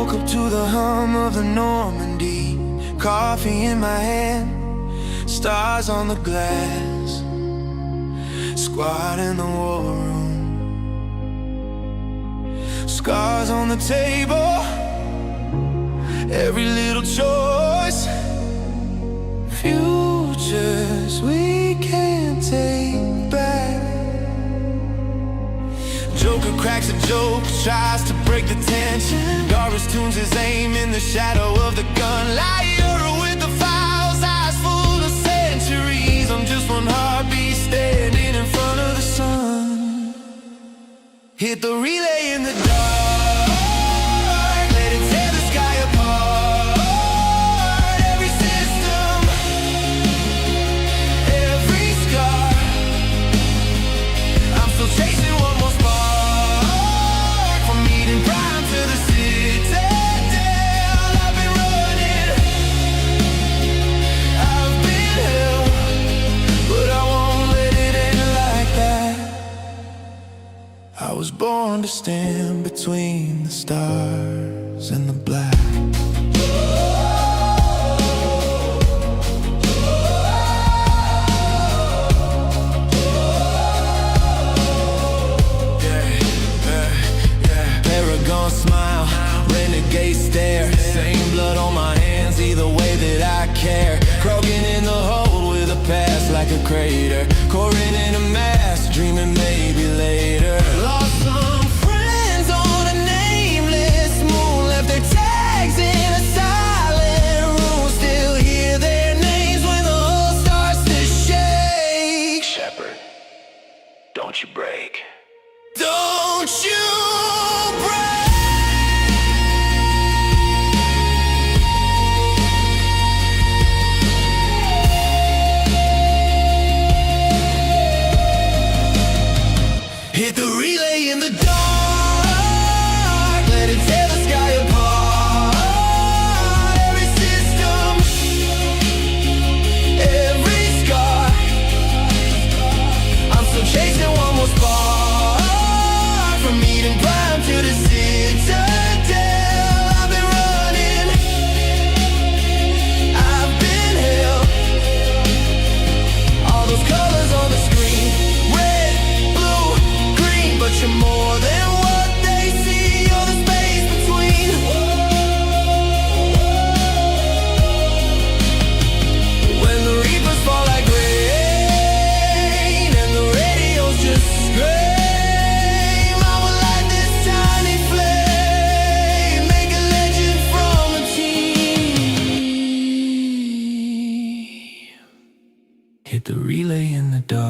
woke up to the hum of the Normandy, coffee in my hand, stars on the glass, squad in the war room, scars on the table, every little choice, futures we can't take back. Joker cracks a joke, tries to break the tension. Doris tunes his aim in the shadow of the gun. Liar with the files, eyes full of centuries. I'm just one heartbeat standing in front of the sun. Hit the relay in the dark, let it tear the sky apart. Every system, every scar. I'm still chasing one more spark. I was born to stand between the stars and the black. Paragon smile, renegade stare. Same blood on my hands, either way that I care. Croaking in the hole with a past like a crater. Corin in a mass, dreaming maybe later. Lost some friends on a nameless moon, left their tags in a silent room. Still hear their names when the hull starts to shake. Shepherd, don't you break. Don't you break. Hit the relay in the dark, let it tear the sky apart. Every system, every scar. I'm still chasing one more spark, from Eden Prime to the Citadel. I've been running, I've been held. All those colors on the screen, red, blue, but you're more than what they see. You're the space between. When the reapers fall like rain and the radios just scream, I will light this tiny flame, make a legend from a team. Hit the relay in the dark.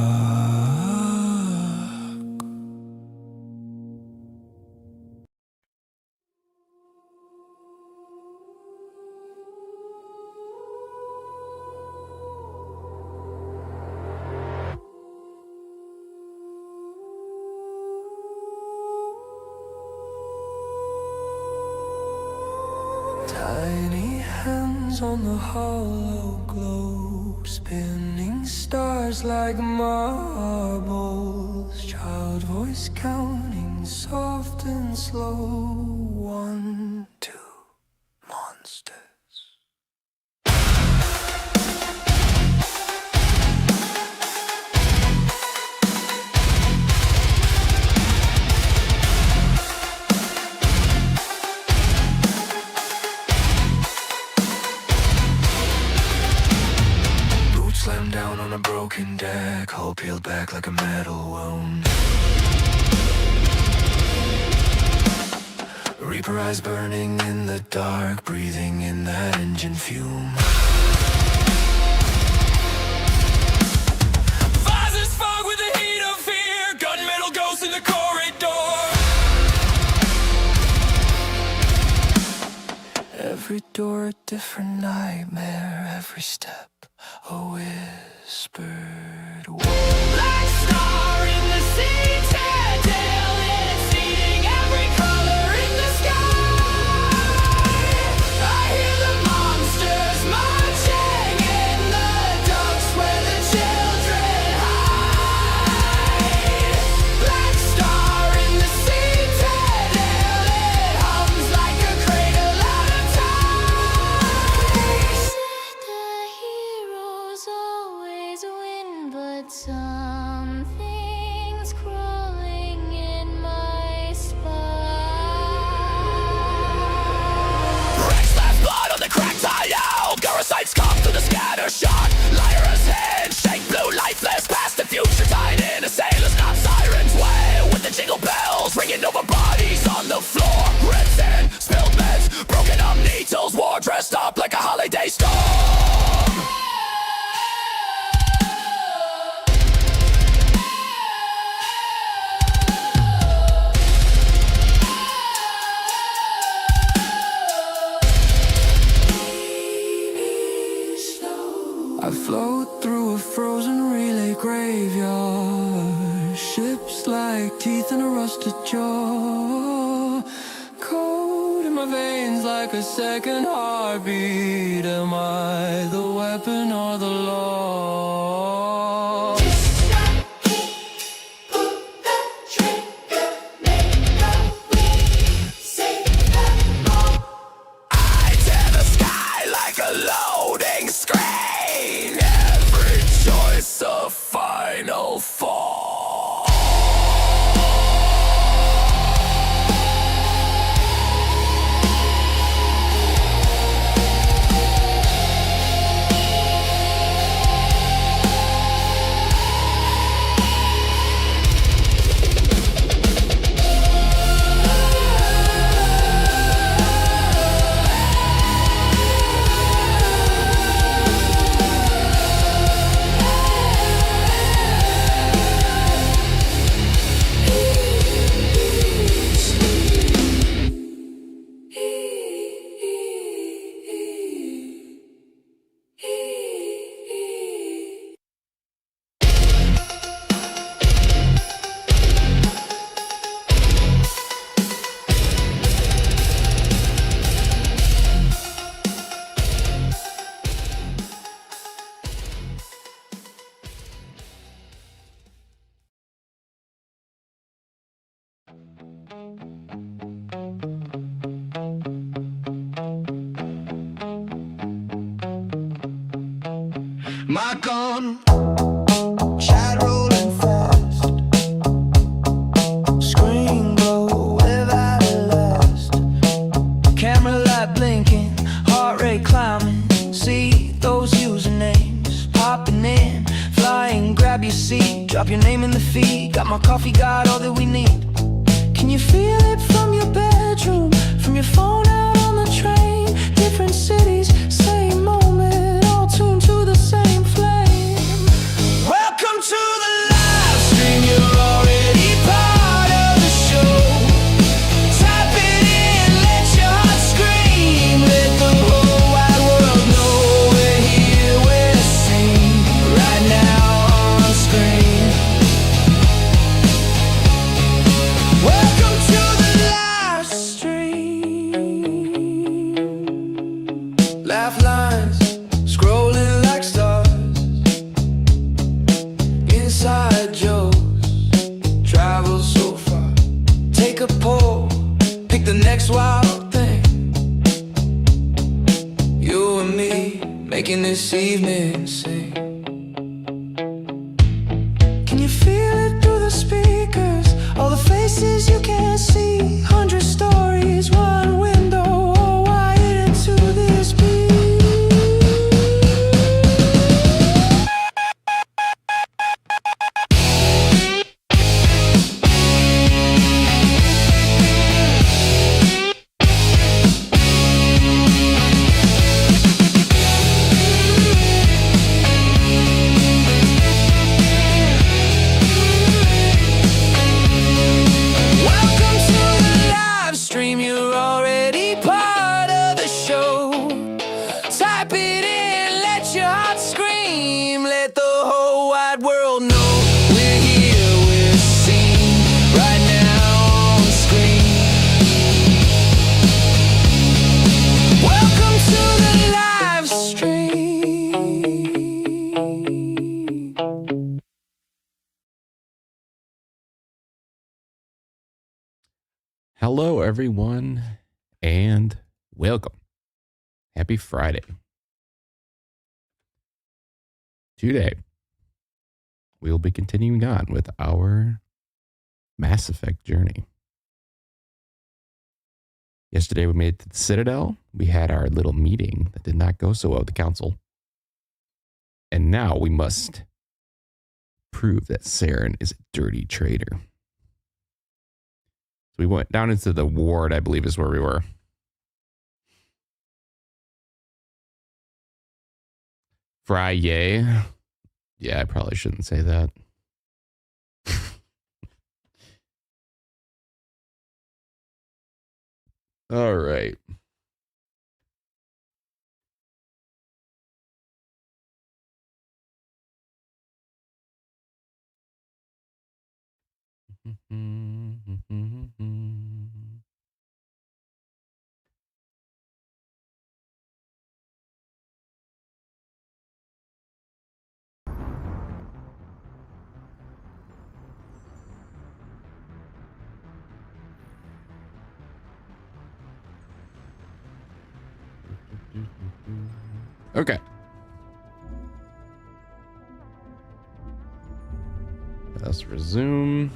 Tiny hands on the hollow globe, spinning stars like marbles. Child voice counting soft and slow. 1, 2, monsters. Slammed down on a broken deck, hull peeled back like a metal wound. Reaper eyes burning in the dark, breathing in that engine fume. Visors fog with the heat of fear, gunmetal ghosts in the corridor. Every door a different nightmare, every step a whispered word. Black star in the citadel, it's eating every color in the sky. I hear the monsters marching in the ducks where the children hide. Black star in the citadel, it hums like a cradle on the floor. Red sand, spilled meds, broken up needles, war dressed up like a holiday storm. I float through a frozen relay graveyard, ships like teeth in a rusted jaw. Cold in my veins like a second heartbeat. Am I the weapon or the law? I tear the sky like a loading screen. Every choice a final fall. My gun, chat rolling fast, screen glow without a last, camera light blinking, heart rate climbing, see those usernames popping in, flying, grab your seat, drop your name in the feed, got my coffee, got all that we need. Can you feel it from your bedroom, from your phone out on the train, different cities, same moment, all tuned to the same flame. Welcome to the live stream, you're already part of the show. Type it in, let your heart scream, let the whole wide world know we're here, we're seen, right now on screen. Welcome to the live stream. Laugh lines, scrolling like stars, inside jokes, travel so far. Take a poll, pick the next wild thing. You and me, making this evening sing. Can you feel it through the speakers? All the faces you can't see, 100 stories, one window, all wired into this beat. Welcome to the live stream, you're already part of the show. Type it in, let your heart scream, let the whole wide world know we're here, we're seen, right now on screen. Welcome to the live stream. Hello, everyone, and welcome. Happy Friday. Today, we will be continuing on with our Mass Effect journey. Yesterday, we made it to the Citadel. We had our little meeting that did not go so well with the council. And now we must prove that Saren is a dirty traitor. we went down into the ward, I believe is where we were. Friday. Yeah, I probably shouldn't say that. All right. Okay. Let's resume.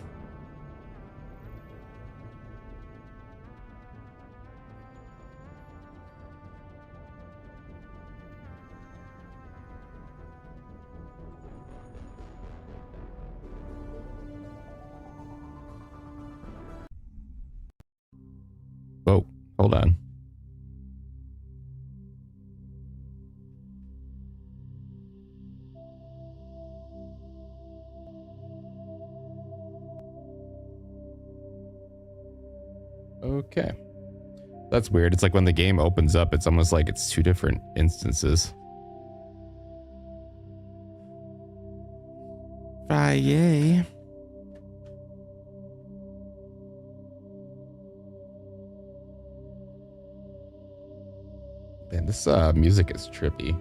Oh, hold on. Okay. That's weird. It's like when the game opens up, it's almost like it's two different instances. Friday. Man, this music is trippy.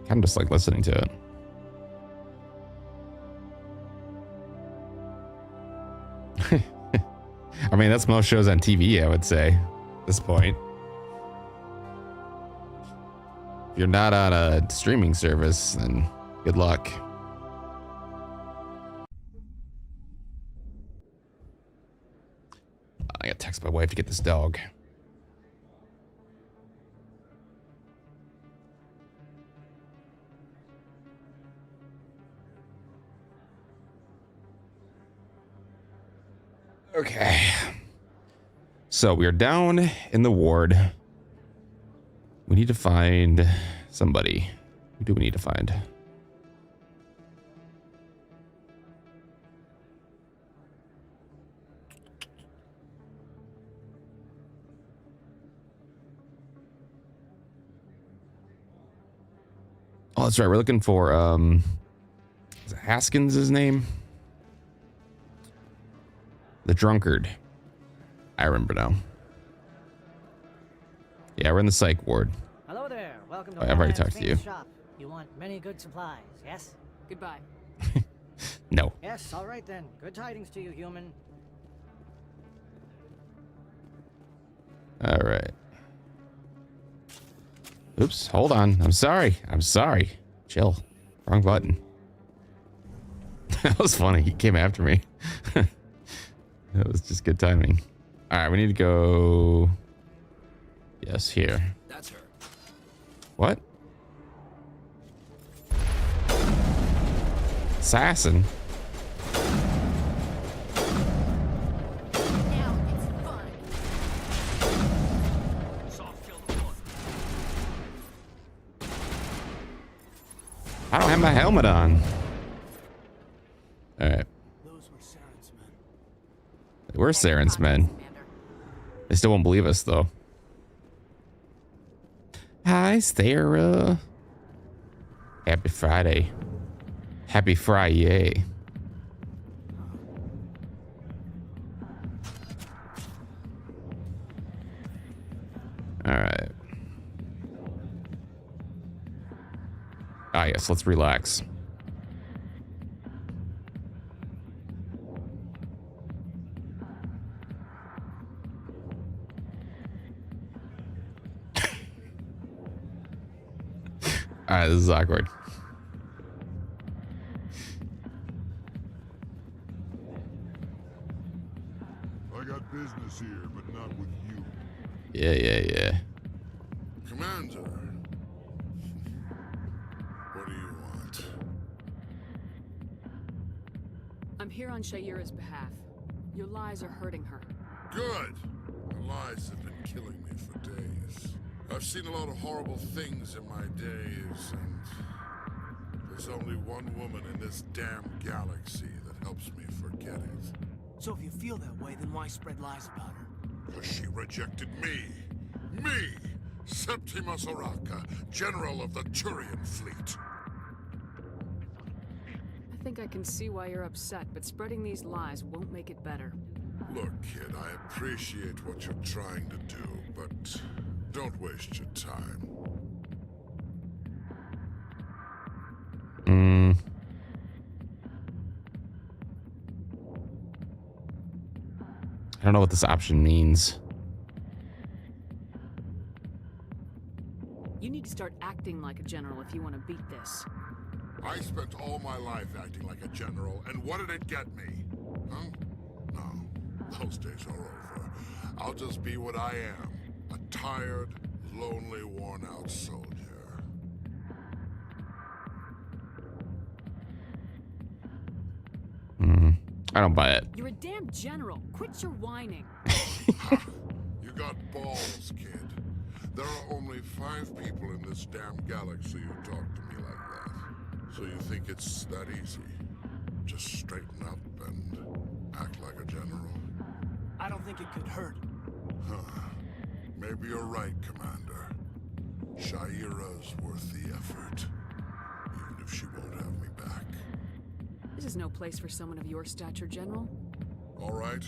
Kind of just like listening to it. I mean, that's most shows on TV, I would say, at this point. If you're not on a streaming service, then good luck. I gotta text my wife to get this dog. Okay. So we are down in the ward. We need to find somebody. Who do we need to find? Oh, that's right. We're looking for is it Haskins his name? The drunkard. I remember now. Yeah, we're in the psych ward. Hello there. Welcome to I've already talked to you. Shop. You want many good supplies, yes? Goodbye. No. Yes, all right then. Good tidings to you, human. All right. Oops, hold on. I'm sorry. I'm sorry. Chill. Wrong button. That was funny. He came after me. That was just good timing. All right, we need to go. Yes, here. That's her. What? Assassin? Now it's fun. I don't have my helmet on. All right. Those were Saren's men. We're Saren's men. They still won't believe us, though. Hi, Sarah. Happy Friday. Happy Friday. All right. Ah, yes, let's relax. All right, this is awkward. I got business here, but not with you. Yeah. Commander. What do you want? I'm here on Shaira's behalf. Your lies are hurting her. Good. The lies have been killing me for days. I've seen a lot of horrible things in my days, and there's only one woman in this damn galaxy that helps me forget it. So if you feel that way, then why spread lies about her? Because she rejected me. Me! Septimus Oraka, General of the Turian Fleet. I think I can see why you're upset, but spreading these lies won't make it better. Look, kid, I appreciate what you're trying to do, but don't waste your time. I don't know what this option means. You need to start acting like a general if you want to beat this. I spent all my life acting like a general, and what did it get me? Huh? No, those days are over. I'll just be what I am. A tired, lonely, worn-out soldier. I don't buy it. You're a damn general. Quit your whining. You got balls, kid. There are only 5 people in this damn galaxy who talk to me like that. So you think it's that easy? Just straighten up and act like a general? I don't think it could hurt. Maybe you're right, Commander. Shaira's worth the effort. Even if she won't have me back. This is no place for someone of your stature, General. All right,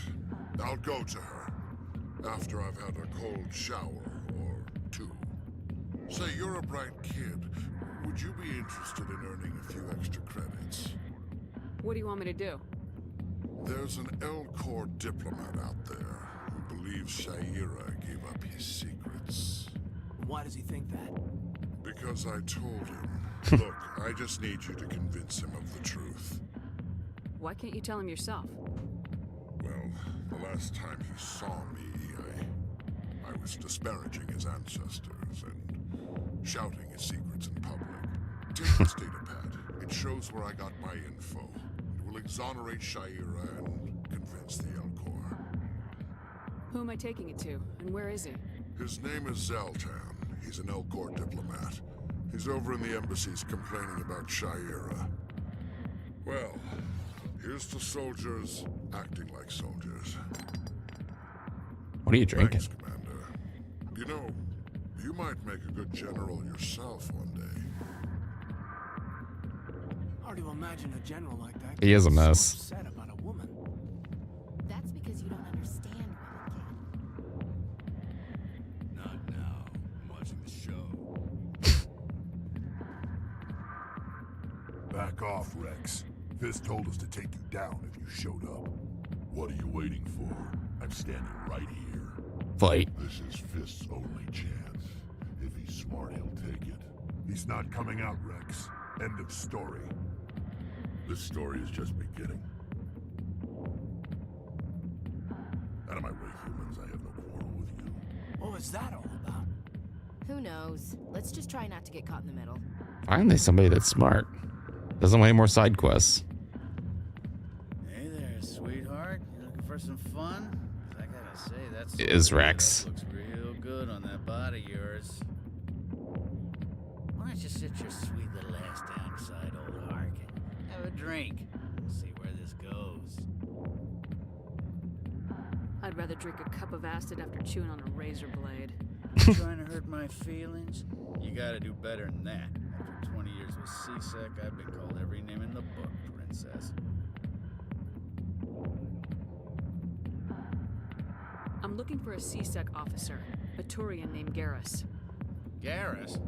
I'll go to her. After I've had a cold shower or 2. Say, you're a bright kid. Would you be interested in earning a few extra credits? What do you want me to do? There's an Elcor diplomat out there who believes Shaira gave up his secrets. Why does he think that? Because I told him. Look, I just need you to convince him of the truth. Why can't you tell him yourself? Well, the last time he saw me, I was disparaging his ancestors and shouting his secrets in public. Take this data pad. It shows where I got my info. It will exonerate Shaira and convince the Elcor. Who am I taking it to, and where is he? His name is Zaltan. He's an Elcor diplomat. He's over in the embassies complaining about Shaira. Well, here's to soldiers acting like soldiers. What are you drinking? Thanks, Commander. You know, you might make a good general yourself one day. Hard to imagine a general like that. He is a getting mess. So upset about a woman. That's because you don't understand women, kid. Not now. I'm watching the show. Back off, Rex. Fist told us to take you down if you showed up. What are you waiting for? I'm standing right here. Fight. This is Fist's only chance. If he's smart, he'll take it. He's not coming out, Rex. End of story. This story is just beginning. Out of my way, humans. I have no quarrel with you. What was that all about? Who knows? Let's just try not to get caught in the middle. Finally, somebody that's smart. Doesn't want any more side quests. Hey there, sweetheart. You looking for some fun? 'Cause I gotta say, that's It is Rex. looks real good on that body of yours. Why don't you sit your sweet little ass down beside old Harkin? Have a drink. We'll see where this goes. I'd rather drink a cup of acid after chewing on a razor blade. You trying to hurt my feelings? You gotta do better than that. After 20 years with C-Sec, I've been called every name in the book, princess. I'm looking for a C-Sec officer, a Turian named Garrus. Garrus?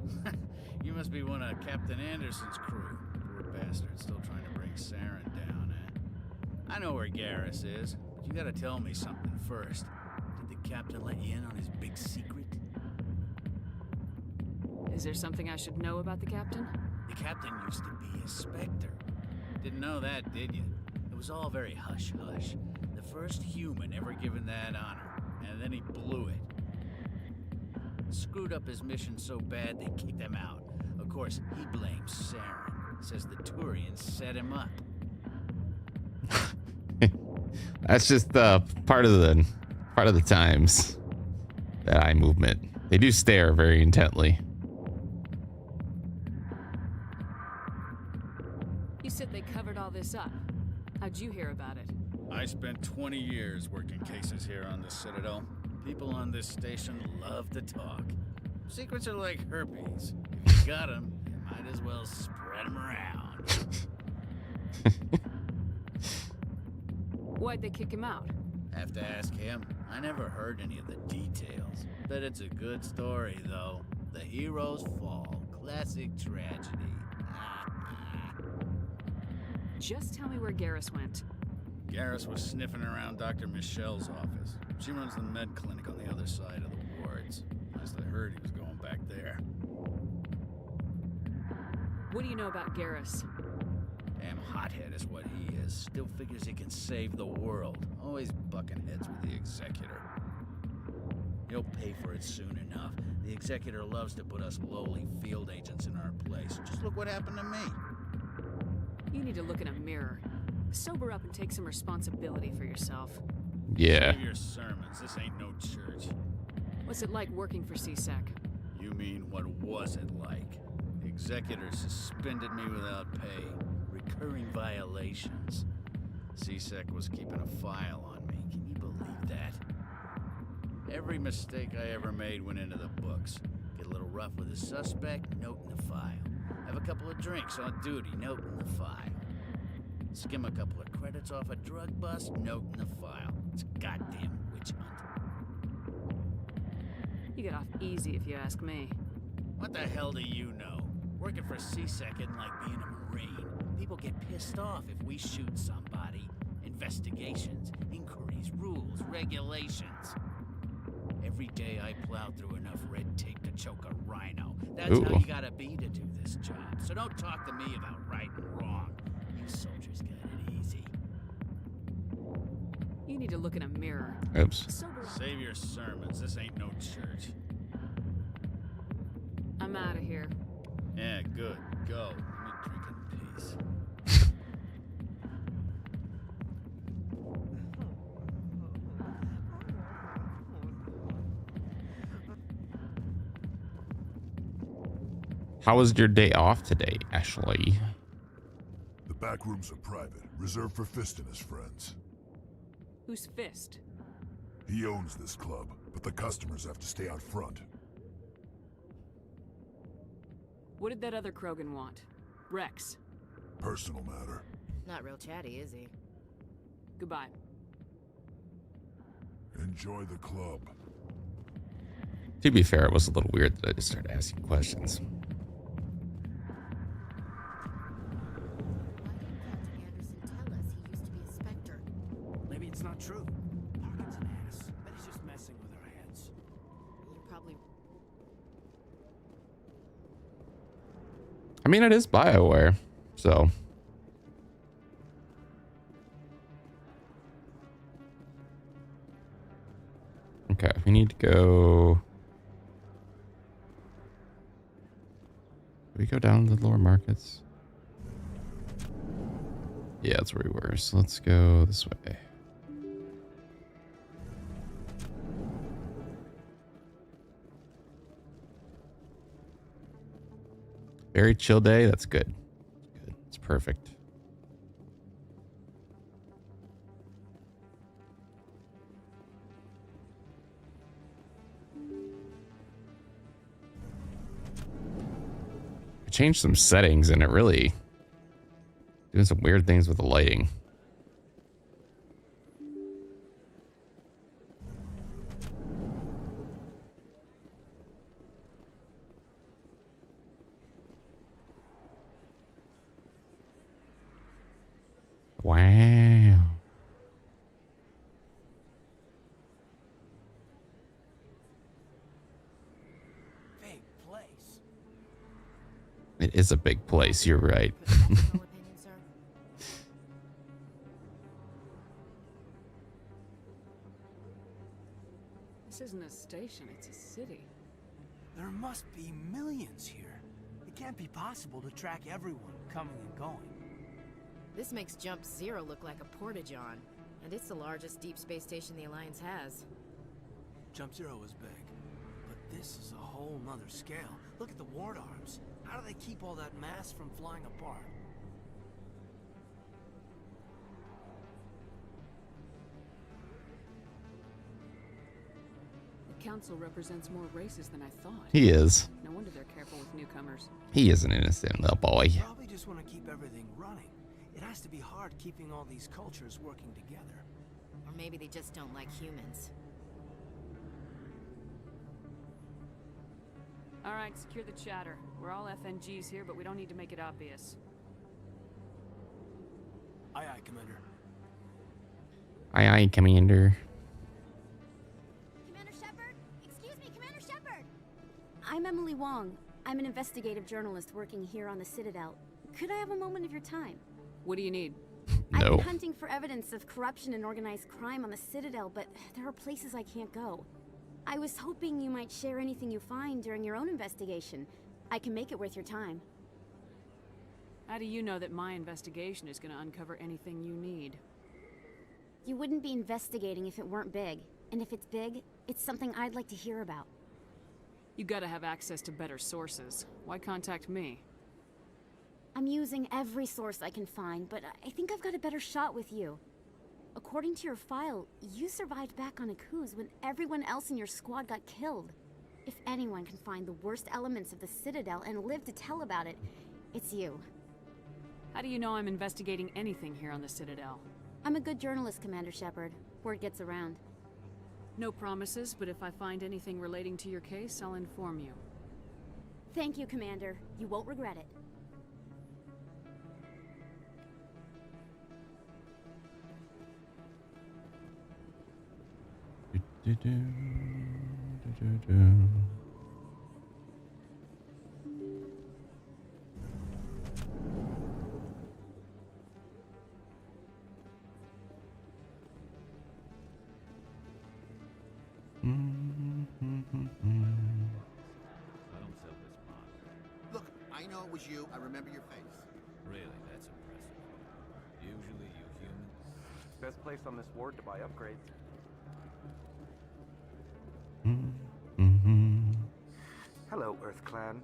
You must be one of Captain Anderson's crew. Poor bastard, still trying to bring Saren down, eh? I know where Garrus is, but you gotta tell me something first. Did the captain let you in on his big secret? Is there something I should know about the captain? The captain used to be a Spectre. Didn't know that, did you? It was all very hush-hush. The first human ever given that honor, and then he blew it. Screwed up his mission so bad they kicked him out. Of course, he blames Saren. Says the Turians set him up. That's just part of the times. That eye movement. They do stare very intently. You said they covered all this up. How'd you hear about it? I spent 20 years working cases here on the Citadel. People on this station love to talk. Secrets are like herpes. If you got them, you might as well spread them around. Why'd they kick him out? Have to ask him. I never heard any of the details. Bet it's a good story, though. The hero's fall. Classic tragedy. Just tell me where Garrus went. Garrus was sniffing around Dr. Michelle's office. She runs the med clinic on the other side of the wards. Last I heard, he was going back there. What do you know about Garrus? Damn hothead is what he is. Still figures he can save the world. Always bucking heads with the Executor. He'll pay for it soon enough. The Executor loves to put us lowly field agents in our place. Just look what happened to me. You need to look in a mirror. Sober up and take some responsibility for yourself. Yeah. Save your sermons. This ain't no church. What's it like working for CSEC? You mean, what was it like? The Executor suspended me without pay. Recurring violations. CSEC was keeping a file on me. Can you believe that? Every mistake I ever made went into the books. Get a little rough with a suspect, note in the file. Have a couple of drinks on duty, note in the file. Skim a couple of credits off a drug bust, note in the file. It's a goddamn witch hunt. You get off easy if you ask me. What the hell do you know? Working for CSEC isn't like being a Marine. People get pissed off if we shoot somebody. Investigations, inquiries, rules, regulations. Every day I plow through enough red tape to choke a rhino. That's how you gotta be to do this job. So don't talk to me about right and wrong. You soldiers got it easy. You need to look in a mirror. Oops. Sober up. Save your sermons. This ain't no church. I'm out of here. Yeah, good. Go. Let me drink in peace. How was your day off today, Ashley? The back rooms are private, reserved for Fist and his friends. Who's Fist? He owns this club, but the customers have to stay out front. What did that other Krogan want? Rex. Personal matter. Not real chatty, is he? Goodbye. Enjoy the club. To be fair, it was a little weird that I just started asking questions. Why didn't Captain Anderson tell us he used to be a Spectre? Maybe it's not true. Tarkin's an ass. Bet he's just messing with our heads. You're probably I mean, it is BioWare, so. Okay, we need to go. Do we go down to the lower markets? Yeah, that's where we were. So let's go this way. Very chill day. That's good. Good. It's perfect. I changed some settings and it really doing some weird things with the lighting. Wow. Big place. It is a big place. You're right. professional opinion, sir. This isn't a station, it's a city. There must be millions here. It can't be possible to track everyone coming and going. This makes Jump Zero look like a porta-john. And it's the largest deep space station the Alliance has. Jump Zero was big, but this is a whole nother scale. Look at the ward arms. How do they keep all that mass from flying apart? The council represents more races than I thought. He is. No wonder they're careful with newcomers. He is an innocent little boy. Probably just want to keep everything running. It has to be hard keeping all these cultures working together. Or maybe they just don't like humans. All right, secure the chatter. We're all FNGs here, but we don't need to make it obvious. Aye, aye, Commander. Aye, aye, Commander. Commander Shepard? Excuse me, Commander Shepard! I'm Emily Wong. I'm an investigative journalist working here on the Citadel. Could I have a moment of your time? What do you need? I've No. been hunting for evidence of corruption and organized crime on the Citadel, but there are places I can't go. I was hoping you might share anything you find during your own investigation. I can make it worth your time. How do you know that my investigation is going to uncover anything you need? You wouldn't be investigating if it weren't big. And if it's big, it's something I'd like to hear about. You gotta have access to better sources. Why contact me? I'm using every source I can find, but I think I've got a better shot with you. According to your file, you survived back on Akuz when everyone else in your squad got killed. If anyone can find the worst elements of the Citadel and live to tell about it, it's you. How do you know I'm investigating anything here on the Citadel? I'm a good journalist, Commander Shepard. Word gets around. No promises, but if I find anything relating to your case, I'll inform you. Thank you, Commander. You won't regret it. Look, I know it was you. I remember your face. Really, that's impressive. Usually you humans... Best place on this ward to buy upgrades. Hello, Earth Clan.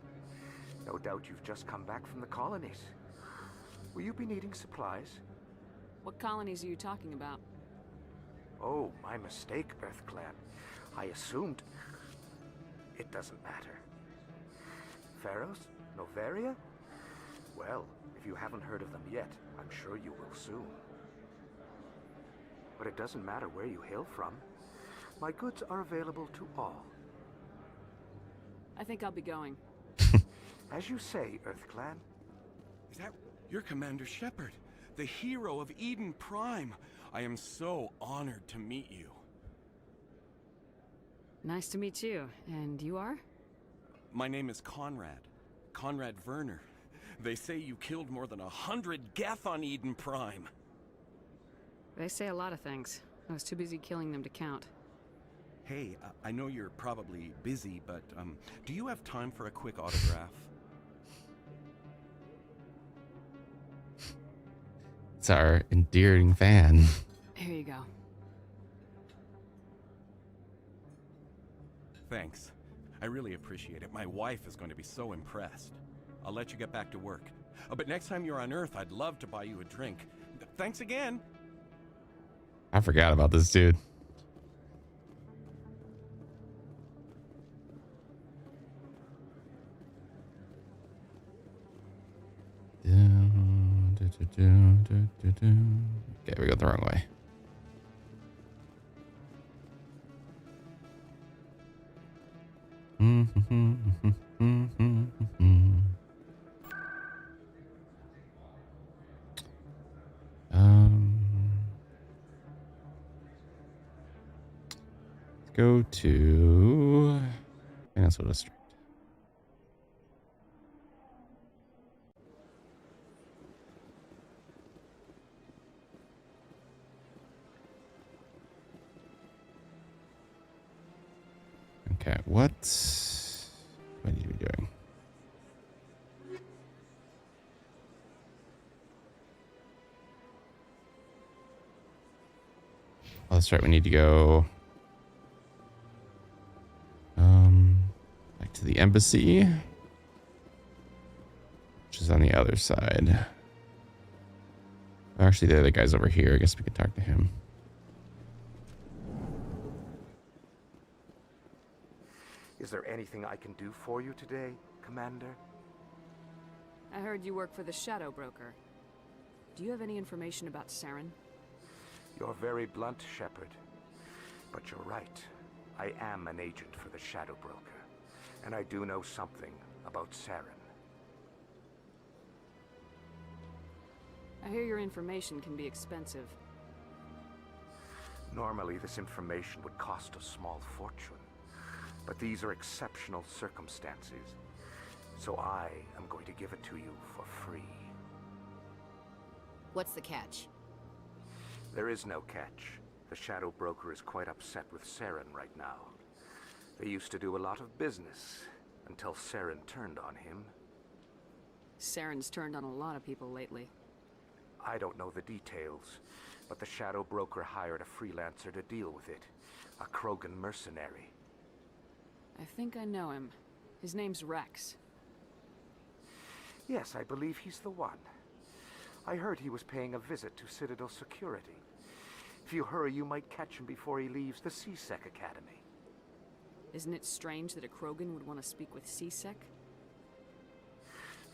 No doubt you've just come back from the colonies. Will you be needing supplies? What colonies are you talking about? Oh, my mistake, Earth Clan. I assumed... It doesn't matter. Pharos? Noveria? Well, if you haven't heard of them yet, I'm sure you will soon. But it doesn't matter where you hail from. My goods are available to all. I think I'll be going. As you say, Earth Clan. Is that... You're Commander Shepard, the hero of Eden Prime. I am so honored to meet you. Nice to meet you. And you are? My name is Conrad. Conrad Werner. They say you killed more than 100 Geth on Eden Prime. They say a lot of things. I was too busy killing them to count. Hey, I know you're probably busy, but do you have time for a quick autograph? It's our endearing fan. Here you go. Thanks. I really appreciate it. My wife is going to be so impressed. I'll let you get back to work. But next time you're on Earth, I'd love to buy you a drink. Thanks again. I forgot about this dude. Okay, we got the wrong way. Let's go to Minnesota Street. Okay, what need to be doing? Oh, that's right. We need to go back to the embassy, which is on the other side. Actually, the other guy's over here. I guess we could talk to him. Is there anything I can do for you today, Commander? I heard you work for the Shadow Broker. Do you have any information about Saren? You're very blunt, Shepard. But you're right. I am an agent for the Shadow Broker. And I do know something about Saren. I hear your information can be expensive. Normally, this information would cost a small fortune. But these are exceptional circumstances. So I am going to give it to you for free. What's the catch? There is no catch. The Shadow Broker is quite upset with Saren right now. They used to do a lot of business until Saren turned on him. Saren's turned on a lot of people lately. I don't know the details, but the Shadow Broker hired a freelancer to deal with it. A Krogan mercenary. I think I know him. His name's Rex. Yes, I believe he's the one. I heard he was paying a visit to Citadel Security. If you hurry, you might catch him before he leaves the C-Sec Academy. Isn't it strange that a Krogan would want to speak with C-Sec?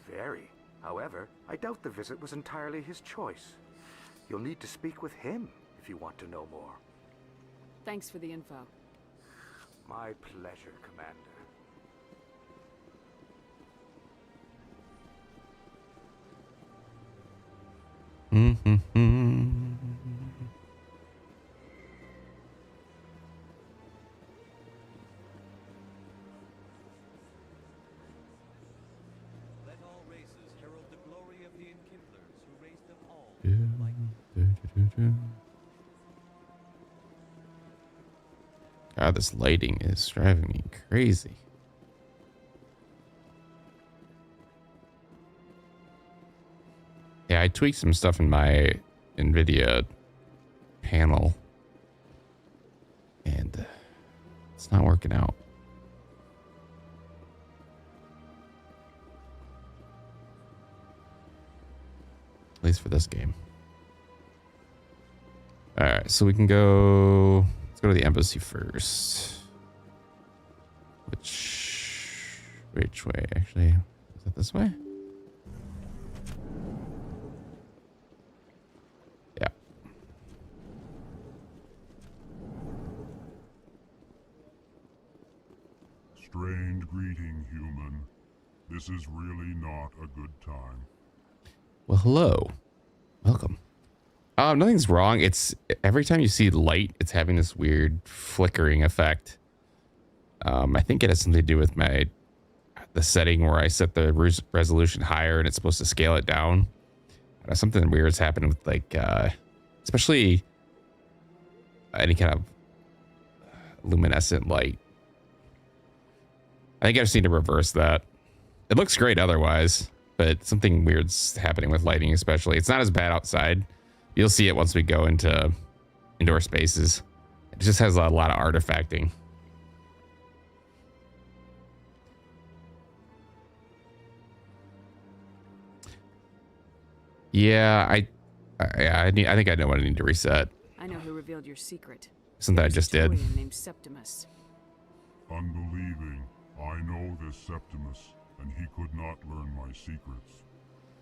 Very. However, I doubt the visit was entirely his choice. You'll need to speak with him if you want to know more. Thanks for the info. My pleasure, Commander. Let all races herald the glory of the Enkindlers who raised them all. God, this lighting is driving me crazy. Yeah, I tweaked some stuff in my NVIDIA panel, and it's not working out. At least for this game. All right, so we can go. Let's go to the embassy first. Which way? Actually, is it this way? Yeah. Strange greeting, human. This is really not a good time. Well, hello. Welcome. Nothing's wrong. It's every time you see light, it's having this weird flickering effect. I think it has something to do with the setting where I set the resolution higher and it's supposed to scale it down. Something weird's happened with especially any kind of luminescent light. I think I just need to reverse that. It looks great otherwise, but something weird's happening with lighting especially. It's not as bad outside. You'll see it once we go into indoor spaces. It just has a lot of artifacting. Yeah, I think I know what I need to reset. I know who revealed your secret. Something I just did. Named Septimus. Unbelieving. I know this Septimus, and he could not learn my secrets.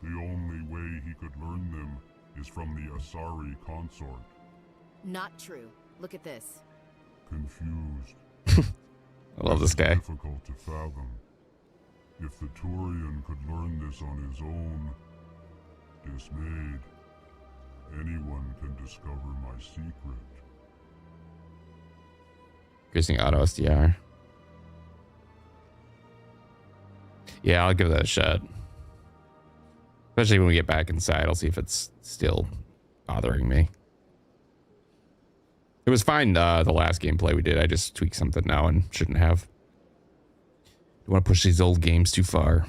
The only way he could learn them is from the Asari consort. Not true. Look at this. Confused. I love this guy. Difficult to fathom. If the Turian could learn this on his own, dismayed, anyone can discover my secret. Increasing auto SDR. Yeah, I'll give that a shot. Especially when we get back inside, I'll see if it's still bothering me. It was fine the last gameplay we did. I just tweaked something now and shouldn't have. Don't want to push these old games too far.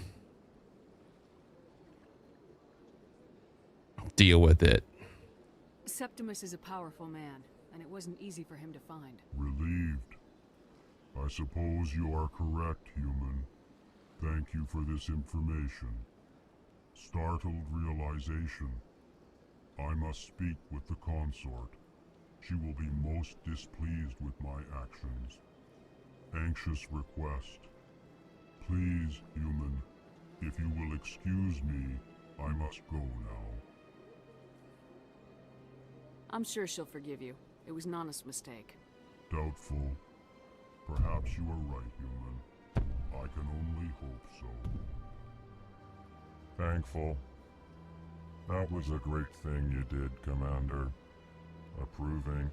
Deal with it. Septimus is a powerful man. and it wasn't easy for him to find. Relieved. I suppose you are correct, human. Thank you for this information. Startled realization. I must speak with the consort. She will be most displeased with my actions. Anxious request. Please, human, if you will excuse me, I must go now. I'm sure she'll forgive you. It was an honest mistake. Doubtful. Perhaps you are right, human. I can only hope so. Thankful. That was a great thing you did, Commander. Approving.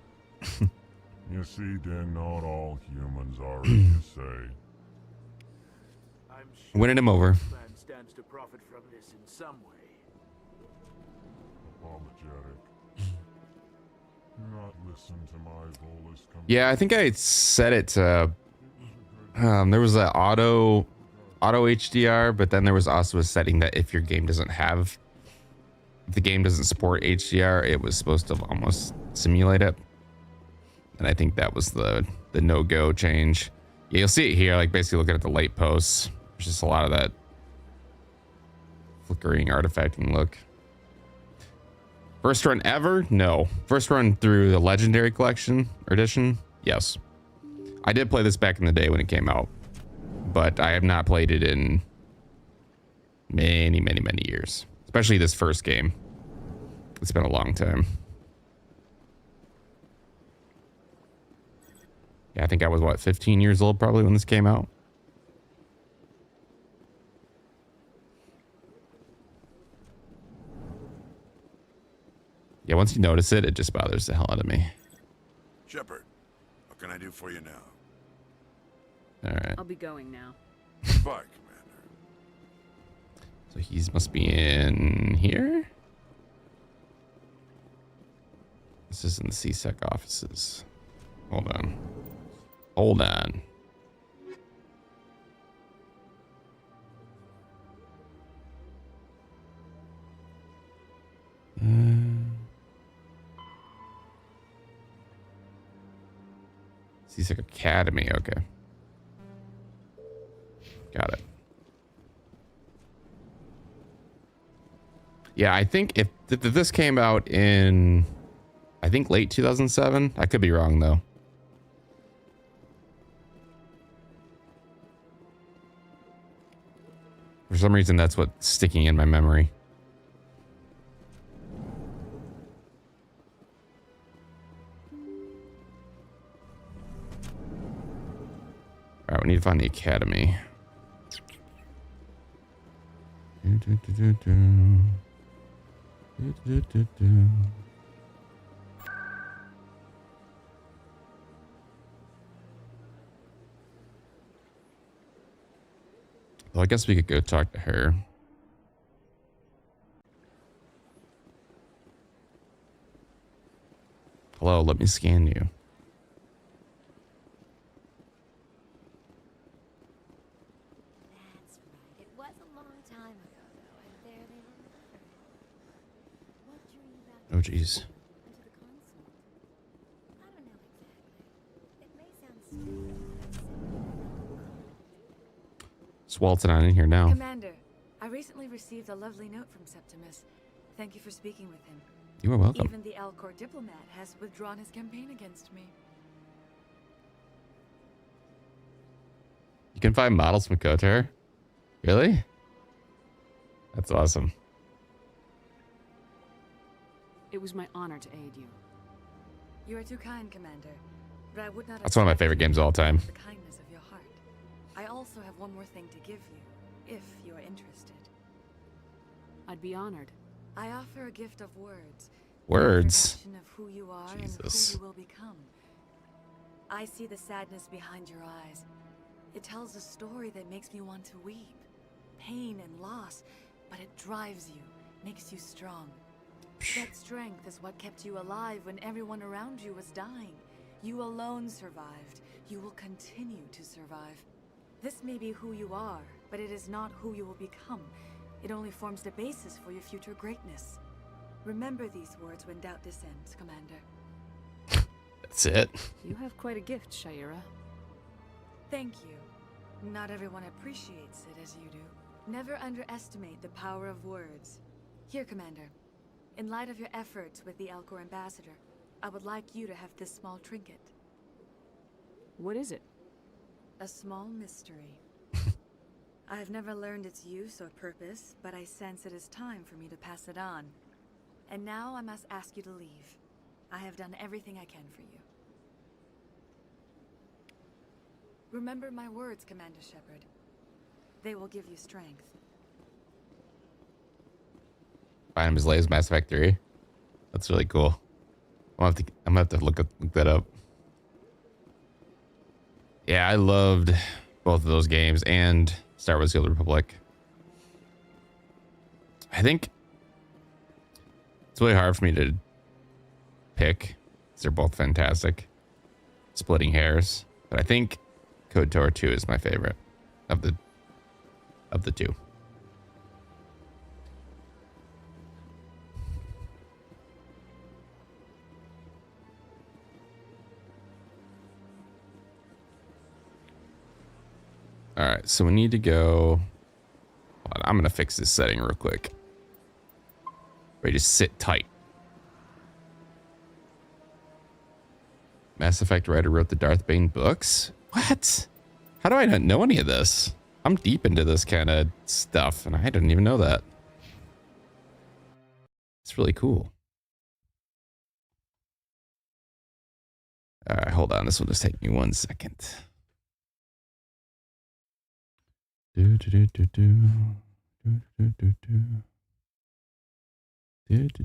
You see, Din, not all humans are as you say. I'm Winning him over. Clan stands to profit from this in some way. Apologetic. Do not listen to my Volus Yeah, I think I set it to. There was an auto HDR, but then there was also a setting that if your game doesn't have, if the game doesn't support HDR, it was supposed to almost simulate it. And I think that was the no-go change. Yeah, you'll see it here, like basically looking at the light posts. There's just a lot of that flickering, artifacting look. First run ever? No. First run through the Legendary Collection edition? Yes. I did play this back in the day when it came out, but I have not played it in many, many, many years. Especially this first game. It's been a long time. Yeah, I think I was, what, 15 years old probably when this came out? Yeah, once you notice it, it just bothers the hell out of me. Shepard, what can I do for you now? All right. I'll be going now. Goodbye, Commander. So he must be in here? This is in the CSEC offices. Hold on. Hold on. CSEC Academy, okay. Got it. Yeah, I think if this came out in, I think late 2007. I could be wrong though. For some reason, that's what's sticking in my memory. All right, we need to find the academy. Well, I guess we could go talk to her. Hello, let me scan you. That's right. It was a long time ago, though. I barely remember. What drew you back Oh, jeez. into the console? I don't know exactly. It may sound stupid, but Swalton on in here now. Commander, I recently received a lovely note from Septimus. Thank you for speaking with him. You are welcome. Even the Alcor diplomat has withdrawn his campaign against me. You can find models from KOTOR? Really? That's awesome. It was my honor to aid you. You are too kind, Commander. But I would not. That's one of my favorite games of all time. The kindness of your heart. I also have one more thing to give you, if you are interested. I'd be honored. I offer a gift of words. Words? Information of who you are Jesus. and who you will become. I see the sadness behind your eyes. It tells a story that makes me want to weep. Pain and loss, but it drives you, makes you strong. That strength is what kept you alive when everyone around you was dying. You alone survived. You will continue to survive. This may be who you are, but it is not who you will become. It only forms the basis for your future greatness. Remember these words when doubt descends, Commander. That's it. You have quite a gift, Shaira. Thank you. Not everyone appreciates it as you do. Never underestimate the power of words. Here, Commander. In light of your efforts with the Alcor Ambassador, I would like you to have this small trinket. What is it? A small mystery. I have never learned its use or purpose, but I sense it is time for me to pass it on. And now I must ask you to leave. I have done everything I can for you. Remember my words, Commander Shepard. They will give you strength. Find him as late as Mass Effect 3. That's really cool. I'm gonna have to look that up. Yeah, I loved both of those games and Star Wars: The Old Republic. I think it's really hard for me to pick. They're both fantastic. Splitting hairs, but I think KOTOR 2 is my favorite of the two. All right, so we need to go. I'm gonna fix this setting real quick. Ready to sit tight. Mass Effect writer wrote the Darth Bane books? What? How do I not know any of this? I'm deep into this kind of stuff, and I didn't even know that. It's really cool. All right, hold on. This will just take me 1 second. Do do do do do do do do do do do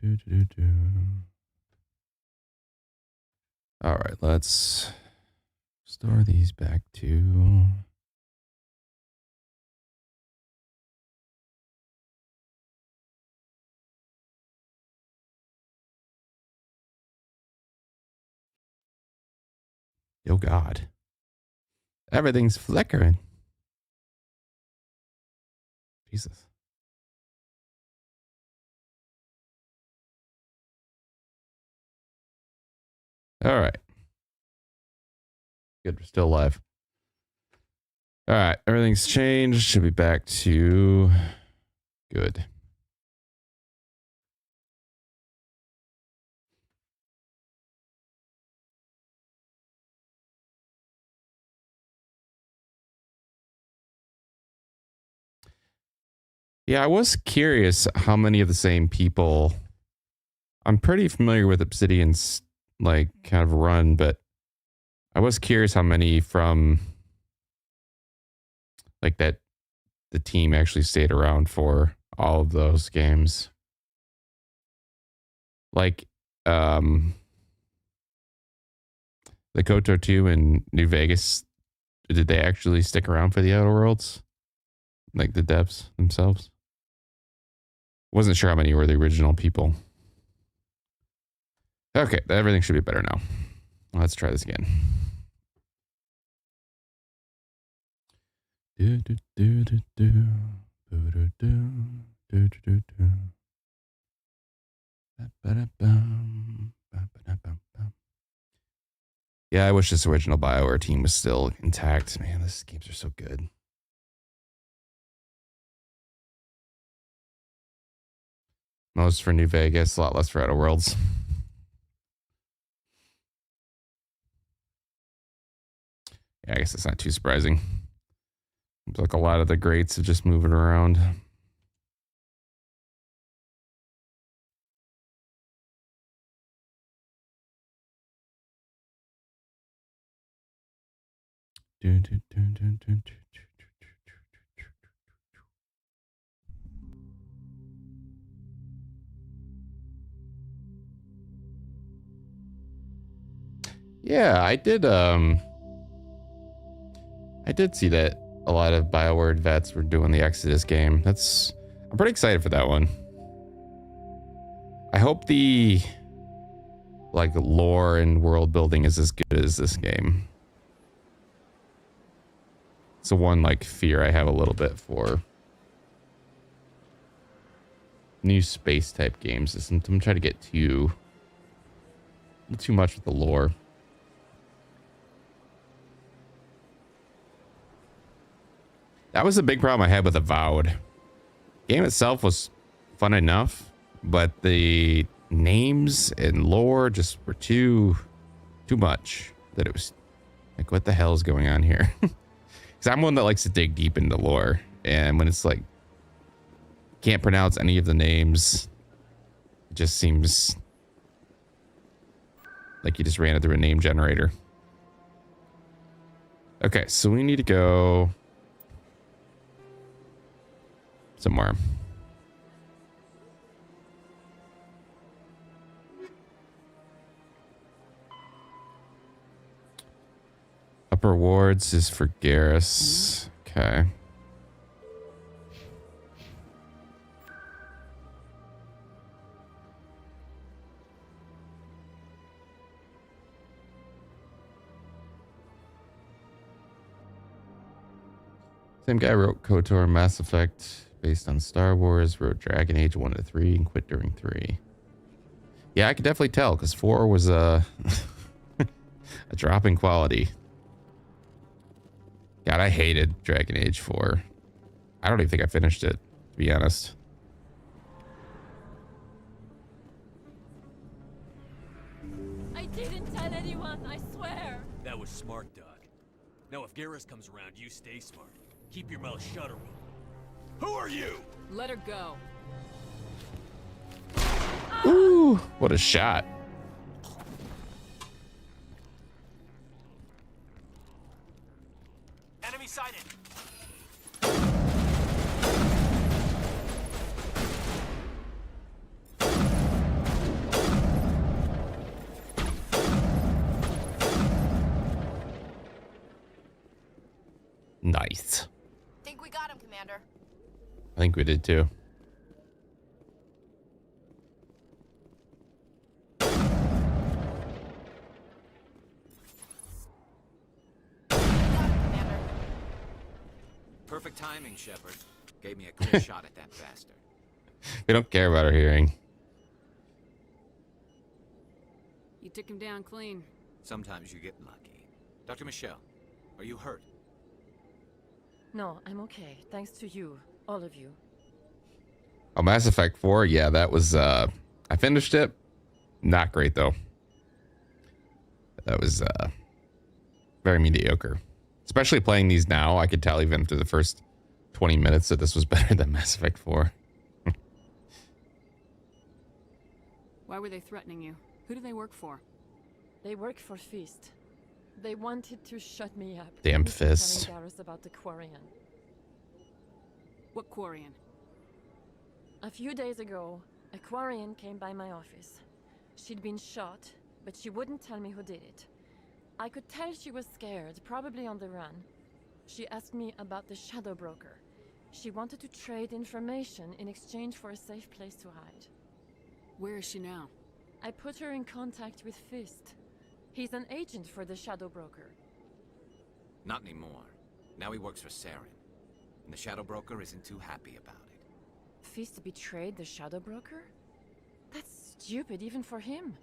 do do do. All right, let's store these back to oh God. Everything's flickering. Jesus. All right. Good, we're still alive. All right, everything's changed. Should be back to good. Yeah, I was curious how many of the same people. I'm pretty familiar with Obsidian's like kind of run, but I was curious how many from like that the team actually stayed around for all of those games. Like the KOTOR 2 and New Vegas, did they actually stick around for the Outer Worlds? Like the devs themselves? Wasn't sure how many were the original people. Okay, everything should be better now. Let's try this again. Yeah, I wish this original BioWare team was still intact. Man, these games are so good. Most for New Vegas, a lot less for Outer Worlds. Yeah, I guess it's not too surprising. Seems like a lot of the greats are just moving around. Yeah, I did see that a lot of BioWare vets were doing the Exodus game. I'm pretty excited for that one. I hope the like lore and world building is as good as this game. It's the one like fear I have a little bit for new space type games. I'm trying to get too much with the lore. That was a big problem I had with Avowed. Game itself was fun enough, but the names and lore just were too much. That it was like, what the hell is going on here? Because I'm one that likes to dig deep into lore, and when it's like can't pronounce any of the names, it just seems like you just ran it through a name generator. Okay, so we need to go somewhere. Upper wards is for Garrus. Okay. Same guy wrote KOTOR, Mass Effect, based on Star Wars, wrote Dragon Age 1 to 3, and quit during 3. Yeah, I could definitely tell, because 4 was a drop in quality. God, I hated Dragon Age 4. I don't even think I finished it, to be honest. I didn't tell anyone, I swear. That was smart, Doc. Now if Garrus comes around, you stay smart. Keep your mouth shut, Aurora. Who are you? Let her go. Ooh, what a shot. Enemy sighted. Nice. Think we got him, Commander. I think we did too. Perfect timing, Shepard. Gave me a clear shot at that bastard. We don't care about our hearing. You took him down clean. Sometimes you get lucky. Dr. Michelle, are you hurt? No, I'm okay. Thanks to you, all of you. Oh, Mass Effect 4, yeah, that was I finished it. Not great though. That was very mediocre. Especially playing these now, I could tell even after the first 20 minutes that this was better than Mass Effect 4. Why were they threatening you? Who do they work for? They work for Feast. They wanted to shut me up. Damn Telling Fist. Garrus about the Quarian. What Quarian? A few days ago, a Quarian came by my office. She'd been shot, but she wouldn't tell me who did it. I could tell she was scared, probably on the run. She asked me about the Shadow Broker. She wanted to trade information in exchange for a safe place to hide. Where is she now? I put her in contact with Fist. He's an agent for the Shadow Broker. Not anymore. Now he works for Saren. And the Shadow Broker isn't too happy about it. Fist betrayed the Shadow Broker? That's stupid even for him.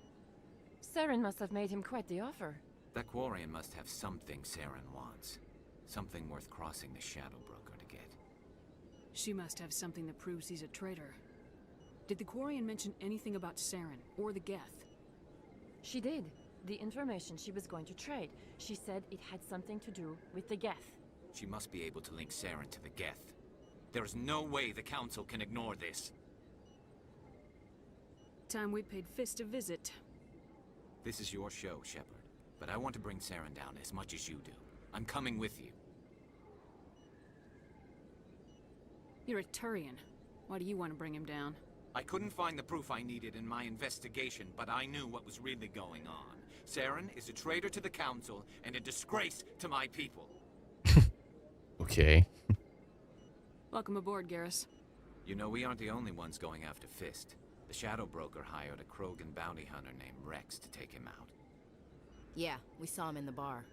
Saren must have made him quite the offer. That Quarian must have something Saren wants. Something worth crossing the Shadow Broker to get. She must have something that proves he's a traitor. Did the Quarian mention anything about Saren or the Geth? She did. The information she was going to trade. She said it had something to do with the Geth. She must be able to link Saren to the Geth. There is no way the Council can ignore this. Time we paid Fist a visit. This is your show, Shepard. But I want to bring Saren down as much as you do. I'm coming with you. You're a Turian. Why do you want to bring him down? I couldn't find the proof I needed in my investigation, but I knew what was really going on. Saren is a traitor to the Council and a disgrace to my people. Okay. Welcome aboard, Garrus. You know, we aren't the only ones going after Fist. The Shadow Broker hired a Krogan bounty hunter named Rex to take him out. Yeah, we saw him in the bar.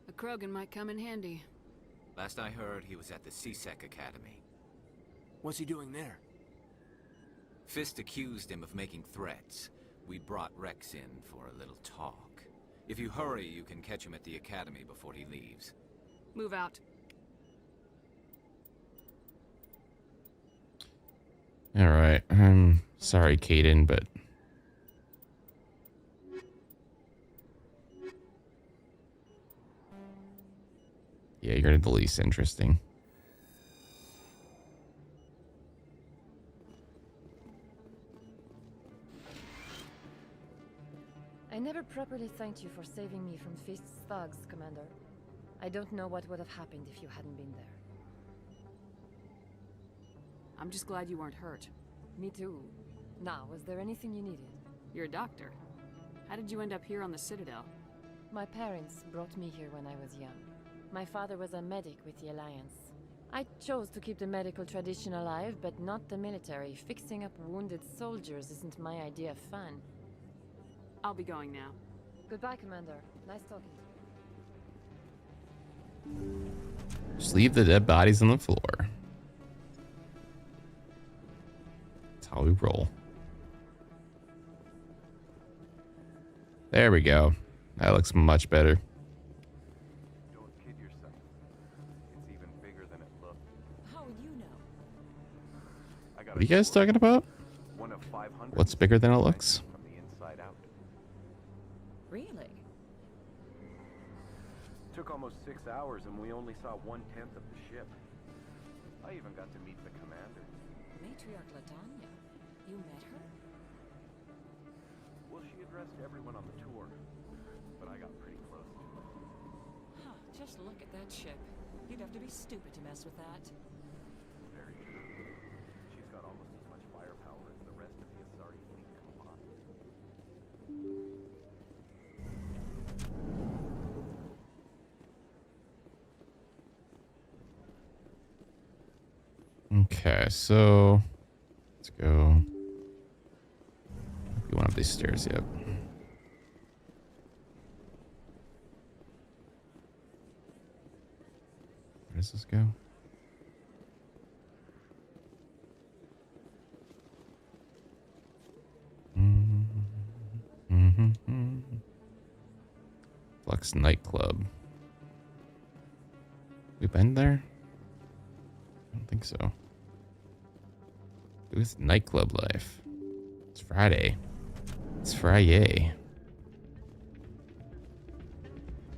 A Krogan might come in handy. Last I heard, he was at the CSEC Academy. What's he doing there? Fist accused him of making threats. We brought Rex in for a little talk. If you hurry, you can catch him at the academy before he leaves. Move out. All right. Sorry, Caden, but yeah, you're the least interesting. I never properly thanked you for saving me from Fist's thugs, Commander. I don't know what would have happened if you hadn't been there. I'm just glad you weren't hurt. Me too. Now, was there anything you needed? You're a doctor. How did you end up here on the Citadel? My parents brought me here when I was young. My father was a medic with the Alliance. I chose to keep the medical tradition alive, but not the military. Fixing up wounded soldiers isn't my idea of fun. I'll be going now. Goodbye, Commander. Nice talking to you. Just leave the dead bodies on the floor. That's how we roll. There we go. That looks much better. Don't kid yourself. It's even bigger than it looks. How would you know? What are you guys talking about? One of 500. What's bigger than it looks? From the inside out. Really? Took almost 6 hours and we only saw 1/10 of the ship. I even got to meet the commander. Matriarch Latanya. You met her? Well, she addressed everyone on the tour, but I got pretty close to her. Huh, just look at that ship. You'd have to be stupid to mess with that. Very true. She's got almost as much firepower as the rest of the Asari fleet combined. Okay, so let's go. We went up these stairs yet. Where does this go? Flux nightclub. We been there? I don't think so. Booth nightclub life. It's Friday. It's Friday.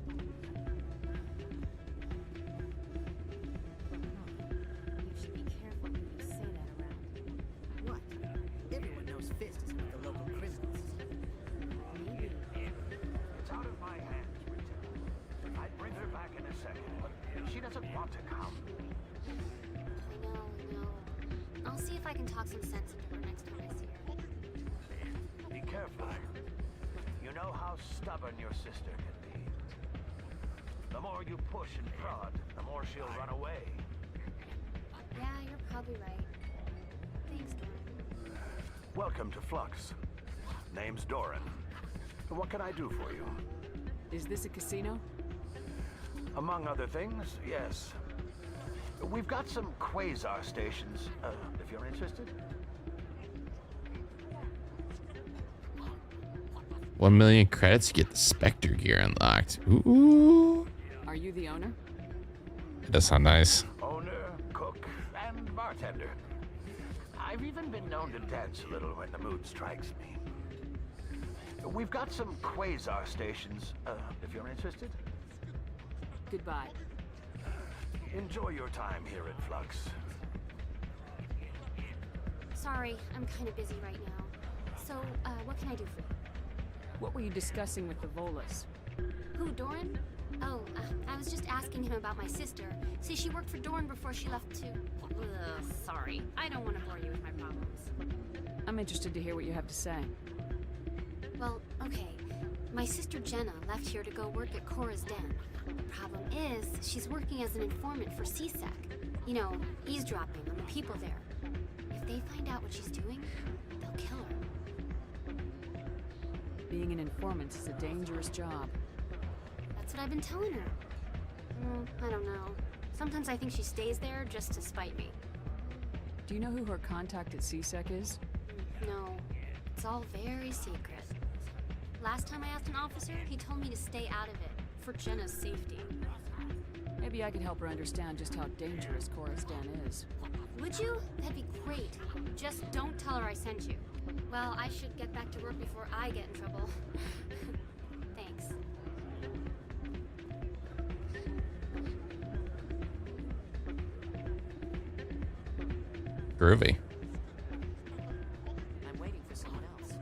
You should be careful when you say that around. What? Everyone knows Fist is with the local criminals. Maybe. It's out of my hands, Rita. I'd bring her back in a second, but she doesn't want to come. I know. I'll see if I can talk some sense into her next time I see her. Be careful. You know how stubborn your sister can be. The more you push and prod, the more she'll run away. Yeah, you're probably right. Thanks, Doran. Welcome to Flux. Name's Doran. What can I do for you? Is this a casino? Among other things, yes. We've got some quasar stations, if you're interested. 1 million credits to get the Spectre gear unlocked. Ooh. Are you the owner? It does sound nice. Owner, cook, and bartender. I've even been known to dance a little when the mood strikes me. We've got some quasar stations, if you're interested. Goodbye. Enjoy your time here at Flux. Sorry, I'm kind of busy right now. So, what can I do for you? What were you discussing with the Volas? Who, Doran? Oh, I was just asking him about my sister. See, she worked for Doran before she left to... sorry. I don't want to bore you with my problems. I'm interested to hear what you have to say. Well, okay. My sister Jenna left here to go work at Cora's Den. The problem is, she's working as an informant for CSEC. You know, eavesdropping on the people there. If they find out what she's doing, they'll kill her. Being an informant is a dangerous job. That's what I've been telling her. I don't know. Sometimes I think she stays there just to spite me. Do you know who her contact at CSEC is? No, it's all very secret. Last time I asked an officer, he told me to stay out of it, for Jenna's safety. Maybe I could help her understand just how dangerous Chorus Den is. Would you? That'd be great. Just don't tell her I sent you. Well, I should get back to work before I get in trouble. Thanks. Groovy. I'm waiting for someone else.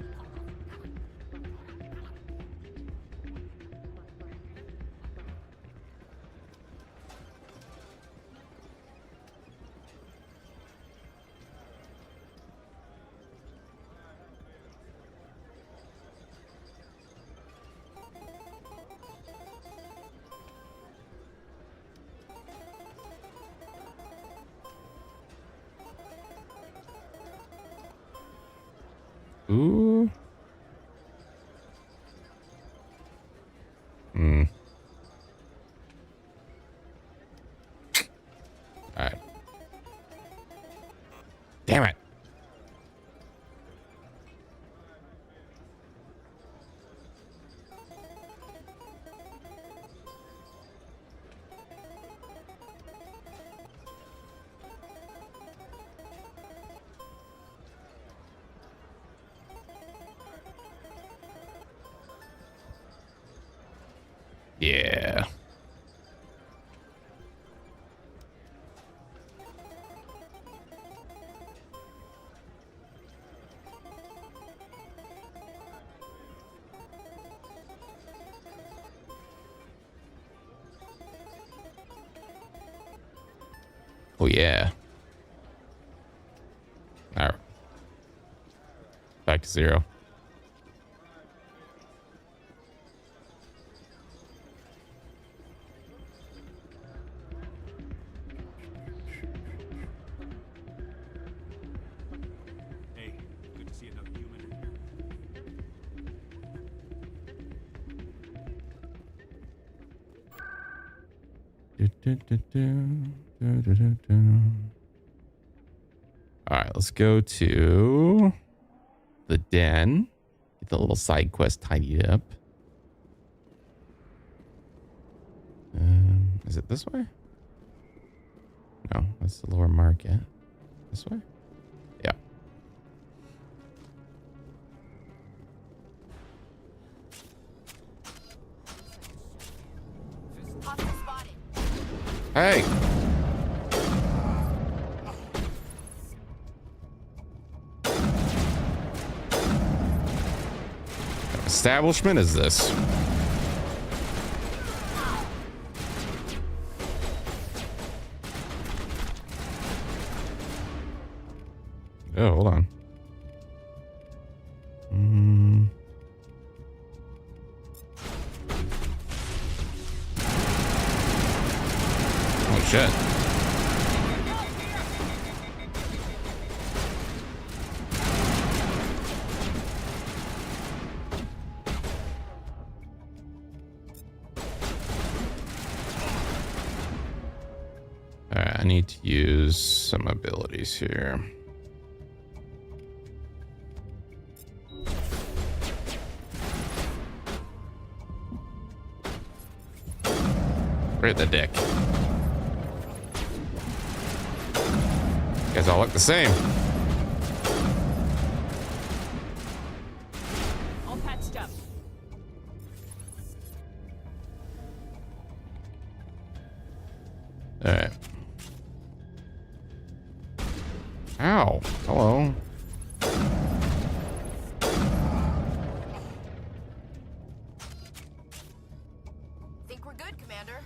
Ooh. Hmm. All right. Damn it. Yeah. Oh yeah. All right. Back to 0. Hey, good to see another human. All right, let's go to the den. Get the little side quest tidied up. Is it this way? No, that's the lower market. This way? Yeah. Hey! What establishment is this? Oh, hold on. Oh, shit. All right, I need to use some abilities here. Right the dick. You guys all look the same. All patched up. All right. Ow. Hello. Think we're good, Commander?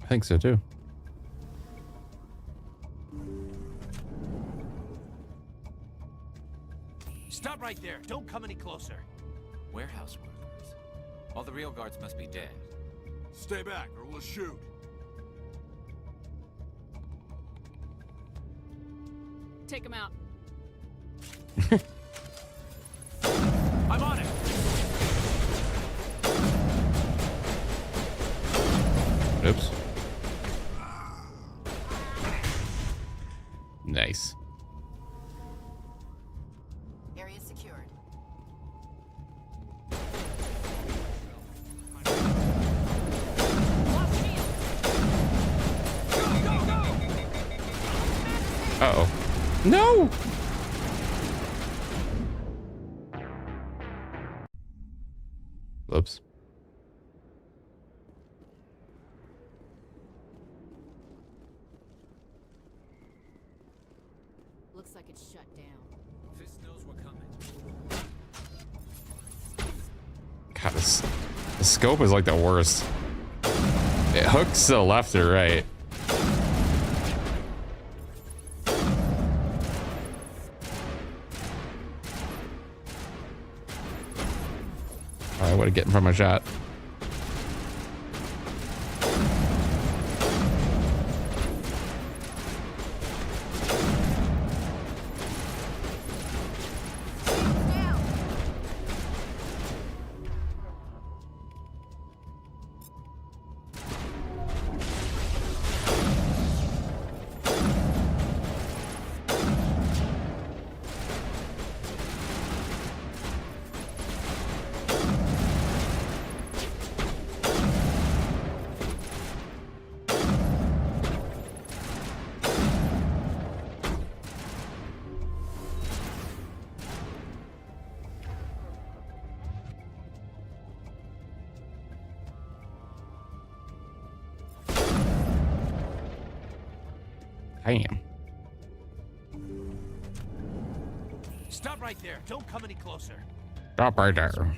I think so too. Stop right there. Don't come any closer. Warehouse workers. All the real guards must be dead. Stay back or we'll shoot. Take him out. I'm on it. Oops. Nice. Uh-oh. No! Whoops. Looks like it's shut down. Fist knows we're coming. God, the scope is like the worst. It hooks to the left or right. I would have get in front of my shot. Damn. Stop right there. Don't come any closer. Stop right there.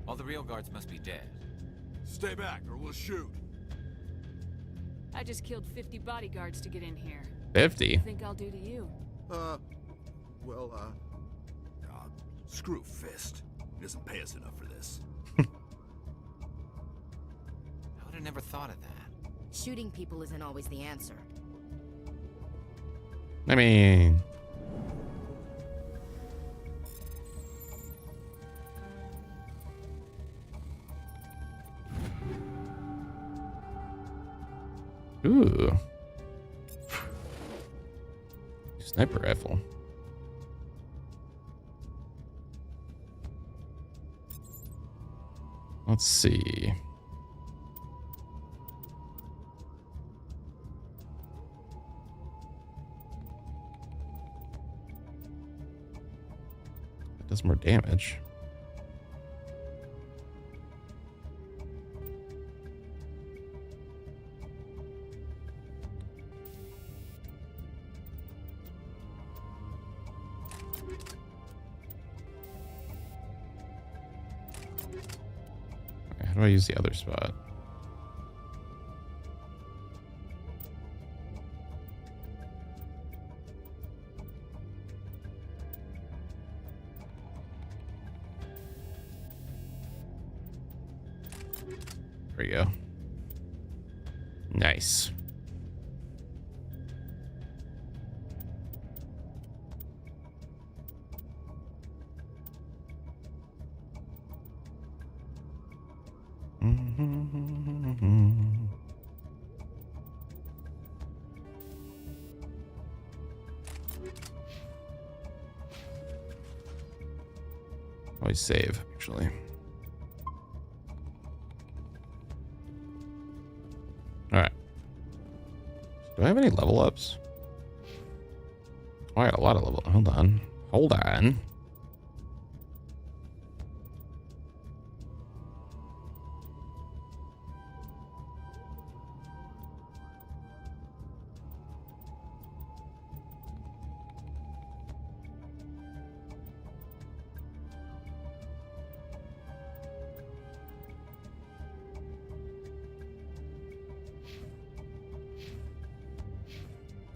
All the real guards must be dead. Stay back or we'll shoot. I just killed 50 bodyguards to get in here. 50? What do you think I'll do to you? Screw Fist. He doesn't pay us enough for this. I would have never thought of that. Shooting people isn't always the answer. I mean... Ooh. Sniper rifle. Let's see. It does more damage. How do I use the other spot? There we go. Nice. Always save, actually. All right. Do I have any level ups? Oh, I got a lot of level. Hold on. Hold on.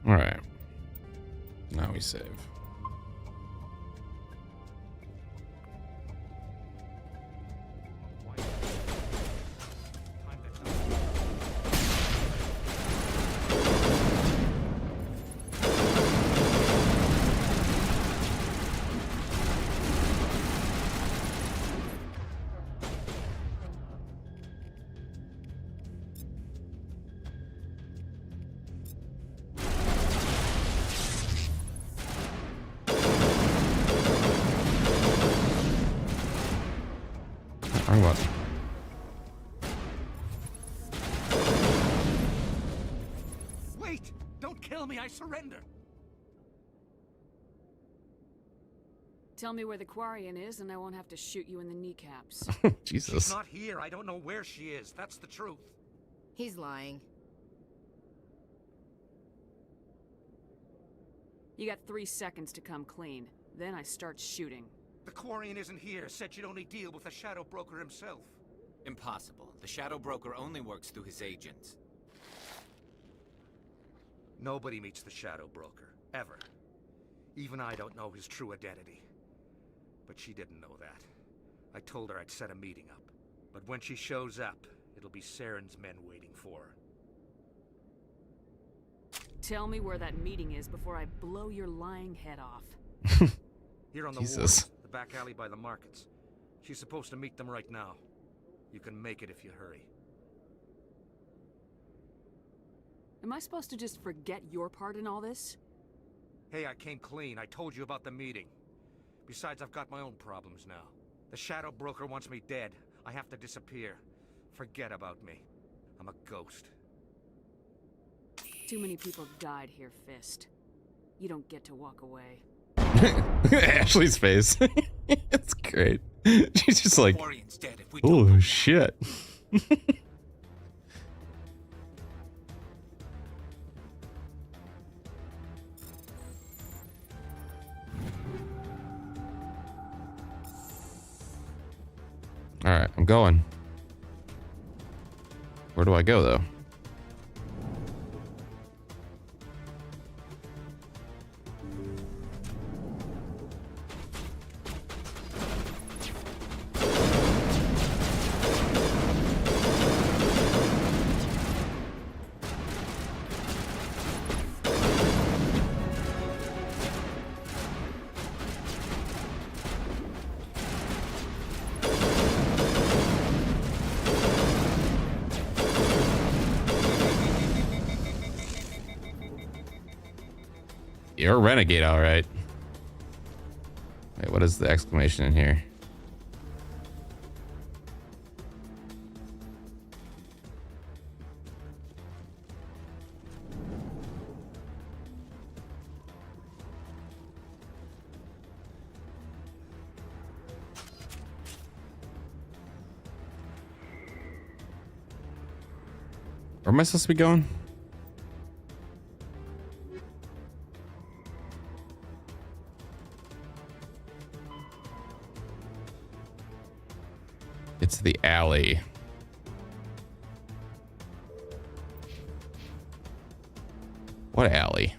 All right. Now we save. Wrong button. Wait! Don't kill me, I surrender! Tell me where the Quarian is, and I won't have to shoot you in the kneecaps. Jesus. She's not here. I don't know where she is. That's the truth. He's lying. You got 3 seconds to come clean. Then I start shooting. The Quarian isn't here. Said you'd only deal with the Shadow Broker himself. Impossible. The Shadow Broker only works through his agents. Nobody meets the Shadow Broker. Ever. Even I don't know his true identity. But she didn't know that. I told her I'd set a meeting up. But when she shows up, it'll be Saren's men waiting for her. Tell me where that meeting is before I blow your lying head off. Here on the Jesus. wharf, the back alley by the markets. She's supposed to meet them right now. You can make it if you hurry. Am I supposed to just forget your part in all this? Hey, I came clean. I told you about the meeting. Besides, I've got my own problems now. The Shadow Broker wants me dead. I have to disappear. Forget about me. I'm a ghost. Too many people died here, Fist. You don't get to walk away. Ashley's face. It's great. She's just like, Quarian's dead if we oh shit. All right, I'm going. Where do I go though? You're a renegade, all right. Wait, what is the exclamation in here? Where am I supposed to be going? It's the alley. What alley?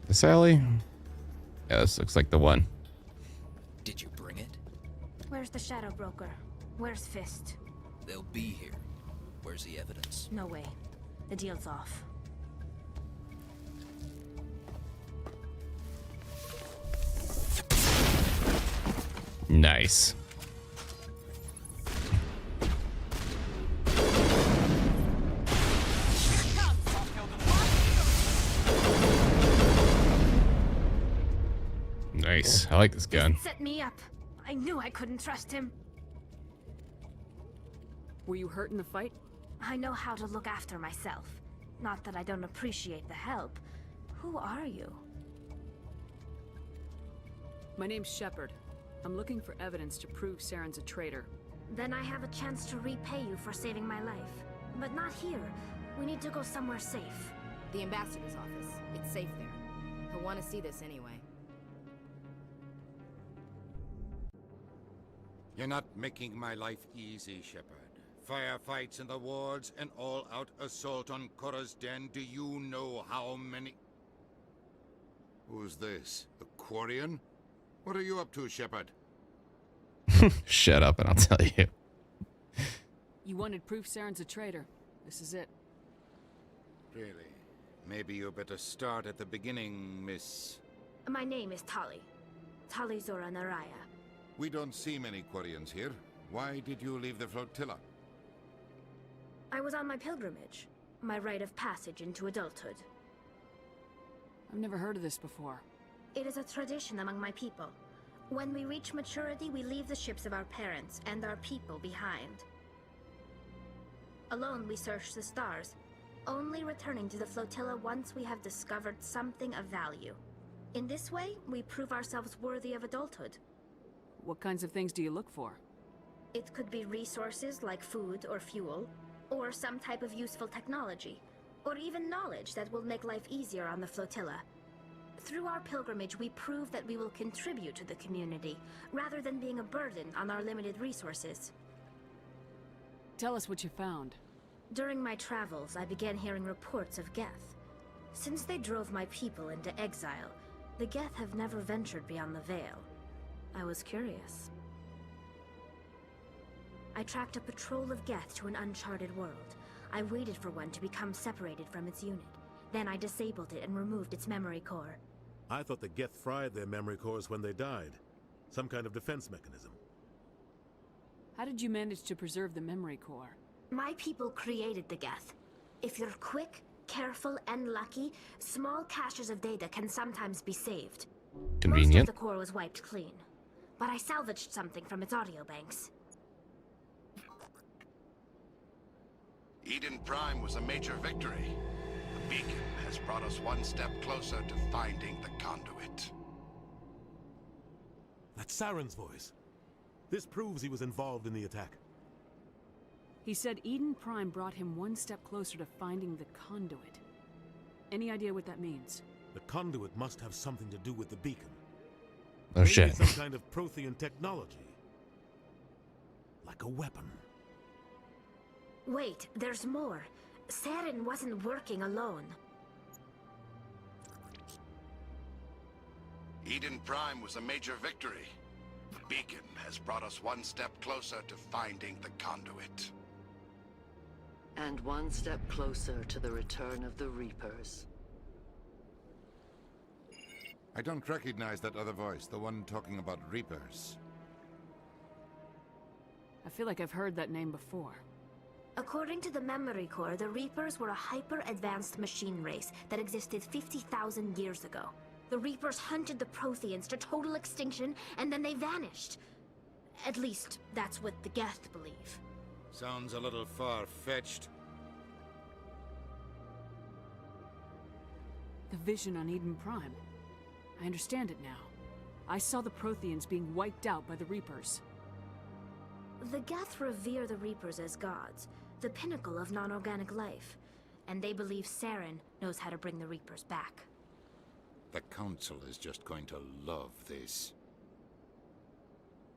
This alley? Yeah, this looks like the one. Did you bring it? Where's the Shadow Broker? Where's Fist? They'll be here. Where's the evidence? No way. The deal's off. Nice. Nice. I like this gun. Set me up. I knew I couldn't trust him. Were you hurt in the fight? I know how to look after myself. Not that I don't appreciate the help. Who are you? My name's Shepard. I'm looking for evidence to prove Saren's a traitor. Then I have a chance to repay you for saving my life. But not here. We need to go somewhere safe. The ambassador's office. It's safe there. He'll want to see this anyway. You're not making my life easy, Shepard. Firefights in the wards, an all-out assault on Korra's den. Do you know how many... Who's this? The Quarian? What are you up to, Shepard? Shut up and I'll tell you. You wanted proof Saren's a traitor. This is it. Really? Maybe you better start at the beginning, Miss... My name is Tali. Tali Zora Naraya. We don't see many Quarians here. Why did you leave the flotilla? I was on my pilgrimage. My rite of passage into adulthood. I've never heard of this before. It is a tradition among my people. When we reach maturity, we leave the ships of our parents and our people behind. Alone, we search the stars, only returning to the flotilla once we have discovered something of value. In this way, we prove ourselves worthy of adulthood. What kinds of things do you look for? It could be resources like food or fuel, or some type of useful technology, or even knowledge that will make life easier on the flotilla. Through our pilgrimage, we prove that we will contribute to the community, rather than being a burden on our limited resources. Tell us what you found. During my travels, I began hearing reports of Geth. Since they drove my people into exile, the Geth have never ventured beyond the Veil. I was curious. I tracked a patrol of Geth to an uncharted world. I waited for one to become separated from its unit. Then I disabled it and removed its memory core. I thought the Geth fried their memory cores when they died. Some kind of defense mechanism. How did you manage to preserve the memory core? My people created the Geth. If you're quick, careful, and lucky, small caches of data can sometimes be saved. Convenient. Most of the core was wiped clean, but I salvaged something from its audio banks. Eden Prime was a major victory. The beacon has brought us one step closer to finding the conduit. That's Saren's voice. This proves he was involved in the attack. He said Eden Prime brought him one step closer to finding the conduit. Any idea what that means? The conduit must have something to do with the beacon. Oh Maybe shit. some kind of Prothean technology. Like a weapon. Wait, there's more. Saren wasn't working alone. Eden Prime was a major victory. The beacon has brought us one step closer to finding the conduit. And one step closer to the return of the Reapers. I don't recognize that other voice, the one talking about Reapers. I feel like I've heard that name before. According to the memory core, the Reapers were a hyper-advanced machine race that existed 50,000 years ago. The Reapers hunted the Protheans to total extinction, and then they vanished. At least, that's what the Geth believe. Sounds a little far-fetched. The vision on Eden Prime. I understand it now. I saw the Protheans being wiped out by the Reapers. The Geth revere the Reapers as gods, the pinnacle of non-organic life. And they believe Saren knows how to bring the Reapers back. The Council is just going to love this.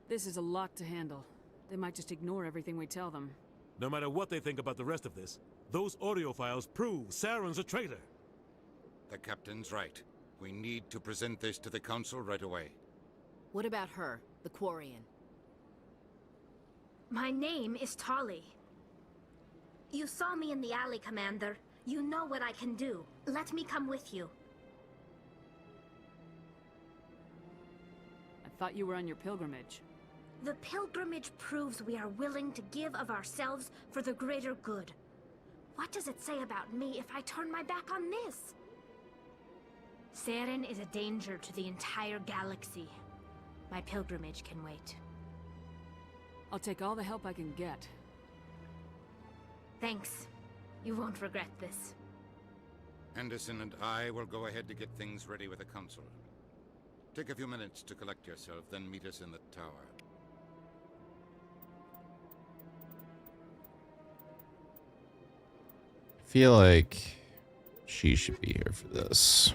This is a lot to handle. They might just ignore everything we tell them. No matter what they think about the rest of this, those audio files prove Saren's a traitor. The Captain's right. We need to present this to the Council right away. What about her, the Quarian? My name is Tali. You saw me in the alley, Commander. You know what I can do. Let me come with you. I thought you were on your pilgrimage. The pilgrimage proves we are willing to give of ourselves for the greater good. What does it say about me if I turn my back on this? Saren is a danger to the entire galaxy. My pilgrimage can wait. I'll take all the help I can get. Thanks. You won't regret this. Anderson and I will go ahead to get things ready with the Council. Take a few minutes to collect yourself, then meet us in the tower. I feel like she should be here for this.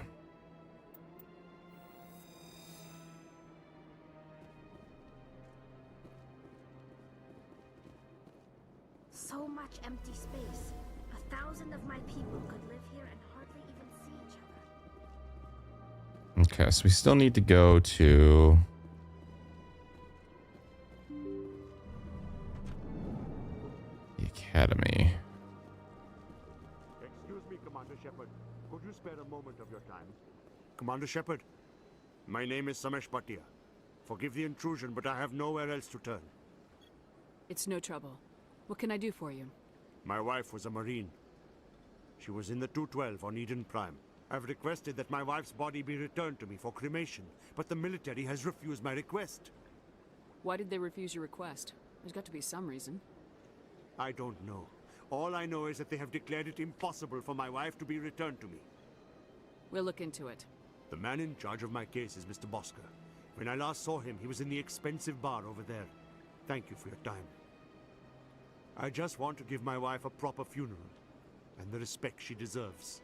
So much empty space. 1,000 of my people could live here and hardly even see each other. Okay, so we still need to go to the academy. Excuse me, Commander Shepard. Could you spare a moment of your time? Commander Shepard, my name is Samesh Bhatia. Forgive the intrusion, but I have nowhere else to turn. It's no trouble. What can I do for you? My wife was a Marine. She was in the 212 on Eden Prime. I've requested that my wife's body be returned to me for cremation, but the military has refused my request. Why did they refuse your request? There's got to be some reason. I don't know. All I know is that they have declared it impossible for my wife to be returned to me. We'll look into it. The man in charge of my case is Mr. Bosker. When I last saw him, he was in the expensive bar over there. Thank you for your time. I just want to give my wife a proper funeral, and the respect she deserves.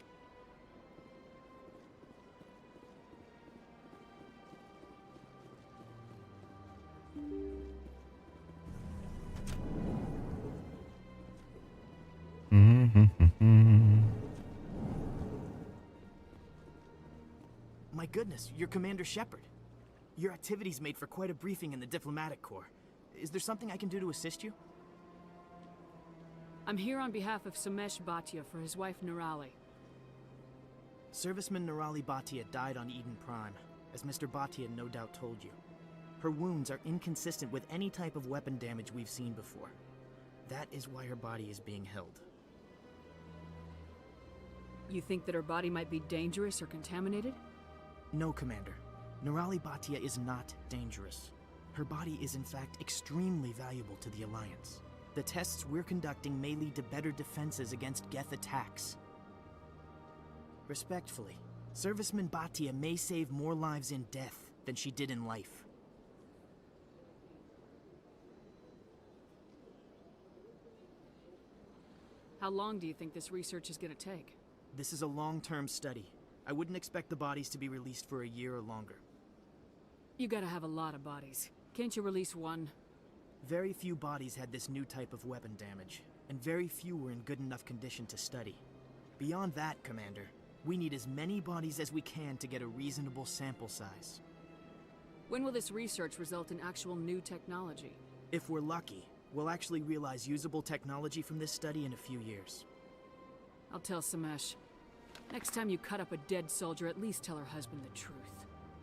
My goodness, you're Commander Shepard. Your activities made for quite a briefing in the Diplomatic Corps. Is there something I can do to assist you? I'm here on behalf of Samesh Bhatia for his wife Nirali. Serviceman Nirali Bhatia died on Eden Prime, as Mr. Bhatia no doubt told you. Her wounds are inconsistent with any type of weapon damage we've seen before. That is why her body is being held. You think that her body might be dangerous or contaminated? No, Commander. Nirali Bhatia is not dangerous. Her body is in fact extremely valuable to the Alliance. The tests we're conducting may lead to better defenses against Geth attacks. Respectfully, Serviceman Bhatia may save more lives in death than she did in life. How long do you think this research is going to take? This is a long-term study. I wouldn't expect the bodies to be released for a year or longer. You gotta have a lot of bodies. Can't you release one? Very few bodies had this new type of weapon damage, and very few were in good enough condition to study. Beyond that, Commander, we need as many bodies as we can to get a reasonable sample size. When will this research result in actual new technology? If we're lucky, we'll actually realize usable technology from this study in a few years. I'll tell Samesh. Next time you cut up a dead soldier, at least tell her husband the truth.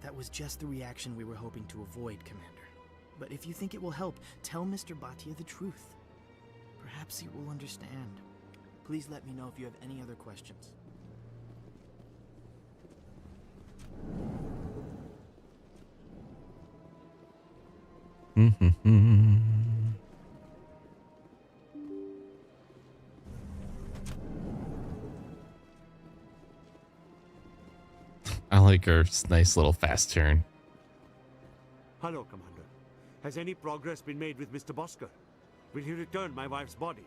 That was just the reaction we were hoping to avoid, Commander. But if you think it will help, tell Mr. Bhatia the truth. Perhaps he will understand. Please let me know if you have any other questions. I like her nice little fast turn. Hello, Commander. Has any progress been made with Mr. Bosker? Will he return my wife's body?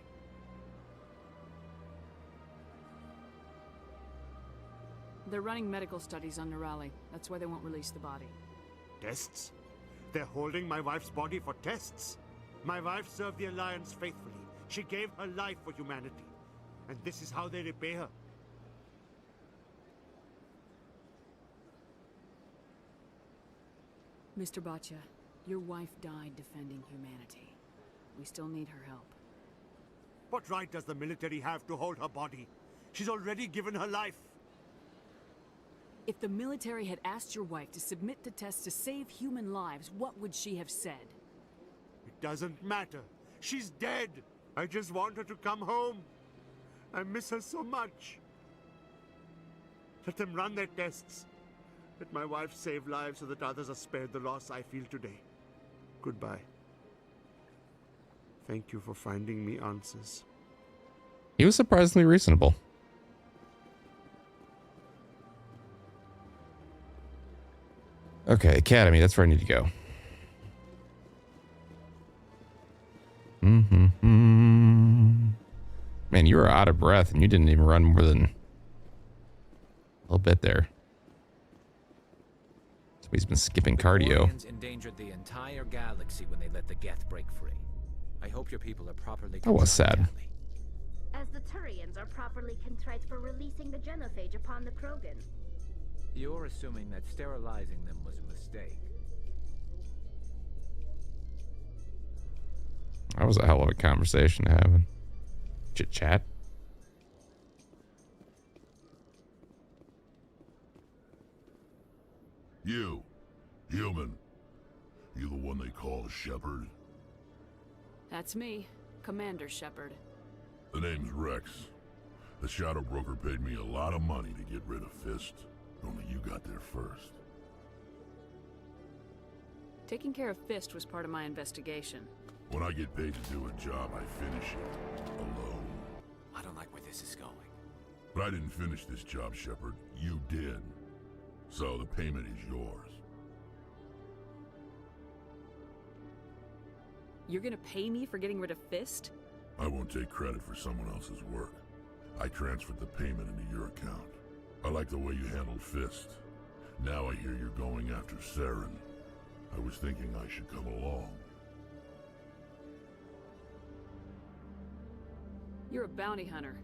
They're running medical studies on Nirali. That's why they won't release the body. Tests? They're holding my wife's body for tests? My wife served the Alliance faithfully. She gave her life for humanity. And this is how they repay her. Mr. Bhatia, your wife died defending humanity. We still need her help. What right does the military have to hold her body? She's already given her life. If the military had asked your wife to submit to tests to save human lives, what would she have said? It doesn't matter. She's dead. I just want her to come home. I miss her so much. Let them run their tests. Let my wife save lives so that others are spared the loss I feel today. Goodbye. Thank you for finding me answers. He was surprisingly reasonable. Okay, Academy, that's where I need to go. Man, you were out of breath and you didn't even run more than a little bit there. So he's been skipping cardio. Quarians endangered the entire galaxy when they let the Geth break free. I hope your people are properly That was sad. As the Turians are properly contrite for releasing the genophage upon the Krogan. You're assuming that sterilizing them was a mistake. That was a hell of a conversation to have. Chit chat. You, human. You the one they call Shepard? That's me, Commander Shepard. The name's Rex. The Shadow Broker paid me a lot of money to get rid of Fist. Only you got there first. Taking care of Fist was part of my investigation. When I get paid to do a job, I finish it. Alone. this is going. But I didn't finish this job, Shepard. You did. So the payment is yours. You're gonna pay me for getting rid of Fist? I won't take credit for someone else's work. I transferred the payment into your account. I like the way you handled Fist. Now I hear you're going after Saren. I was thinking I should come along. You're a bounty hunter.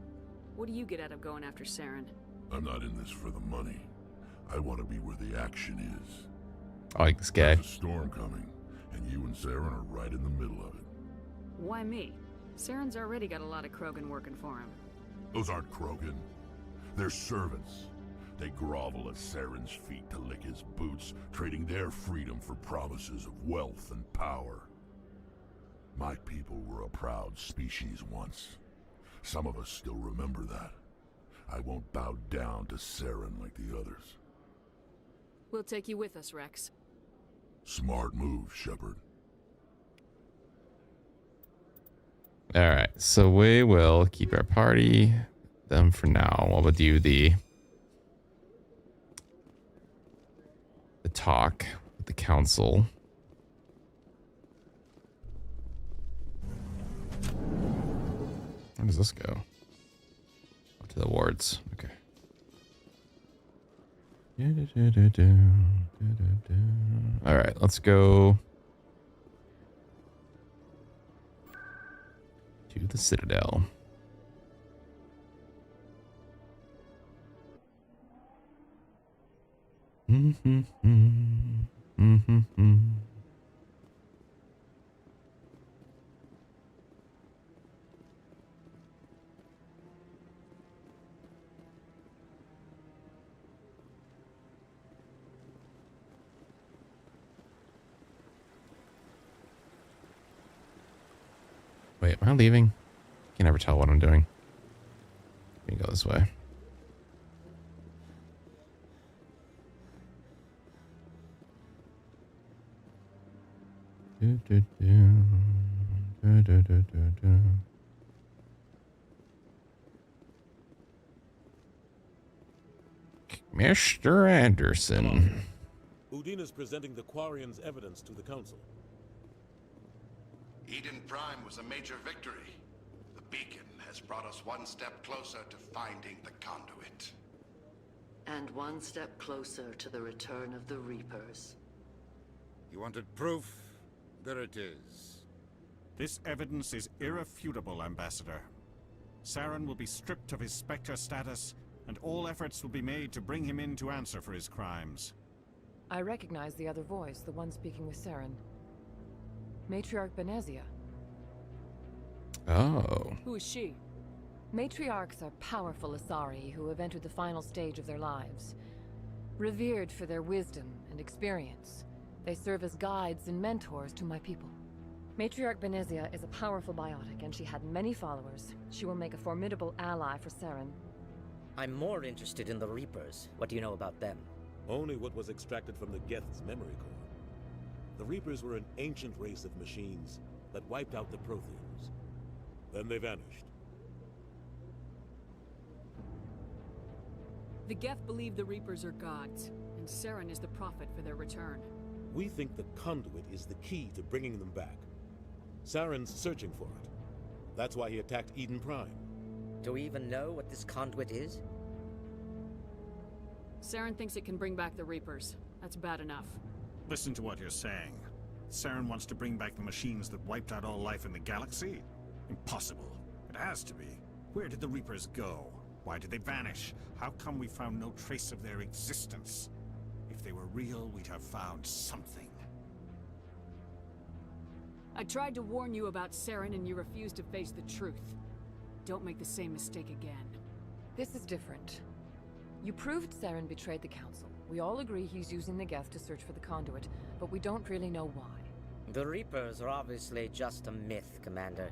What do you get out of going after Saren? I'm not in this for the money. I want to be where the action is. I like this guy. There's a storm coming, and you and Saren are right in the middle of it. Why me? Saren's already got a lot of Krogan working for him. Those aren't Krogan. They're servants. They grovel at Saren's feet to lick his boots, trading their freedom for promises of wealth and power. My people were a proud species once. Some of us still remember that. I won't bow down to Saren like the others. We'll take you with us, Rex. Smart move, Shepard. Alright, so we will keep our party them for now. What would do the talk with the council? Where does this go? Up to the wards. Okay. All right, let's go to the Citadel. Wait, am I leaving? I can never tell what I'm doing. Let me go this way. Mr. Anderson. Udina's presenting the Quarians' evidence to the Council. Eden Prime was a major victory. The beacon has brought us one step closer to finding the conduit. And one step closer to the return of the Reapers. You wanted proof? There it is. This evidence is irrefutable, Ambassador. Saren will be stripped of his Spectre status, and all efforts will be made to bring him in to answer for his crimes. I recognize the other voice, the one speaking with Saren. Matriarch Benezia. Oh. Who is she? Matriarchs are powerful Asari who have entered the final stage of their lives. Revered for their wisdom and experience, they serve as guides and mentors to my people. Matriarch Benezia is a powerful biotic, and she had many followers. She will make a formidable ally for Saren. I'm more interested in the Reapers. What do you know about them? Only what was extracted from the Geth's memory core. The Reapers were an ancient race of machines that wiped out the Protheans. Then they vanished. The Geth believe the Reapers are gods, and Saren is the prophet for their return. We think the conduit is the key to bringing them back. Saren's searching for it. That's why he attacked Eden Prime. Do we even know what this conduit is? Saren thinks it can bring back the Reapers. That's bad enough. Listen to what you're saying. Saren wants to bring back the machines that wiped out all life in the galaxy? Impossible. It has to be. Where did the Reapers go? Why did they vanish? How come we found no trace of their existence? If they were real, we'd have found something. I tried to warn you about Saren and you refused to face the truth. Don't make the same mistake again. This is different. You proved Saren betrayed the Council. We all agree he's using the Geth to search for the conduit, but we don't really know why. The Reapers are obviously just a myth, Commander.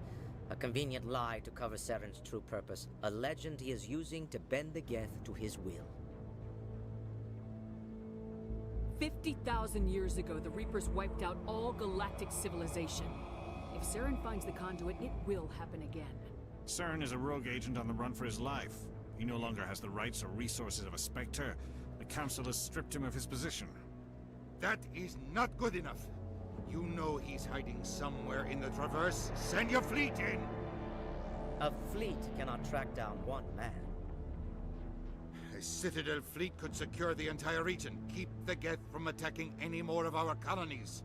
A convenient lie to cover Saren's true purpose. A legend he is using to bend the Geth to his will. 50,000 years ago, the Reapers wiped out all galactic civilization. If Saren finds the conduit, it will happen again. Saren is a rogue agent on the run for his life. He no longer has the rights or resources of a Spectre. The Council has stripped him of his position. That is not good enough. You know he's hiding somewhere in the Traverse. Send your fleet in! A fleet cannot track down one man. A Citadel fleet could secure the entire region, keep the Geth from attacking any more of our colonies.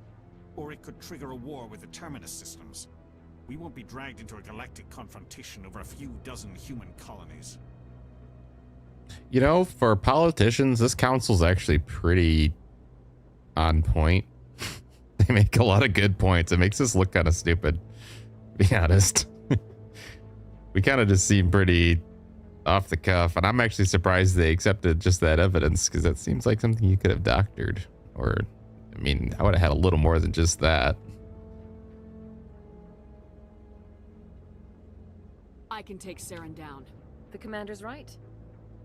Or it could trigger a war with the Terminus systems. We won't be dragged into a galactic confrontation over a few dozen human colonies. You know, for politicians, this council's actually pretty on point. They make a lot of good points. It makes us look kind of stupid, to be honest. We kind of just seem pretty off the cuff, and I'm actually surprised they accepted just that evidence, because that seems like something you could have doctored. Or, I mean, I would have had a little more than just that. I can take Saren down. The commander's right.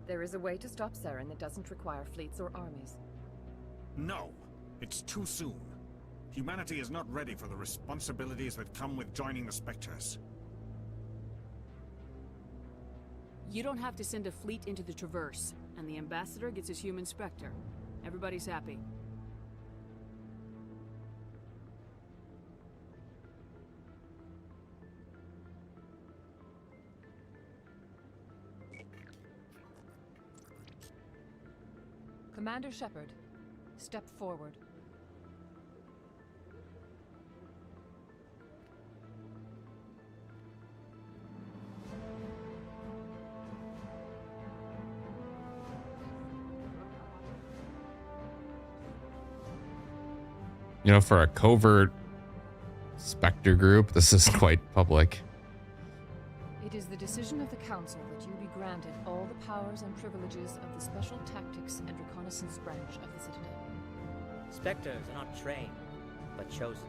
There is a way to stop Saren that doesn't require fleets or armies. No, it's too soon. Humanity is not ready for the responsibilities that come with joining the Spectres. You don't have to send a fleet into the Traverse, and the Ambassador gets his human Spectre. Everybody's happy. Commander Shepard, step forward. You know, for a covert Spectre group, this is quite public. It is the decision of the Council that you be granted all the powers and privileges of the Special Tactics and Reconnaissance branch of the Citadel. Spectres are not trained, but chosen.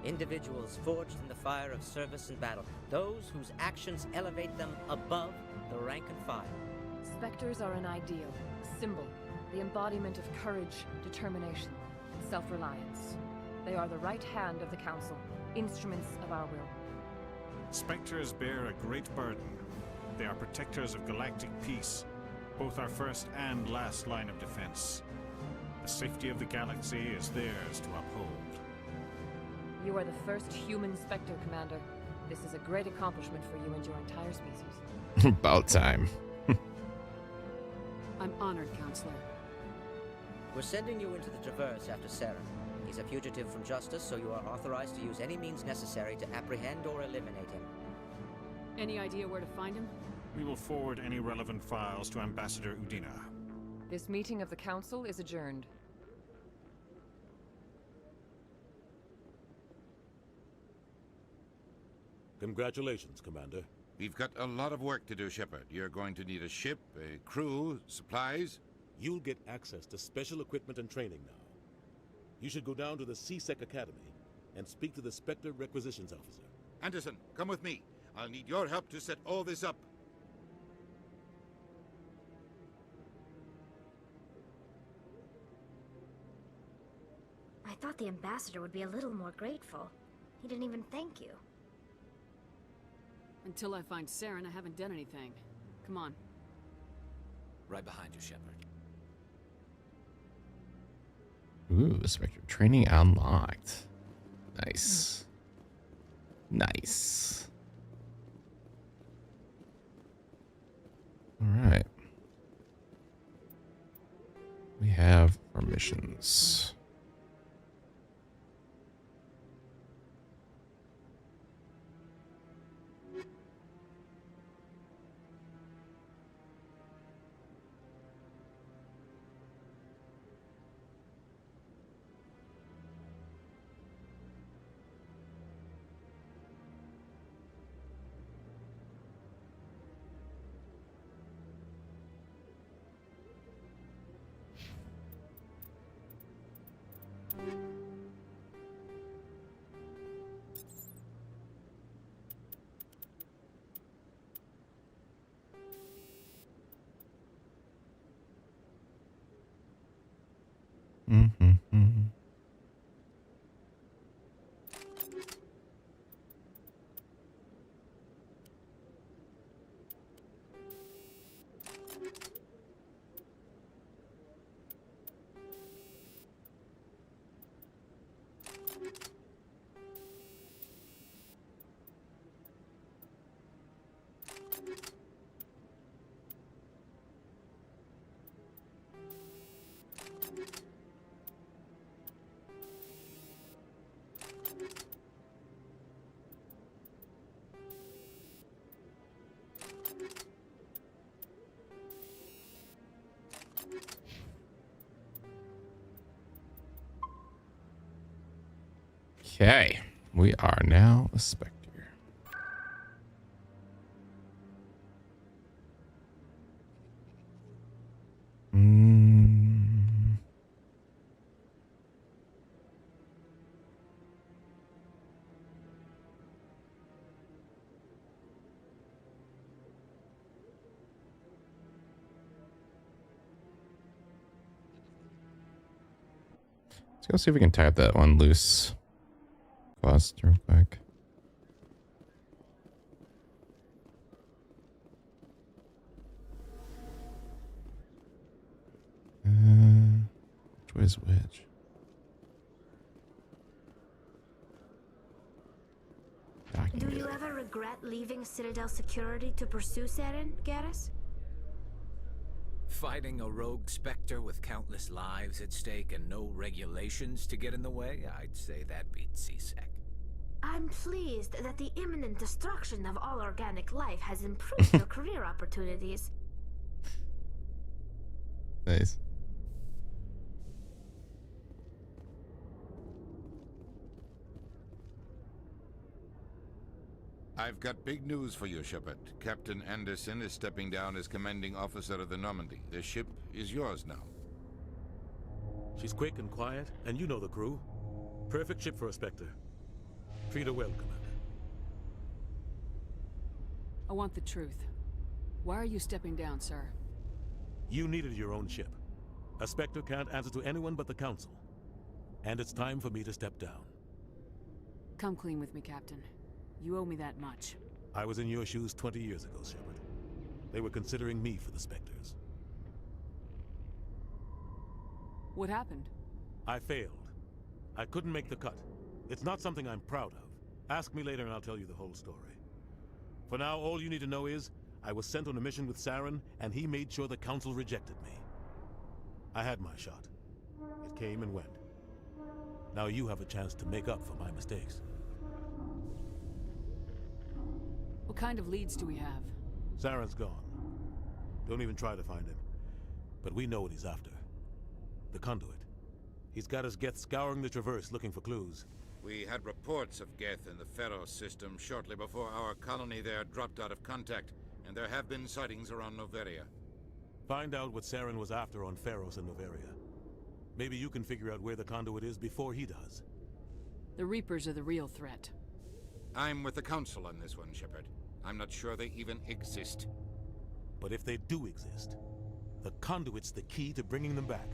Individuals forged in the fire of service and battle. Those whose actions elevate them above the rank and file. Spectres are an ideal, a symbol, the embodiment of courage, determination, and self-reliance. They are the right hand of the Council, instruments of our will. Spectres bear a great burden. They are protectors of galactic peace, both our first and last line of defense. The safety of the galaxy is theirs to uphold. You are the first human Spectre, Commander. This is a great accomplishment for you and your entire species. About time. I'm honored, Counselor. We're sending you into the Traverse after Saren. He's a fugitive from justice, so you are authorized to use any means necessary to apprehend or eliminate him. Any idea where to find him? We will forward any relevant files to Ambassador Udina. This meeting of the Council is adjourned. Congratulations, Commander. We've got a lot of work to do, Shepard. You're going to need a ship, a crew, supplies. You'll get access to special equipment and training now. You should go down to the C-Sec Academy and speak to the Spectre Requisitions Officer. Anderson, come with me. I'll need your help to set all this up. I thought the Ambassador would be a little more grateful. He didn't even thank you. Until I find Saren, I haven't done anything. Come on. Right behind you, Shepard. Ooh, Spectre training unlocked. Nice. Nice. All right. We have our missions. Okay, we are now a Spectre. Let's go see if we can tie up that one loose quest real quick. Which way is which? Do you ever regret leaving Citadel Security to pursue Saren, Garrus? Fighting a rogue Spectre with countless lives at stake and no regulations to get in the way? I'd say that beats CSEC. I'm pleased that the imminent destruction of all organic life has improved your career opportunities. Nice. I've got big news for you, Shepard. Captain Anderson is stepping down as commanding officer of the Normandy. The ship is yours now. She's quick and quiet, and you know the crew. Perfect ship for a Spectre. Treat her well, Commander. I want the truth. Why are you stepping down, sir? You needed your own ship. A Spectre can't answer to anyone but the Council. And it's time for me to step down. Come clean with me, Captain. You owe me that much. I was in your shoes 20 years ago, Shepard. They were considering me for the Spectres. What happened? I failed. I couldn't make the cut. It's not something I'm proud of. Ask me later and I'll tell you the whole story. For now, all you need to know is, I was sent on a mission with Saren, and he made sure the Council rejected me. I had my shot. It came and went. Now you have a chance to make up for my mistakes. What kind of leads do we have? Saren's gone. Don't even try to find him. But we know what he's after. The conduit. He's got us Geth scouring the Traverse looking for clues. We had reports of Geth in the Pharos system shortly before our colony there dropped out of contact, and there have been sightings around Noveria. Find out what Saren was after on Pharos and Noveria. Maybe you can figure out where the conduit is before he does. The Reapers are the real threat. I'm with the Council on this one, Shepard. I'm not sure they even exist. But if they do exist, the conduit's the key to bringing them back.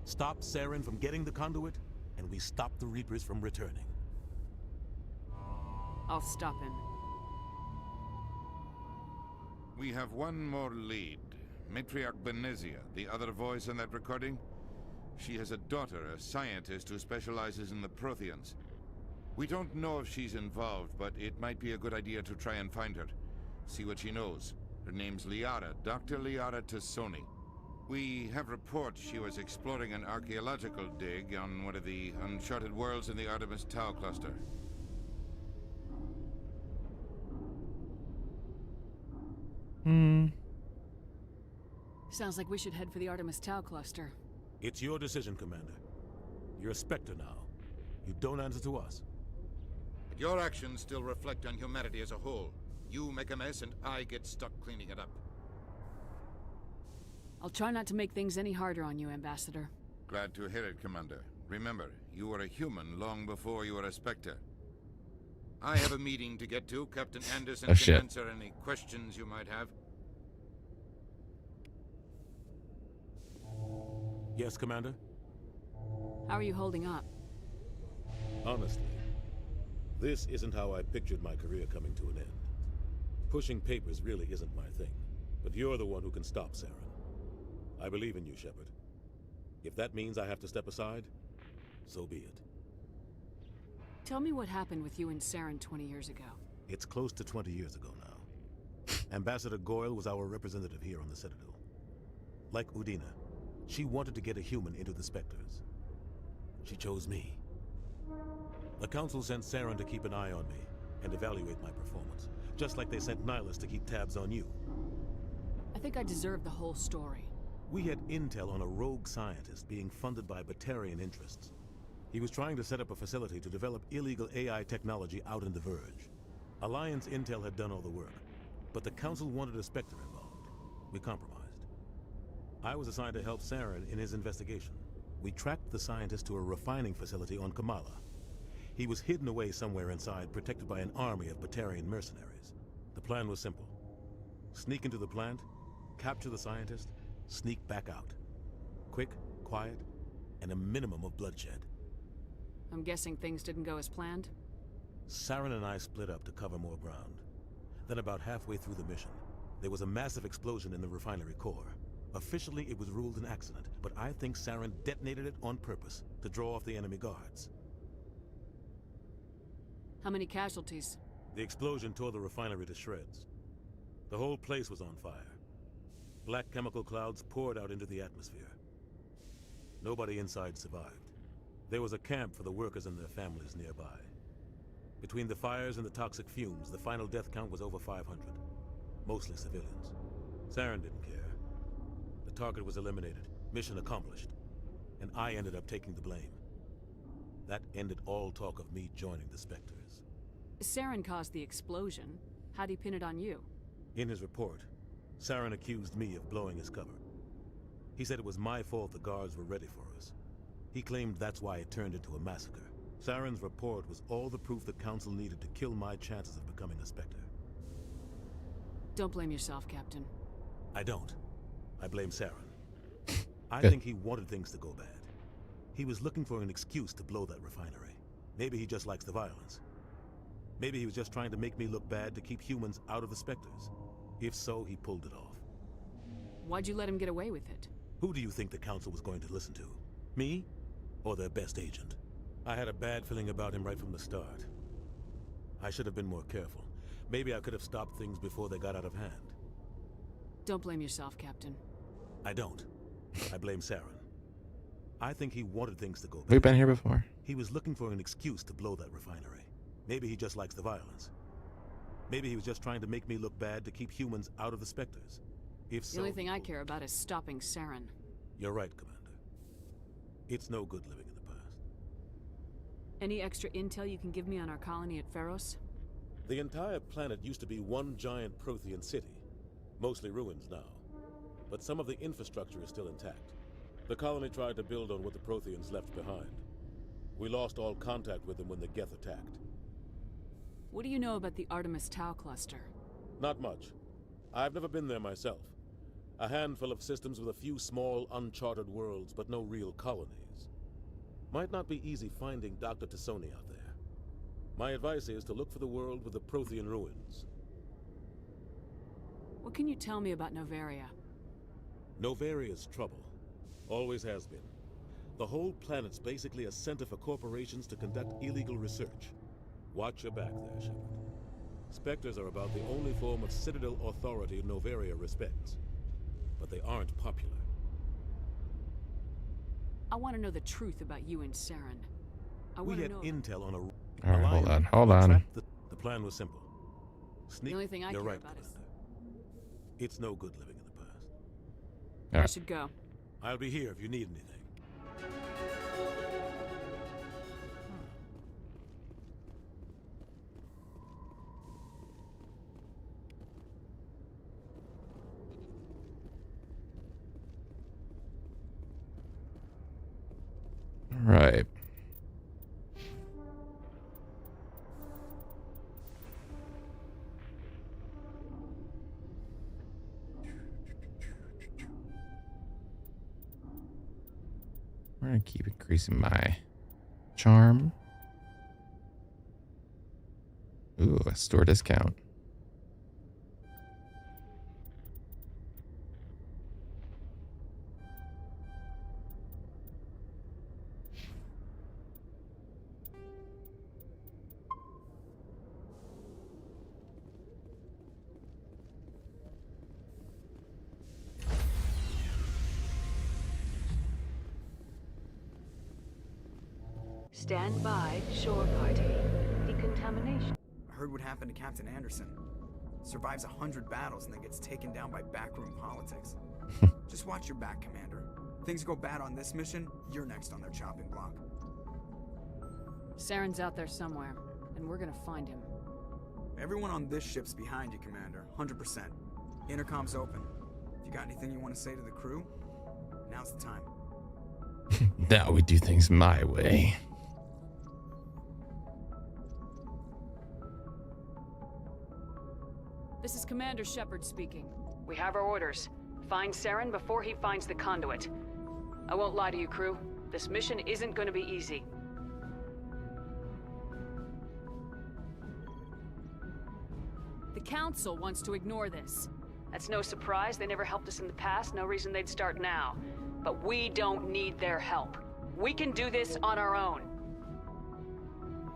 Stop Saren from getting the conduit, and we stop the Reapers from returning. I'll stop him. We have one more lead. Matriarch Benezia, the other voice in that recording. She has a daughter, a scientist who specializes in the Protheans. We don't know if she's involved, but it might be a good idea to try and find her. See what she knows. Her name's Liara, Dr. Liara Tassoni. We have reports she was exploring an archaeological dig on one of the uncharted worlds in the Artemis Tau cluster. Sounds like we should head for the Artemis Tau cluster. It's your decision, Commander. You're a Spectre now. You don't answer to us. But your actions still reflect on humanity as a whole. You make a mess and I get stuck cleaning it up. I'll try not to make things any harder on you, Ambassador. Glad to hear it, Commander. Remember, you were a human long before you were a Spectre. I have a meeting to get to. Captain Anderson can answer any questions you might have. Yes, Commander? How are you holding up? Honestly, this isn't how I pictured my career coming to an end. Pushing papers really isn't my thing, but you're the one who can stop Saren. I believe in you, Shepard. If that means I have to step aside, so be it. Tell me what happened with you and Saren 20 years ago. It's close to 20 years ago now. Ambassador Goyle was our representative here on the Citadel. Like Udina, she wanted to get a human into the Spectres. She chose me. The Council sent Saren to keep an eye on me and evaluate my performance, just like they sent Nihilus to keep tabs on you. I think I deserve the whole story. We had intel on a rogue scientist being funded by Batarian interests. He was trying to set up a facility to develop illegal AI technology out in the Verge. Alliance Intel had done all the work, but the Council wanted a Spectre involved. We compromised. I was assigned to help Saren in his investigation. We tracked the scientist to a refining facility on Kamala. He was hidden away somewhere inside, protected by an army of Batarian mercenaries. The plan was simple. Sneak into the plant, capture the scientist, sneak back out. Quick, quiet, and a minimum of bloodshed. I'm guessing things didn't go as planned? Saren and I split up to cover more ground. Then about halfway through the mission, there was a massive explosion in the refinery core. Officially, it was ruled an accident, but I think Saren detonated it on purpose to draw off the enemy guards. How many casualties? The explosion tore the refinery to shreds. The whole place was on fire. Black chemical clouds poured out into the atmosphere. Nobody inside survived. There was a camp for the workers and their families nearby. Between the fires and the toxic fumes, the final death count was over 500. Mostly civilians. Saren didn't care. The target was eliminated, mission accomplished, and I ended up taking the blame. That ended all talk of me joining the Spectres. Saren caused the explosion. How'd he pin it on you? In his report, Saren accused me of blowing his cover. He said it was my fault the guards were ready for us. He claimed that's why it turned into a massacre. Saren's report was all the proof the Council needed to kill my chances of becoming a Spectre. Don't blame yourself, Captain. I don't. I blame Saren. I Good. think he wanted things to go bad. He was looking for an excuse to blow that refinery. Maybe he just likes the violence. Maybe he was just trying to make me look bad to keep humans out of the Spectres. If so, he pulled it off. Why'd you let him get away with it? Who do you think the Council was going to listen to? Me? Or their best agent? I had a bad feeling about him right from the start. I should have been more careful. Maybe I could have stopped things before they got out of hand. Don't blame yourself, Captain. I don't. I blame Saren. I think he wanted things to go bad. We've been here before. He was looking for an excuse to blow that refinery. Maybe he just likes the violence. Maybe he was just trying to make me look bad to keep humans out of the Spectres. If so, The only thing I care about is stopping Saren. You're right, Commander. It's no good living in the past. Any extra intel you can give me on our colony at Pharos? The entire planet used to be one giant Prothean city. Mostly ruins now. But some of the infrastructure is still intact. The colony tried to build on what the Protheans left behind. We lost all contact with them when the Geth attacked. What do you know about the Artemis Tau cluster? Not much. I've never been there myself. A handful of systems with a few small, uncharted worlds, but no real colonies. Might not be easy finding Dr. T'Soni out there. My advice is to look for the world with the Prothean ruins. What can you tell me about Noveria? Novaria's trouble. Always has been. The whole planet's basically a center for corporations to conduct illegal research. Watch your back there, Shepard. Spectres are about the only form of Citadel authority Noveria respects. But they aren't popular. I want to know the truth about you and Saren. We had intel on a... All right, hold on. The plan was simple. Sneak... The only thing I You're care right, about is... Commander. It's no good living in the past. All I right. should go. I'll be here if you need anything. All right. We're gonna keep increasing my charm. Ooh, a store discount. Stand by, shore party. Decontamination. I heard what happened to Captain Anderson. Survives 100 battles and then gets taken down by backroom politics. Just watch your back, Commander. Things go bad on this mission, you're next on their chopping block. Saren's out there somewhere, and we're gonna find him. Everyone on this ship's behind you, Commander. 100%. Intercom's open. If you got anything you want to say to the crew, now's the time. Now we do things my way. This is Commander Shepard speaking. We have our orders. Find Saren before he finds the conduit. I won't lie to you, crew. This mission isn't going to be easy. The Council wants to ignore this. That's no surprise. They never helped us in the past. No reason they'd start now. But we don't need their help. We can do this on our own.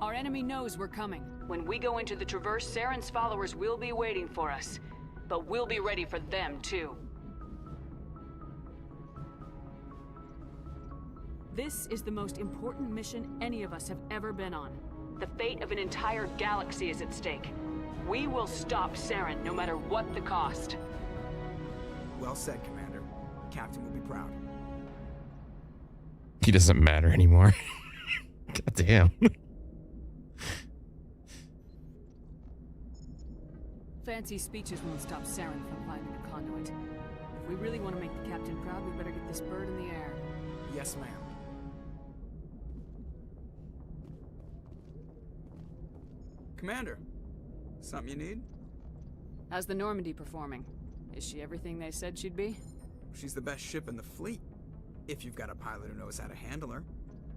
Our enemy knows we're coming. When we go into the Traverse, Saren's followers will be waiting for us. But we'll be ready for them, too. This is the most important mission any of us have ever been on. The fate of an entire galaxy is at stake. We will stop Saren, no matter what the cost. Well said, Commander. Captain will be proud. He doesn't matter anymore. God damn. Fancy speeches won't stop Saren from finding a conduit. If we really want to make the captain proud, we better get this bird in the air. Yes, ma'am. Commander, something you need? How's the Normandy performing? Is she everything they said she'd be? She's the best ship in the fleet. If you've got a pilot who knows how to handle her.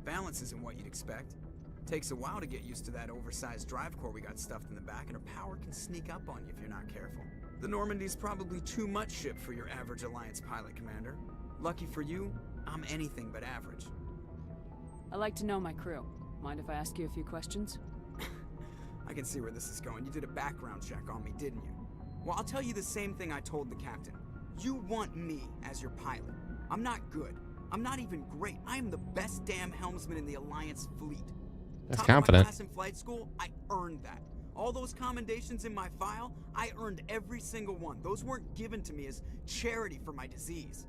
Balance isn't what you'd expect. Takes a while to get used to that oversized drive core we got stuffed in the back, and her power can sneak up on you if you're not careful. The Normandy's probably too much ship for your average Alliance pilot, Commander. Lucky for you, I'm anything but average. I like to know my crew. Mind if I ask you a few questions? I can see where this is going. You did a background check on me, didn't you? Well, I'll tell you the same thing I told the captain. You want me as your pilot. I'm not good. I'm not even great. I am the best damn helmsman in the Alliance fleet. That's Top confident. of my class in flight school, I earned that. All those commendations in my file, I earned every single one. Those weren't given to me as charity for my disease.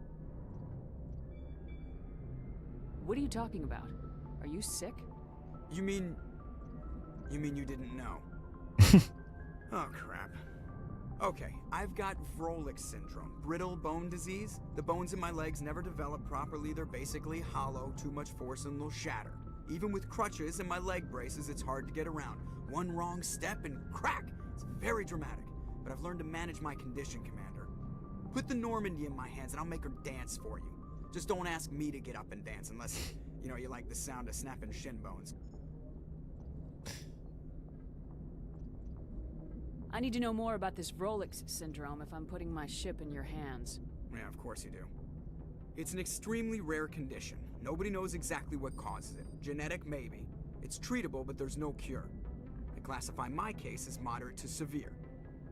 What are you talking about? Are you sick? You mean you didn't know? Oh, crap. Okay, I've got Vrolik syndrome, brittle bone disease. The bones in my legs never develop properly. They're basically hollow, too much force and they'll shatter. Even with crutches and my leg braces, it's hard to get around. One wrong step and crack! It's very dramatic, but I've learned to manage my condition, Commander. Put the Normandy in my hands and I'll make her dance for you. Just don't ask me to get up and dance unless, you like the sound of snapping shin bones. I need to know more about this Vrolik syndrome if I'm putting my ship in your hands. Yeah, of course you do. It's an extremely rare condition. Nobody knows exactly what causes it. Genetic, maybe. It's treatable, but there's no cure. They classify my case as moderate to severe.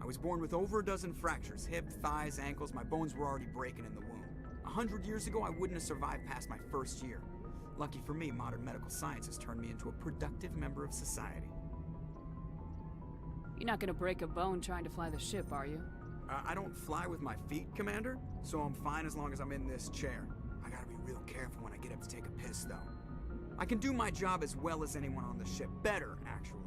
I was born with over a dozen fractures, hip, thighs, ankles. My bones were already breaking in the womb. 100 years ago, I wouldn't have survived past my first year. Lucky for me, modern medical science has turned me into a productive member of society. You're not gonna break a bone trying to fly the ship, are you? I don't fly with my feet, Commander, so I'm fine as long as I'm in this chair. I gotta be real careful when I get up to take a piss, though. I can do my job as well as anyone on the ship. Better, actually.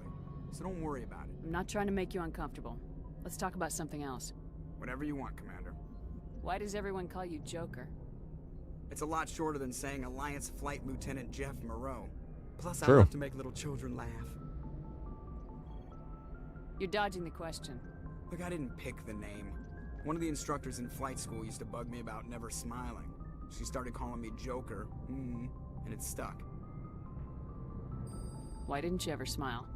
So don't worry about it. I'm not trying to make you uncomfortable. Let's talk about something else. Whatever you want, Commander. Why does everyone call you Joker? It's a lot shorter than saying Alliance Flight Lieutenant Jeff Moreau. Plus, I True. love to make little children laugh. You're dodging the question. Look, I didn't pick the name. One of the instructors in flight school used to bug me about never smiling. She started calling me Joker, and it stuck. Why didn't you ever smile?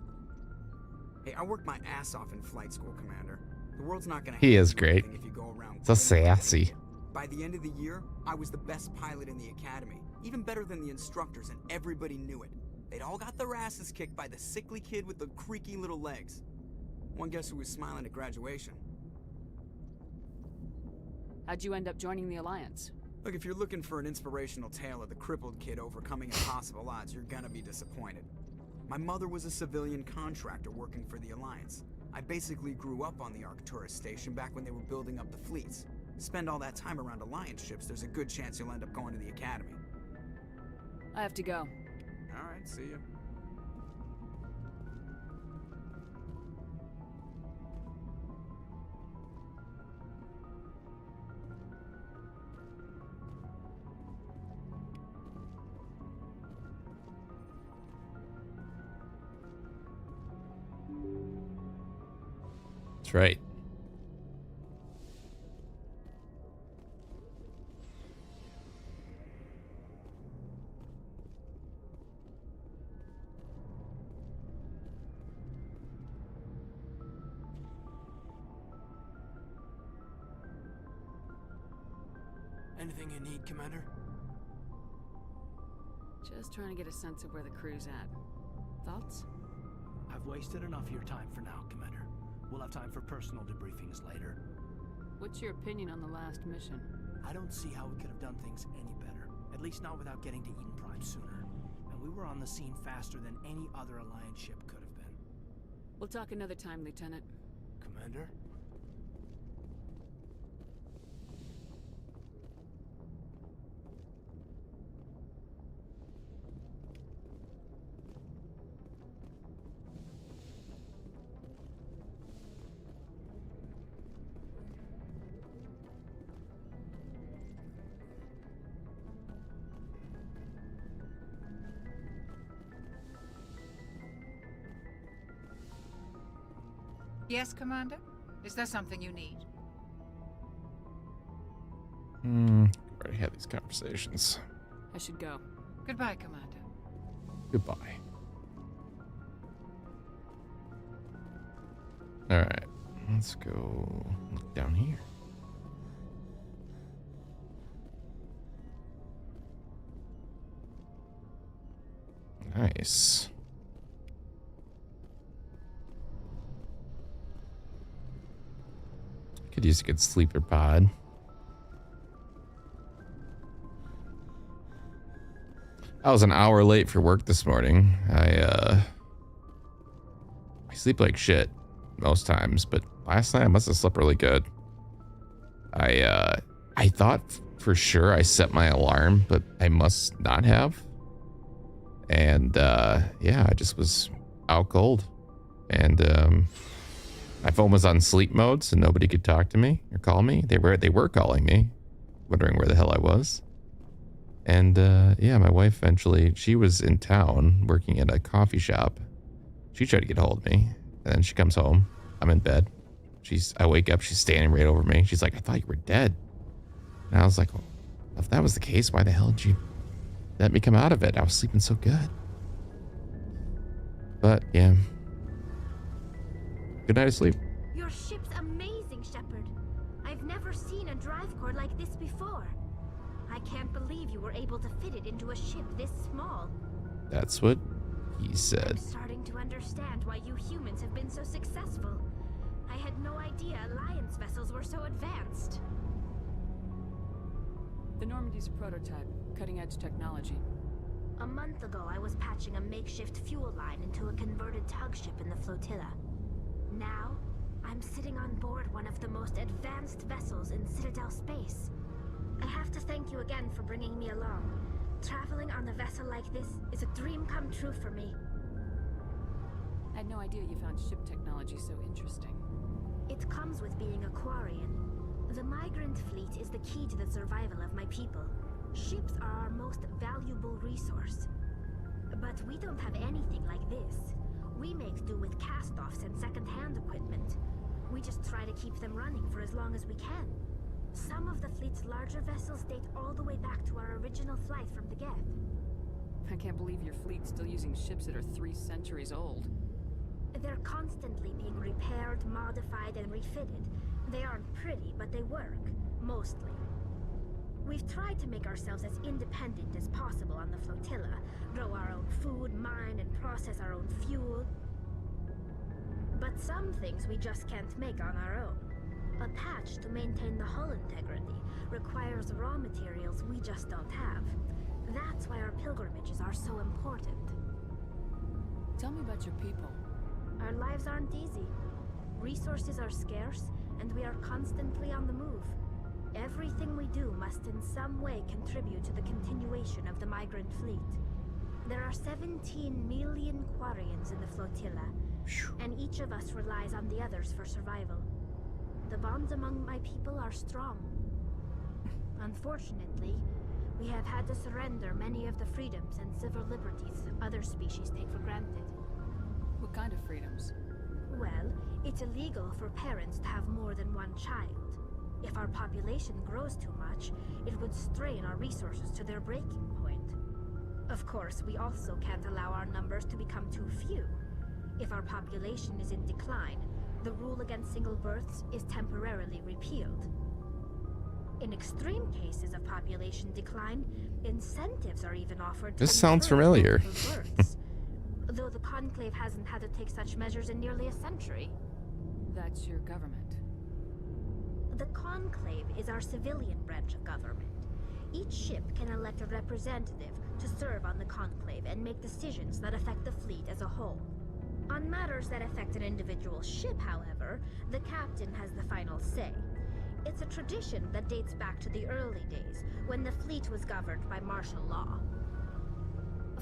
Hey, I worked my ass off in flight school, Commander. The world's not gonna He hand is you great. anything if you go around So sassy. By the end of the year, I was the best pilot in the academy. Even better than the instructors, and everybody knew it. They'd all got their asses kicked by the sickly kid with the creaky little legs. One guess who was smiling at graduation? How'd you end up joining the Alliance? Look, if you're looking for an inspirational tale of the crippled kid overcoming impossible odds, you're gonna be disappointed. My mother was a civilian contractor working for the Alliance. I basically grew up on the Arcturus station back when they were building up the fleets. Spend all that time around Alliance ships, there's a good chance you'll end up going to the Academy. I have to go. Alright, see ya. That's right. Anything you need, Commander? Just trying to get a sense of where the crew's at. Thoughts? I've wasted enough of your time for now, Commander. We'll have time for personal debriefings later. What's your opinion on the last mission? I don't see how we could have done things any better. At least not without getting to Eden Prime sooner. And we were on the scene faster than any other Alliance ship could have been. We'll talk another time, Lieutenant. Commander? Yes, Commander? Is there something you need? Already had these conversations. I should go. Goodbye, Commander. Goodbye. Alright, let's go look down here. Nice. Could use a good sleeper pod. I was an hour late for work this morning. I sleep like shit most times, but last night I must have slept really good. I thought for sure I set my alarm, but I must not have. And yeah, I just was out cold. And my phone was on sleep mode, so nobody could talk to me or call me. They were calling me, wondering where the hell I was. And yeah, my wife eventually, she was in town working at a coffee shop. She tried to get a hold of me, and then she comes home. I'm in bed. I wake up, she's standing right over me. She's like, "I thought you were dead." And I was like, well, if that was the case, why the hell did you let me come out of it? I was sleeping so good. But yeah. Good night of sleep. Your ship's amazing, Shepard. I've never seen a drive core like this before. I can't believe you were able to fit it into a ship this small. That's what he said. I'm starting to understand why you humans have been so successful. I had no idea Alliance vessels were so advanced. The Normandy's a prototype, cutting-edge technology. A month ago, I was patching a makeshift fuel line into a converted tug ship in the flotilla. Now, I'm sitting on board one of the most advanced vessels in Citadel space. I have to thank you again for bringing me along. Traveling on a vessel like this is a dream come true for me. I had no idea you found ship technology so interesting. It comes with being a Quarian. The migrant fleet is the key to the survival of my people. Ships are our most valuable resource. But we don't have anything like this. We make do with cast-offs and second-hand equipment. We just try to keep them running for as long as we can. Some of the fleet's larger vessels date all the way back to our original flight from the Geth. I can't believe your fleet's still using ships that are 3 centuries old. They're constantly being repaired, modified, and refitted. They aren't pretty, but they work. Mostly. We've tried to make ourselves as independent as possible on the flotilla. Grow our own food, mine, and process our own fuel. But some things we just can't make on our own. A patch to maintain the hull integrity requires raw materials we just don't have. That's why our pilgrimages are so important. Tell me about your people. Our lives aren't easy. Resources are scarce, and we are constantly on the move. Everything we do must in some way contribute to the continuation of the migrant fleet. There are 17 million Quarians in the flotilla, and each of us relies on the others for survival. The bonds among my people are strong. Unfortunately, we have had to surrender many of the freedoms and civil liberties other species take for granted. What kind of freedoms? Well, it's illegal for parents to have more than one child. If our population grows too much, it would strain our resources to their breaking point. Of course, we also can't allow our numbers to become too few. If our population is in decline, the rule against single births is temporarily repealed. In extreme cases of population decline, incentives are even offered to This sounds encourage familiar. multiple births, though the Conclave hasn't had to take such measures in nearly a century. That's your government. The Conclave is our civilian branch of government. Each ship can elect a representative to serve on the Conclave and make decisions that affect the fleet as a whole. On matters that affect an individual ship, however, the captain has the final say. It's a tradition that dates back to the early days, when the fleet was governed by martial law.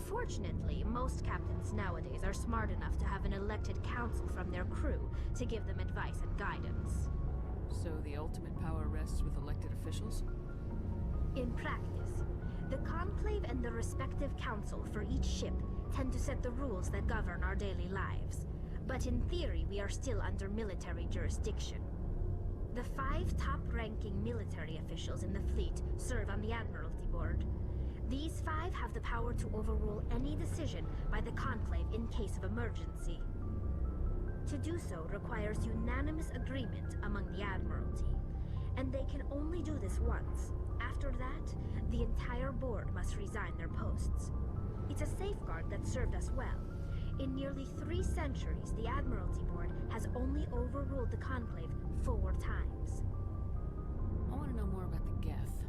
Fortunately, most captains nowadays are smart enough to have an elected council from their crew to give them advice and guidance. So the ultimate power rests with elected officials? In practice, the Conclave and the respective council for each ship tend to set the rules that govern our daily lives. But in theory, we are still under military jurisdiction. The 5 top-ranking military officials in the fleet serve on the Admiralty Board. These 5 have the power to overrule any decision by the Conclave in case of emergency. To do so requires unanimous agreement among the Admiralty, and they can only do this once. After that, the entire board must resign their posts. It's a safeguard that served us well. In nearly 3 centuries, the Admiralty Board has only overruled the Conclave 4 times. I want to know more about the Geth.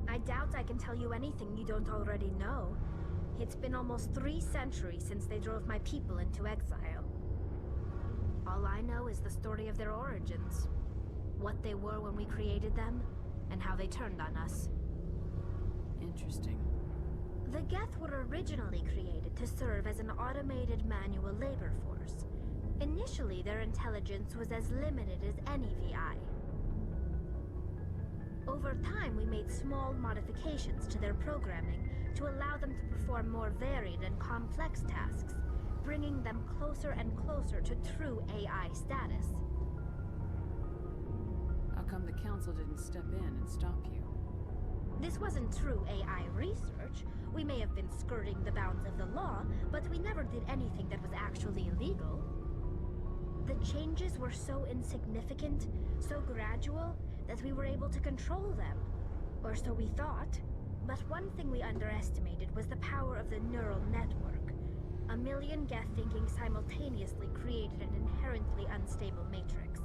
I doubt I can tell you anything you don't already know. It's been almost 3 centuries since they drove my people into exile. All I know is the story of their origins. What they were when we created them, and how they turned on us. Interesting. The Geth were originally created to serve as an automated manual labor force. Initially, their intelligence was as limited as any VI. Over time, we made small modifications to their programming to allow them to perform more varied and complex tasks, bringing them closer and closer to true AI status. How come the council didn't step in and stop you? This wasn't true AI research. We may have been skirting the bounds of the law, but we never did anything that was actually illegal. The changes were so insignificant, so gradual, that we were able to control them. Or so we thought. But one thing we underestimated was the power of the neural network. A million Geth thinking simultaneously created an inherently unstable matrix.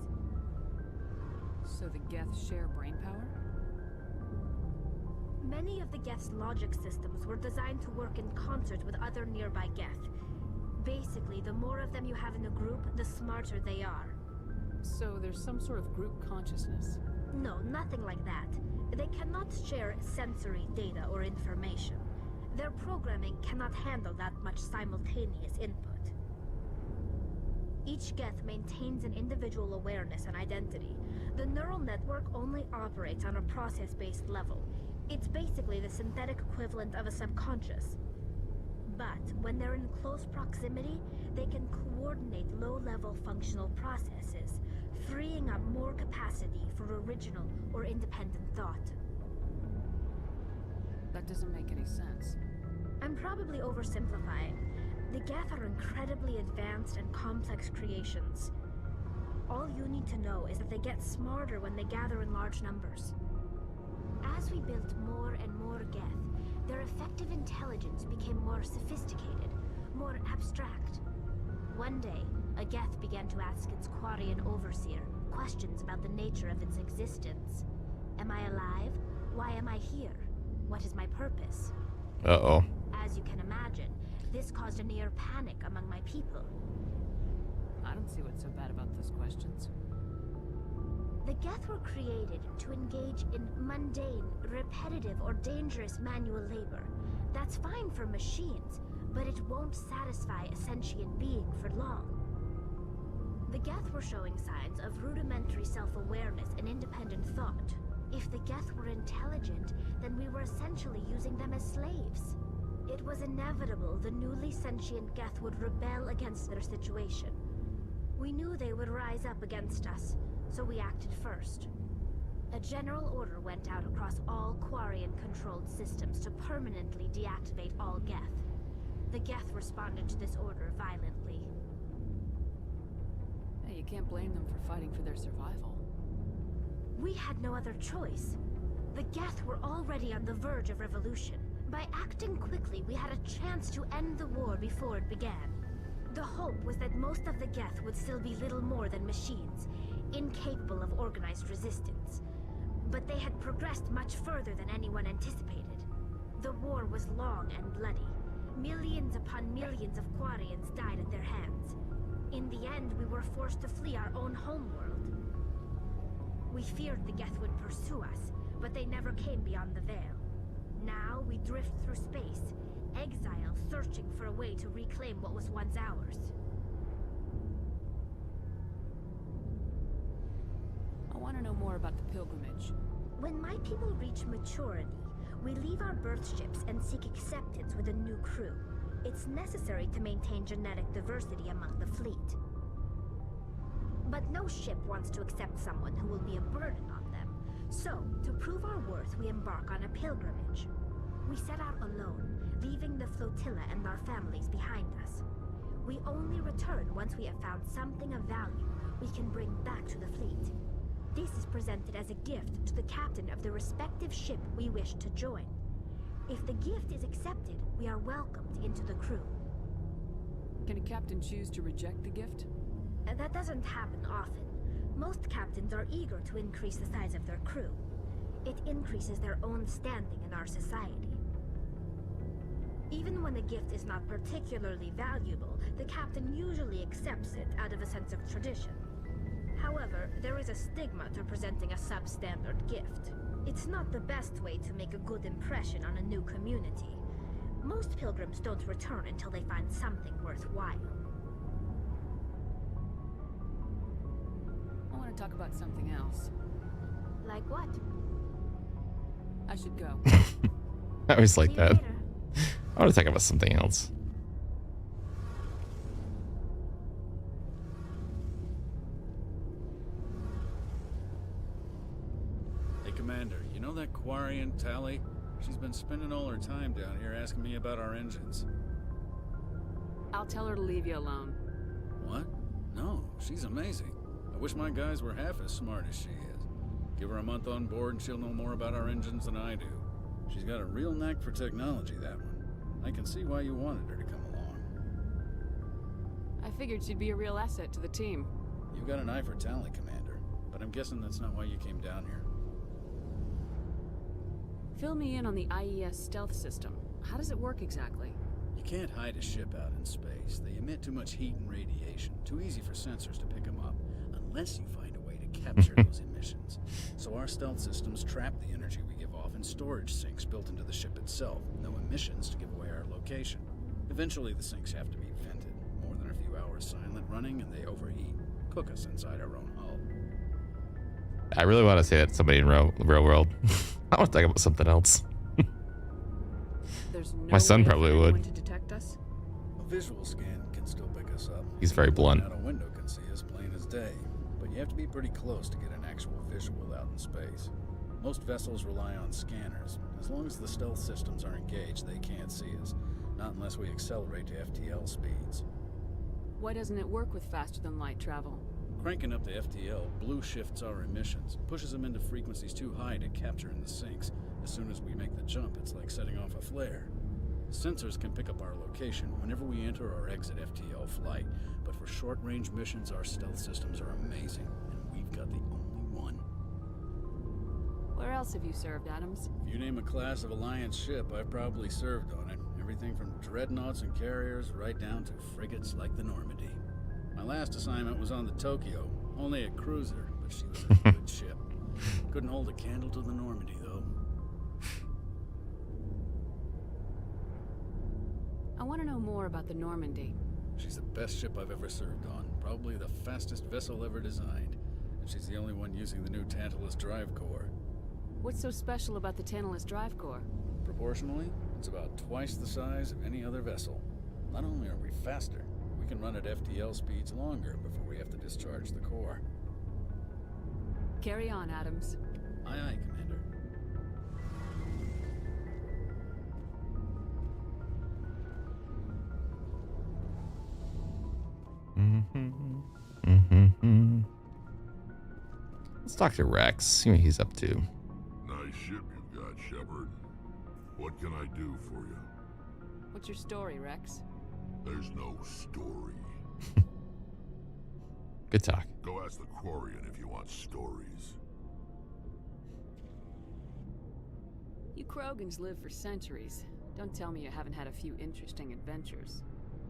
So the Geth share brain power? Many of the Geth's logic systems were designed to work in concert with other nearby Geth. Basically, the more of them you have in a group, the smarter they are. So there's some sort of group consciousness? No, nothing like that. They cannot share sensory data or information. Their programming cannot handle that much simultaneous input. Each Geth maintains an individual awareness and identity. The neural network only operates on a process-based level. It's basically the synthetic equivalent of a subconscious. But when they're in close proximity, they can coordinate low-level functional processes, freeing up more capacity for original or independent thought. That doesn't make any sense. I'm probably oversimplifying. The Geth are incredibly advanced and complex creations. All you need to know is that they get smarter when they gather in large numbers. As we built more and more Geth, their effective intelligence became more sophisticated, more abstract. One day, a Geth began to ask its Quarian overseer questions about the nature of its existence. Am I alive? Why am I here? What is my purpose? Uh-oh. As you can imagine, this caused a near panic among my people. I don't see what's so bad about those questions. The Geth were created to engage in mundane, repetitive, or dangerous manual labor. That's fine for machines, but it won't satisfy a sentient being for long. The Geth were showing signs of rudimentary self-awareness and independent thought. If the Geth were intelligent, then we were essentially using them as slaves. It was inevitable the newly sentient Geth would rebel against their situation. We knew they would rise up against us, so we acted first. A general order went out across all Quarian-controlled systems to permanently deactivate all Geth. The Geth responded to this order violently. Hey, you can't blame them for fighting for their survival. We had no other choice. The Geth were already on the verge of revolution. By acting quickly, we had a chance to end the war before it began. The hope was that most of the Geth would still be little more than machines, incapable of organized resistance. But they had progressed much further than anyone anticipated. The war was long and bloody. Millions upon millions of Quarians died at their hands. In the end, we were forced to flee our own homeworld. We feared the Geth would pursue us, but they never came beyond the Veil. Now we drift through space, exile, searching for a way to reclaim what was once ours. I want to know more about the pilgrimage. When my people reach maturity, we leave our birth ships and seek acceptance with a new crew. It's necessary to maintain genetic diversity among the fleet. But no ship wants to accept someone who will be a burden on them. So, to prove our worth, we embark on a pilgrimage. We set out alone, leaving the flotilla and our families behind us. We only return once we have found something of value we can bring back to the fleet. This is presented as a gift to the captain of the respective ship we wish to join. If the gift is accepted, we are welcomed into the crew. Can a captain choose to reject the gift? That doesn't happen often. Most captains are eager to increase the size of their crew. It increases their own standing in our society. Even when a gift is not particularly valuable, the captain usually accepts it out of a sense of tradition. However, there is a stigma to presenting a substandard gift. It's not the best way to make a good impression on a new community. Most pilgrims don't return until they find something worthwhile. I want to talk about something else. Like what? I should go. I always like that. I want to talk about something else. Hey, Commander, you know that Quarian Tally? She's been spending all her time down here asking me about our engines. I'll tell her to leave you alone. What? No, she's amazing. I wish my guys were half as smart as she is. Give her a month on board and she'll know more about our engines than I do. She's got a real knack for technology, that one. I can see why you wanted her to come along. I figured she'd be a real asset to the team. You've got an eye for talent, Commander, but I'm guessing that's not why you came down here. Fill me in on the IES stealth system. How does it work exactly? You can't hide a ship out in space. They emit too much heat and radiation. Too easy for sensors to pick them up, unless you find a way to capture those emissions. So our stealth systems trap the energy we give off in storage sinks built into the ship itself. No emissions to give away our location. Eventually the sinks have to be vented. More than a few hours silent running and they overheat. Cook us inside our own hull. I really want to say that to somebody in real world. I want to talk about something else. There's no My son way probably for would. anyone to detect us? A visual scan can still pick us up. He's very blunt. Out a window can see us plain as day, but you have to be pretty close to get an actual visual out in space. Most vessels rely on scanners. As long as the stealth systems are engaged, they can't see us. Not unless we accelerate to FTL speeds. Why doesn't it work with faster than light travel? Cranking up the FTL blue shifts our emissions, pushes them into frequencies too high to capture in the sinks. As soon as we make the jump, it's like setting off a flare. Sensors can pick up our location whenever we enter or exit FTL flight, but for short-range missions, our stealth systems are amazing, and we've got the only one. Where else have you served, Adams? If you name a class of Alliance ship, I've probably served on it. Everything from dreadnoughts and carriers right down to frigates like the Normandy. My last assignment was on the Tokyo, only a cruiser, but she was a good ship. Couldn't hold a candle to the Normandy, though. I want to know more about the Normandy. She's the best ship I've ever served on, probably the fastest vessel ever designed. And she's the only one using the new Tantalus drive core. What's so special about the Tantalus drive core? Proportionally, it's about twice the size of any other vessel. Not only are we faster, We can run at FTL speeds longer before we have to discharge the core. Carry on, Adams. Aye, aye, Commander. Let's talk to Rex, see what he's up to. Nice ship you've got, Shepard. What can I do for you? What's your story, Rex? There's no story. Good talk. Go ask the Quarian if you want stories. You Krogans live for centuries. Don't tell me you haven't had a few interesting adventures.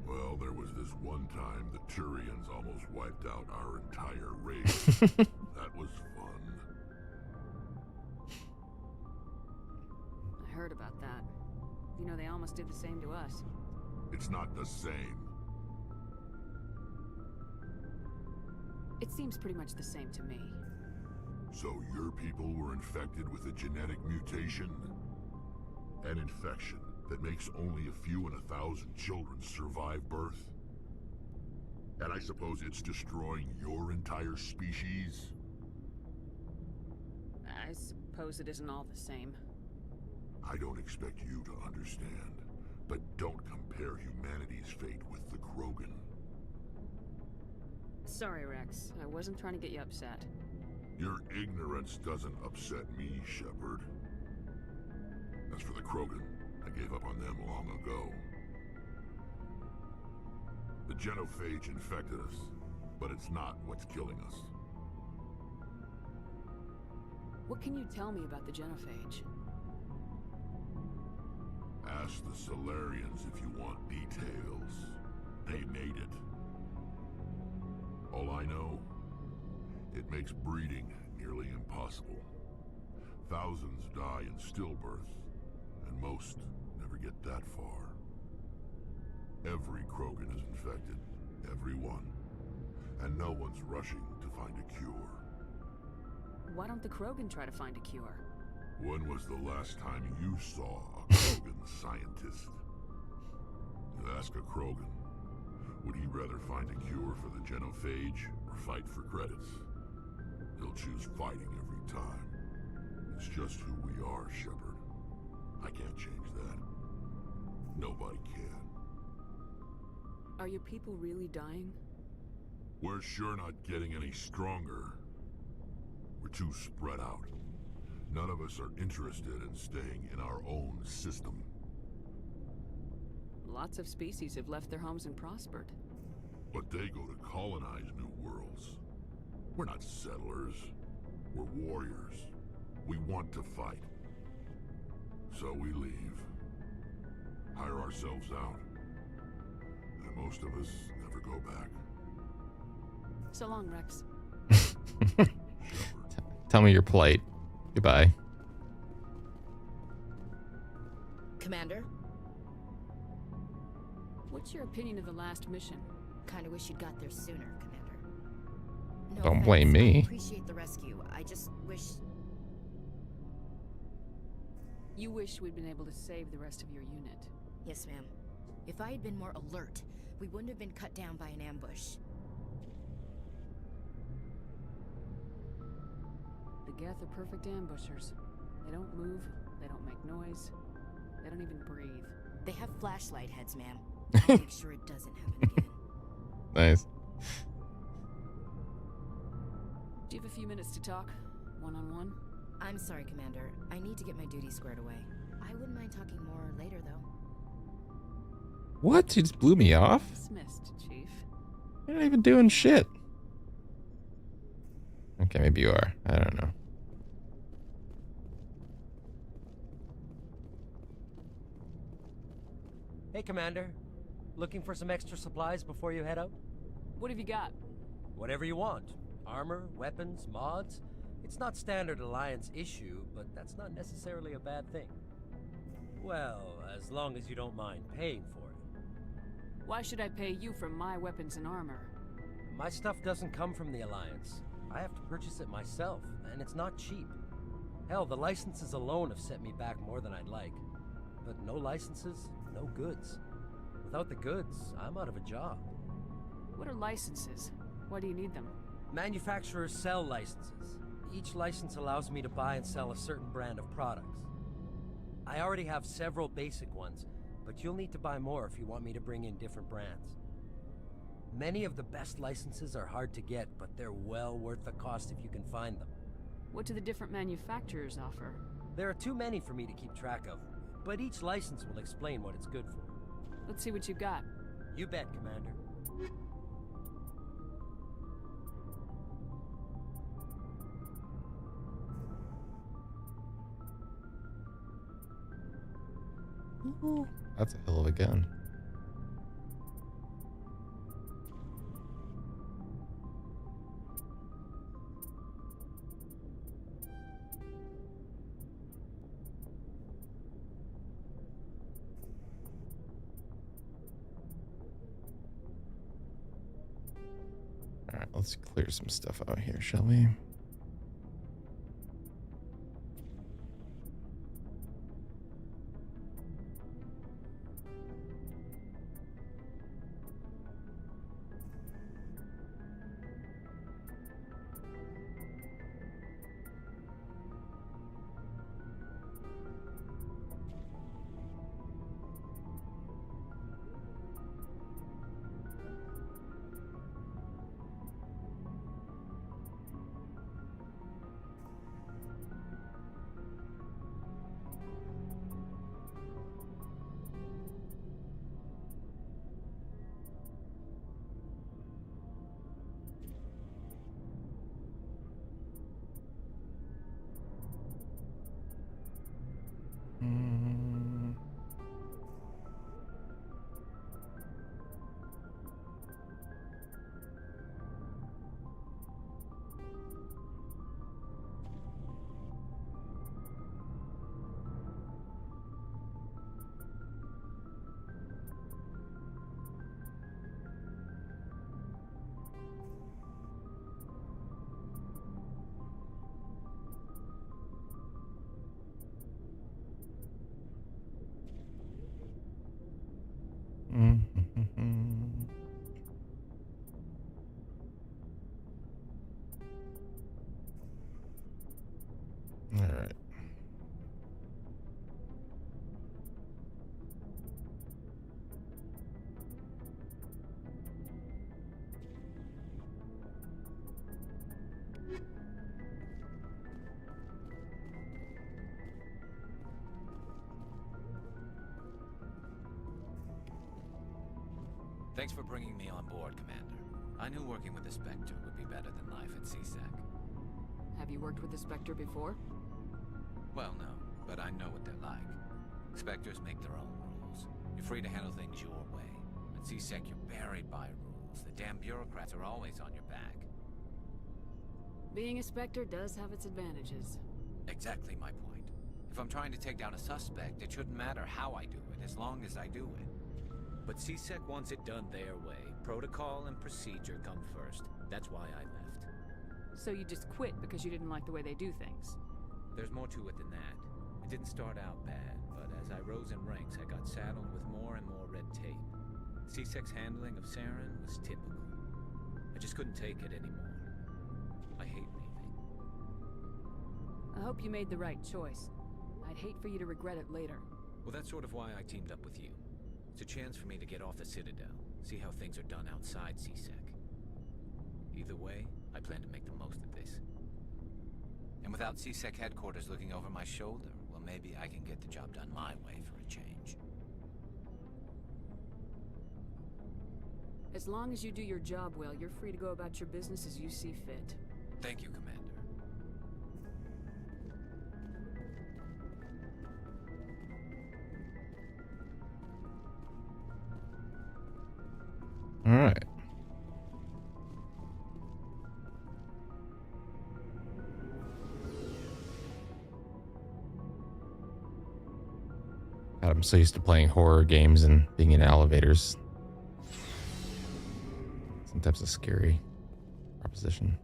Well, there was this one time the Turians almost wiped out our entire race. That was fun. I heard about that. You know, they almost did the same to us. It's not the same. It seems pretty much the same to me. So your people were infected with a genetic mutation? An infection that makes only a few in 1,000 children survive birth? And I suppose it's destroying your entire species? I suppose it isn't all the same. I don't expect you to understand, but don't compare humanity's fate with the Krogan. Sorry, Rex. I wasn't trying to get you upset. Your ignorance doesn't upset me, Shepard. As for the Krogan, I gave up on them long ago. The genophage infected us, but it's not what's killing us. What can you tell me about the genophage? Ask the Solarians if you want details. They made it. All I know, it makes breeding nearly impossible. Thousands die in stillbirth, and most never get that far. Every Krogan is infected, every one. And no one's rushing to find a cure. Why don't the Krogan try to find a cure? When was the last time you saw a Krogan scientist? You ask a Krogan, would he rather find a cure for the genophage or fight for credits? He'll choose fighting every time. It's just who we are, Shepard. I can't change that. Nobody can. Are your people really dying? We're sure not getting any stronger. We're too spread out. None of us are interested in staying in our own system. Lots of species have left their homes and prospered. But they go to colonize new worlds. We're not settlers. We're warriors. We want to fight. So we leave. Hire ourselves out. And most of us never go back. So long, Rex. Tell me your plight. Goodbye. Commander? What's your opinion of the last mission? Kinda wish you'd got there sooner, Commander. No Don't offense, blame me. I appreciate the rescue. I just wish... You wish we'd been able to save the rest of your unit. Yes, ma'am. If I had been more alert, we wouldn't have been cut down by an ambush. The Geth are perfect ambushers. They don't move, they don't make noise, they don't even breathe. They have flashlight heads, ma'am. I'll make sure it doesn't happen again. Nice. Do you have a few minutes to talk? One-on-one? I'm sorry, Commander. I need to get my duties squared away. I wouldn't mind talking more later, though. What? You just blew me off? Dismissed, Chief. You're not even doing shit. Okay, maybe you are. I don't know. Hey, Commander. Looking for some extra supplies before you head out? What have you got? Whatever you want. Armor, weapons, mods. It's not standard Alliance issue, but that's not necessarily a bad thing. Well, as long as you don't mind paying for it. Why should I pay you for my weapons and armor? My stuff doesn't come from the Alliance. I have to purchase it myself, and it's not cheap. Hell, the licenses alone have set me back more than I'd like. But no licenses, no goods. Without the goods, I'm out of a job. What are licenses? Why do you need them? Manufacturers sell licenses. Each license allows me to buy and sell a certain brand of products. I already have several basic ones, but you'll need to buy more if you want me to bring in different brands. Many of the best licenses are hard to get, but they're well worth the cost if you can find them. What do the different manufacturers offer? There are too many for me to keep track of, but each license will explain what it's good for. Let's see what you got. You bet, Commander. Ooh, that's a hell of a gun. All right, let's clear some stuff out here, shall we? All right. Thanks for bringing me on board, Commander. I knew working with the Spectre would be better than life at CSEC. Have you worked with the Spectre before? Well, no, but I know what they're like. Spectres make their own rules. You're free to handle things your way. At CSEC, you're buried by rules. The damn bureaucrats are always on your back. Being a Spectre does have its advantages. Exactly my point. If I'm trying to take down a suspect, it shouldn't matter how I do it, as long as I do it. But CSEC wants it done their way. Protocol and procedure come first. That's why I left. So you just quit because you didn't like the way they do things? There's more to it than that. It didn't start out bad, but as I rose in ranks, I got saddled with more and more red tape. CSEC's handling of Saren was typical. I just couldn't take it anymore. I hate leaving. I hope you made the right choice. I'd hate for you to regret it later. Well, that's sort of why I teamed up with you. It's a chance for me to get off the Citadel, see how things are done outside CSEC. Either way, I plan to make the most of this. And without CSEC headquarters looking over my shoulder, well, maybe I can get the job done my way for a change. As long as you do your job well, you're free to go about your business as you see fit. Thank you, Commander. All right. God, I'm so used to playing horror games and being in elevators. Sometimes a scary proposition.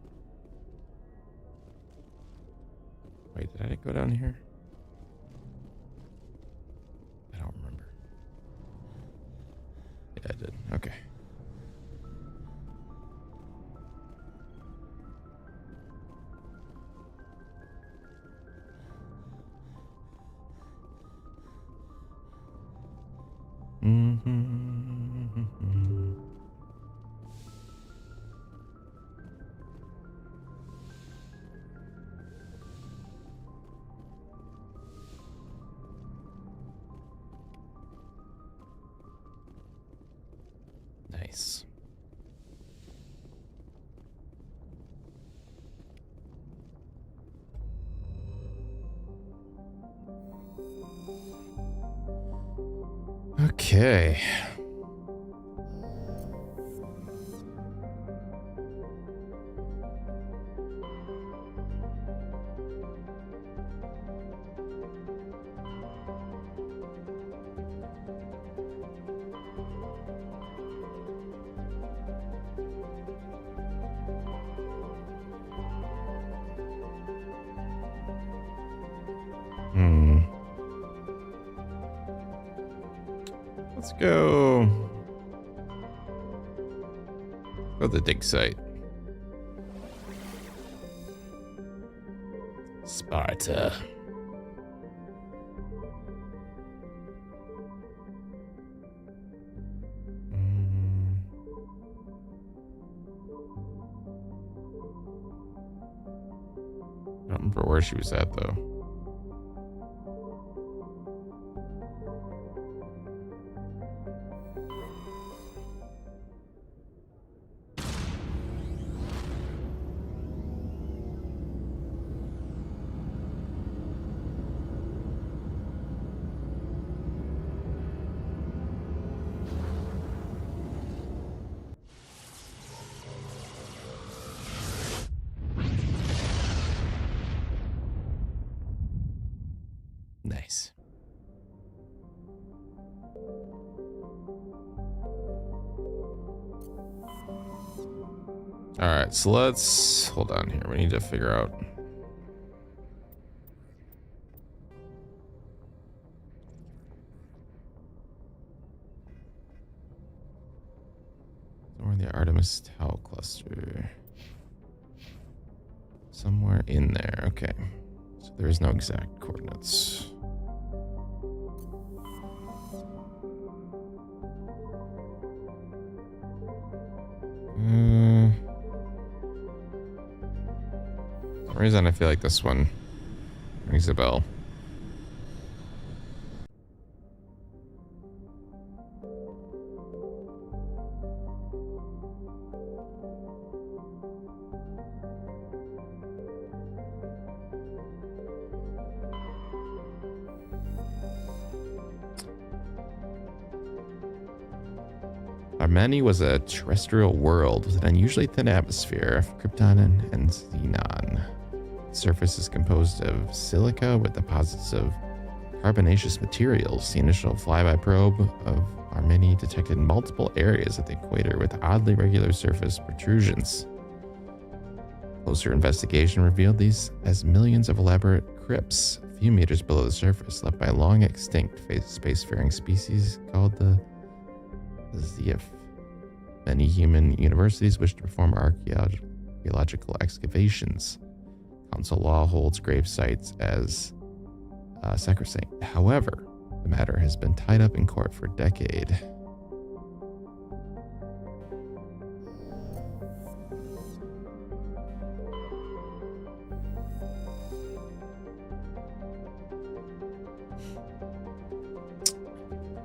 Wait, did I go down here? I don't remember. Yeah, I did. Okay. Nice. Okay. Let's go. Go to the dig site. Sparta. I don't remember where she was at though. Nice. All right, so let's hold on here. We need to figure out. Somewhere in the Artemis Tau cluster. Somewhere in there. Okay. So there is no exact coordinates. For some reason I feel like this one rings a bell. Armeni was a terrestrial world with an unusually thin atmosphere of krypton and xenon. The surface is composed of silica with deposits of carbonaceous materials. The initial flyby probe of Armeni detected multiple areas at the equator with oddly regular surface protrusions. Closer investigation revealed these as millions of elaborate crypts a few meters below the surface, left by long extinct spacefaring species called the Zeef. Many human universities wish to perform archaeological excavations. Council law holds grave sites as sacrosanct. However, the matter has been tied up in court for a decade.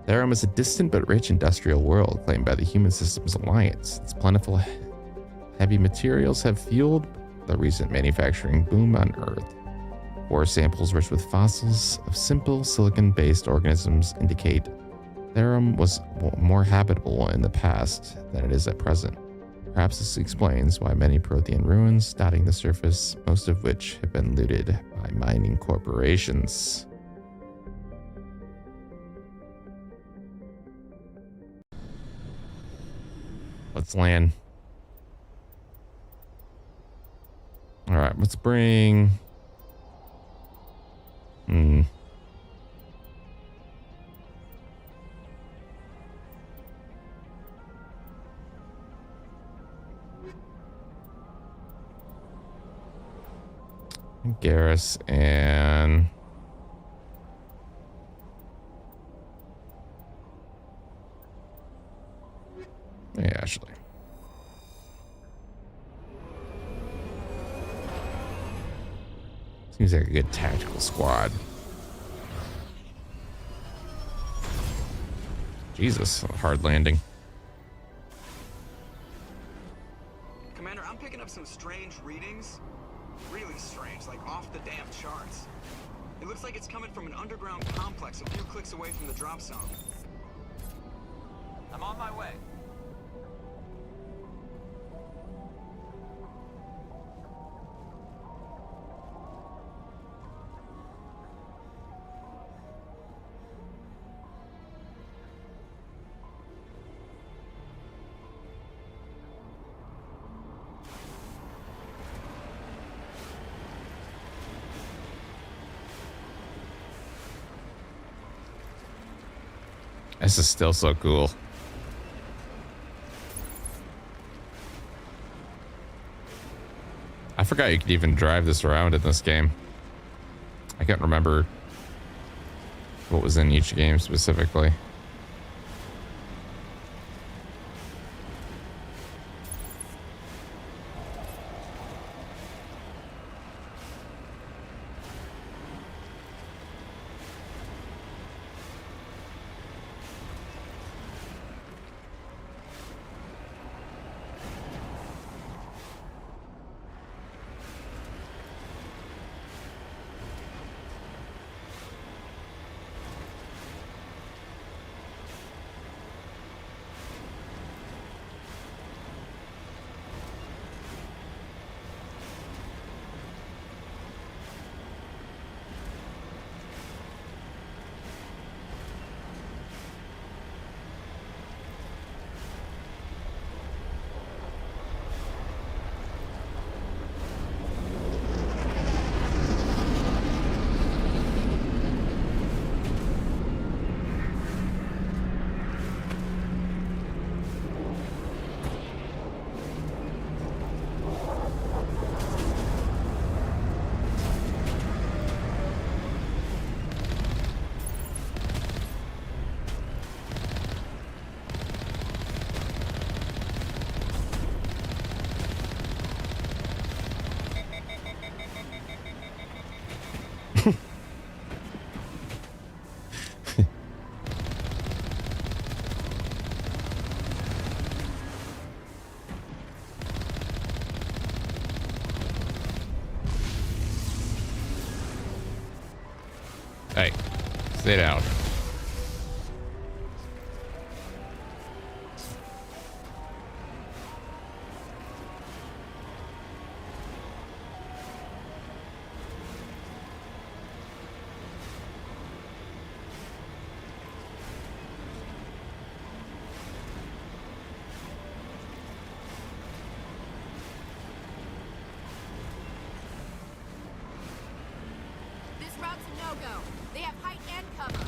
Therum is a distant but rich industrial world claimed by the Human Systems Alliance. Its plentiful heavy materials have fueled the recent manufacturing boom on Earth. Ore samples rich with fossils of simple silicon-based organisms indicate Therum was more habitable in the past than it is at present. Perhaps this explains why many Prothean ruins dotting the surface, most of which have been looted by mining corporations. Let's land. All right, let's bring... Garrus and... yeah, Ashley. Seems like a good tactical squad. Jesus, a hard landing. I'm picking up some strange readings. Really strange, like off the damn charts. It looks like it's coming from an underground complex a few clicks away from the drop zone. I'm on my way. This is still so cool. I forgot you could even drive this around in this game. I can't remember what was in each game specifically. Hey, stay down. This route's a no-go. They have height and cover.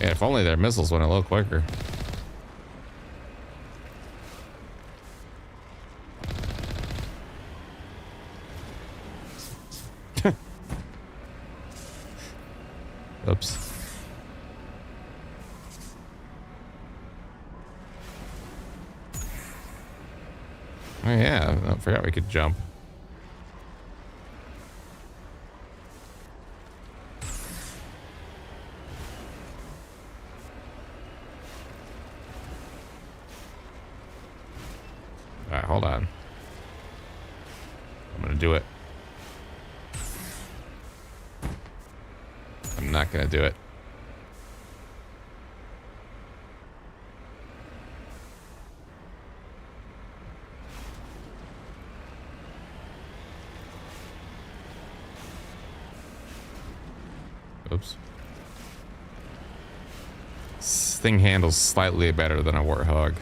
Yeah, if only their missiles went a little quicker. Oops. Oh yeah, I forgot we could jump. All right, hold on. I'm gonna do it. I'm not gonna do it. Oops. This thing handles slightly better than a Warthog.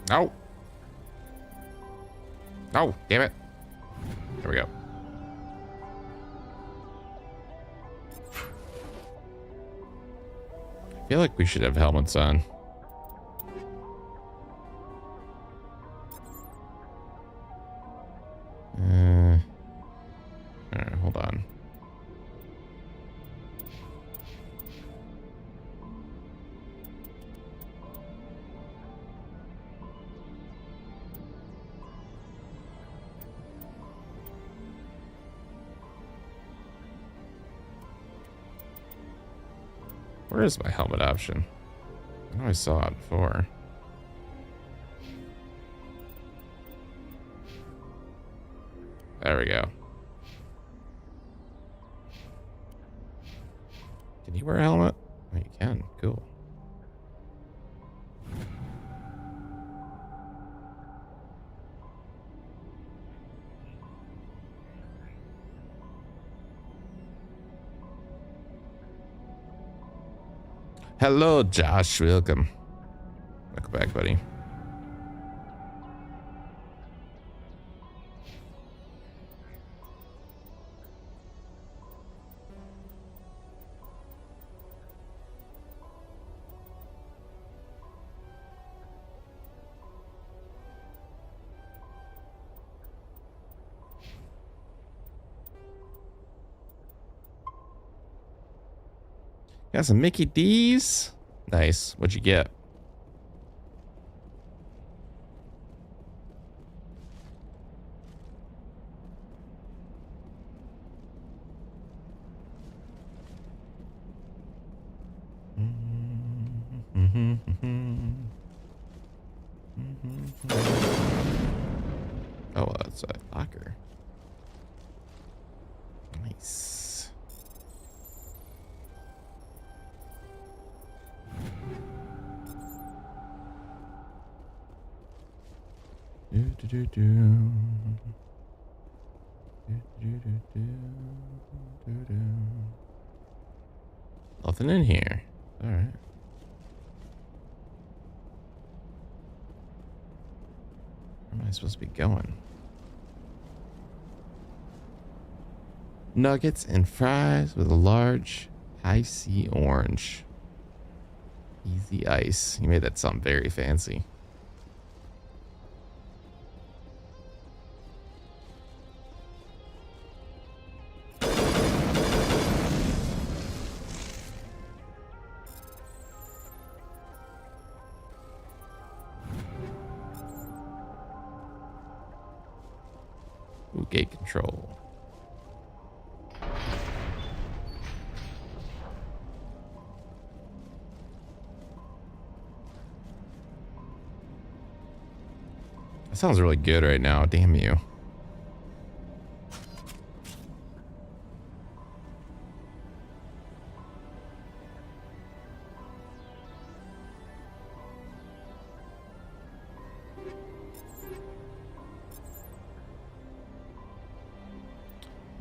No. No, damn it. There we go. I feel like we should have helmets on. All right, hold on. Where is my helmet option? I know I saw it before. There we go. Can you wear a helmet? Oh, you can. Cool. Hello, Josh. Welcome. Welcome back, buddy. Got some Mickey D's. Nice. What'd you get? Oh, that's a locker. Nice. Nothing in here. All right. Where am I supposed to be going? Nuggets and fries with a large icy orange. Easy ice. You made that sound very fancy. Ooh, gate control. That sounds really good right now. Damn you.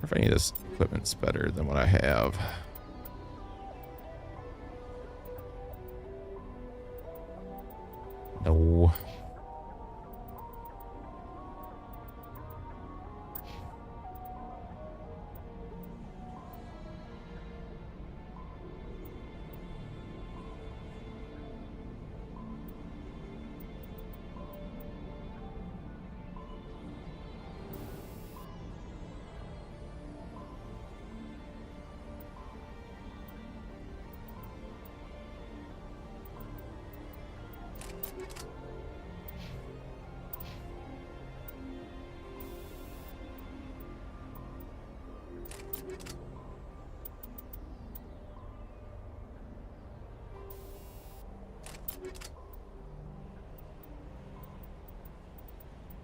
If any of this equipment's better than what I have. No.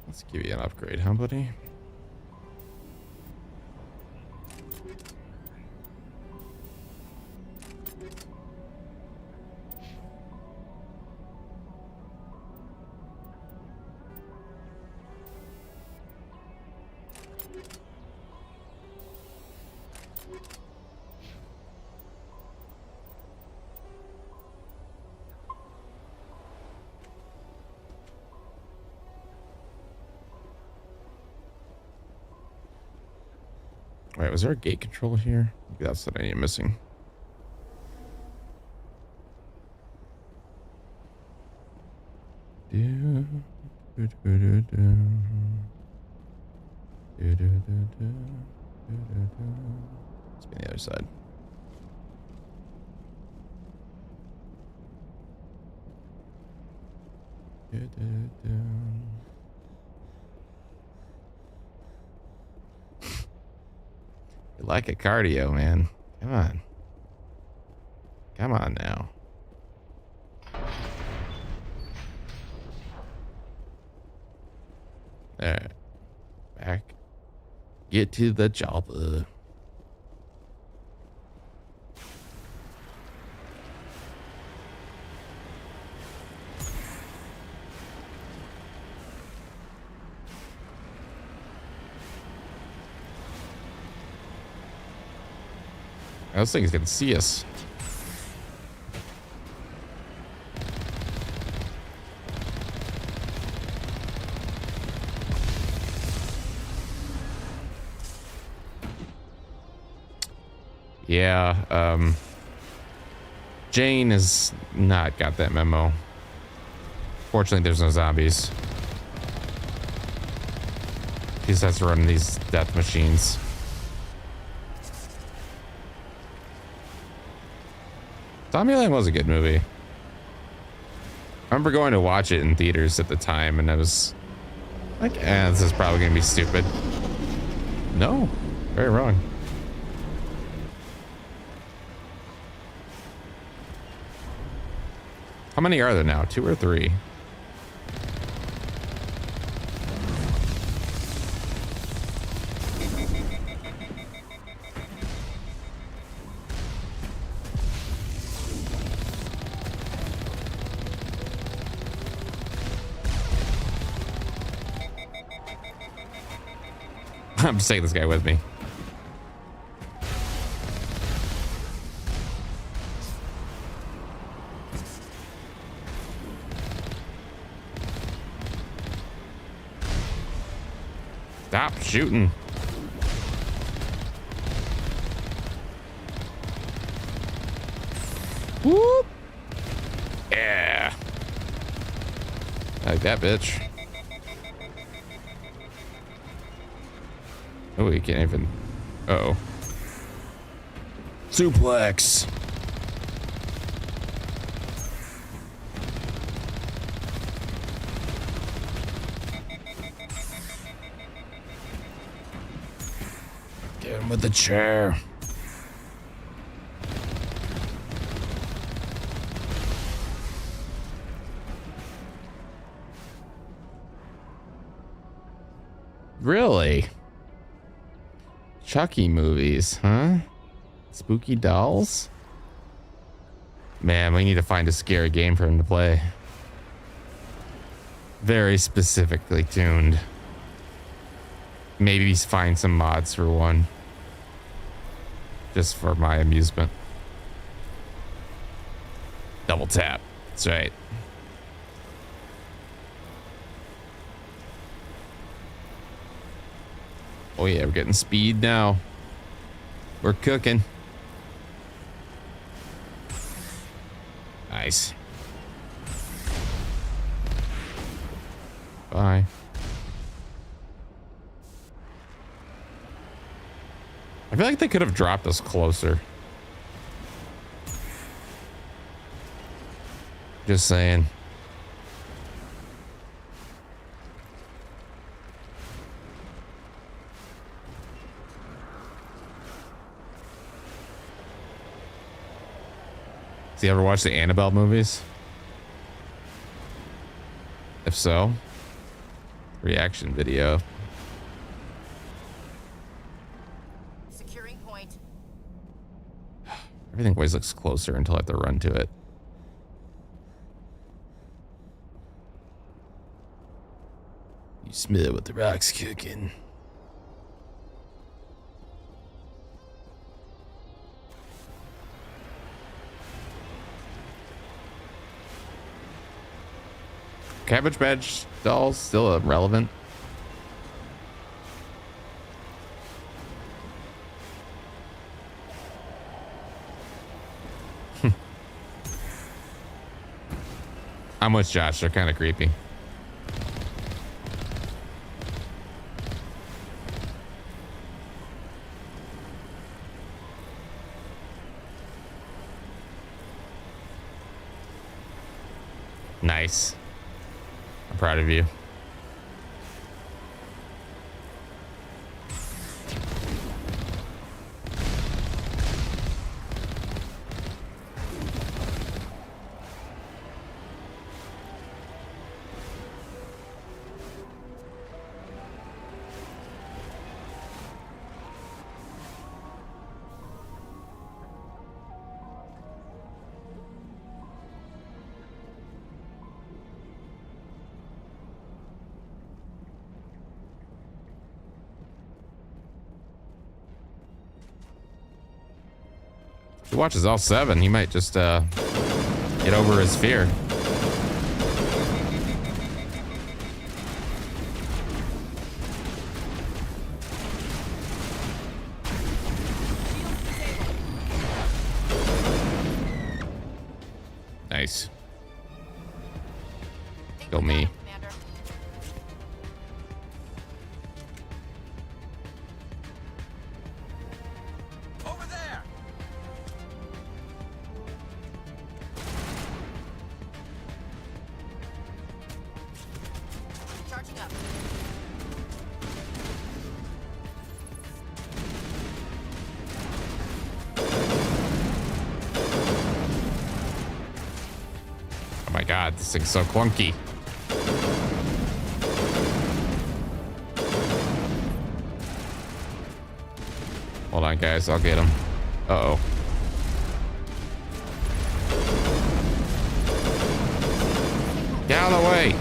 Let's give you an upgrade, huh, buddy? Wait, was there a gate control here? Maybe that's what I need missing. Let's be on the other side. You like a cardio, man. Come on. Come on now. There. Back. Get to the chopper. Those things can see us. Yeah, Jane has not got that memo. Fortunately, there's no zombies. She just has to run these death machines. Zombieland was a good movie. I remember going to watch it in theaters at the time, and I was like, this is probably gonna be stupid. No, very wrong. How many are there now? 2 or 3? I'm just taking this guy with me. Stop shooting. Whoop. Yeah. I like that bitch. Oh, he can't even. Uh-oh. Suplex. Get him with the chair. Really? Chucky movies, huh? Spooky dolls? Man, we need to find a scary game for him to play. Very specifically tuned. Maybe find some mods for one. Just for my amusement. Double tap. That's right. Oh yeah, we're getting speed now. We're cooking. Nice. Bye. I feel like they could have dropped us closer. Just saying. Do you ever watch the Annabelle movies? If so, reaction video. Securing point. Everything always looks closer until I have to run to it. You smell what the rock's cooking. Cabbage Patch dolls still relevant? I'm with Josh. They're kind of creepy. Nice. I'm proud of you. If he watches all 7, he might just get over his fear. Nice. Kill me. God, this thing's so clunky. Hold on, guys. I'll get him. Uh-oh. Get out of the way.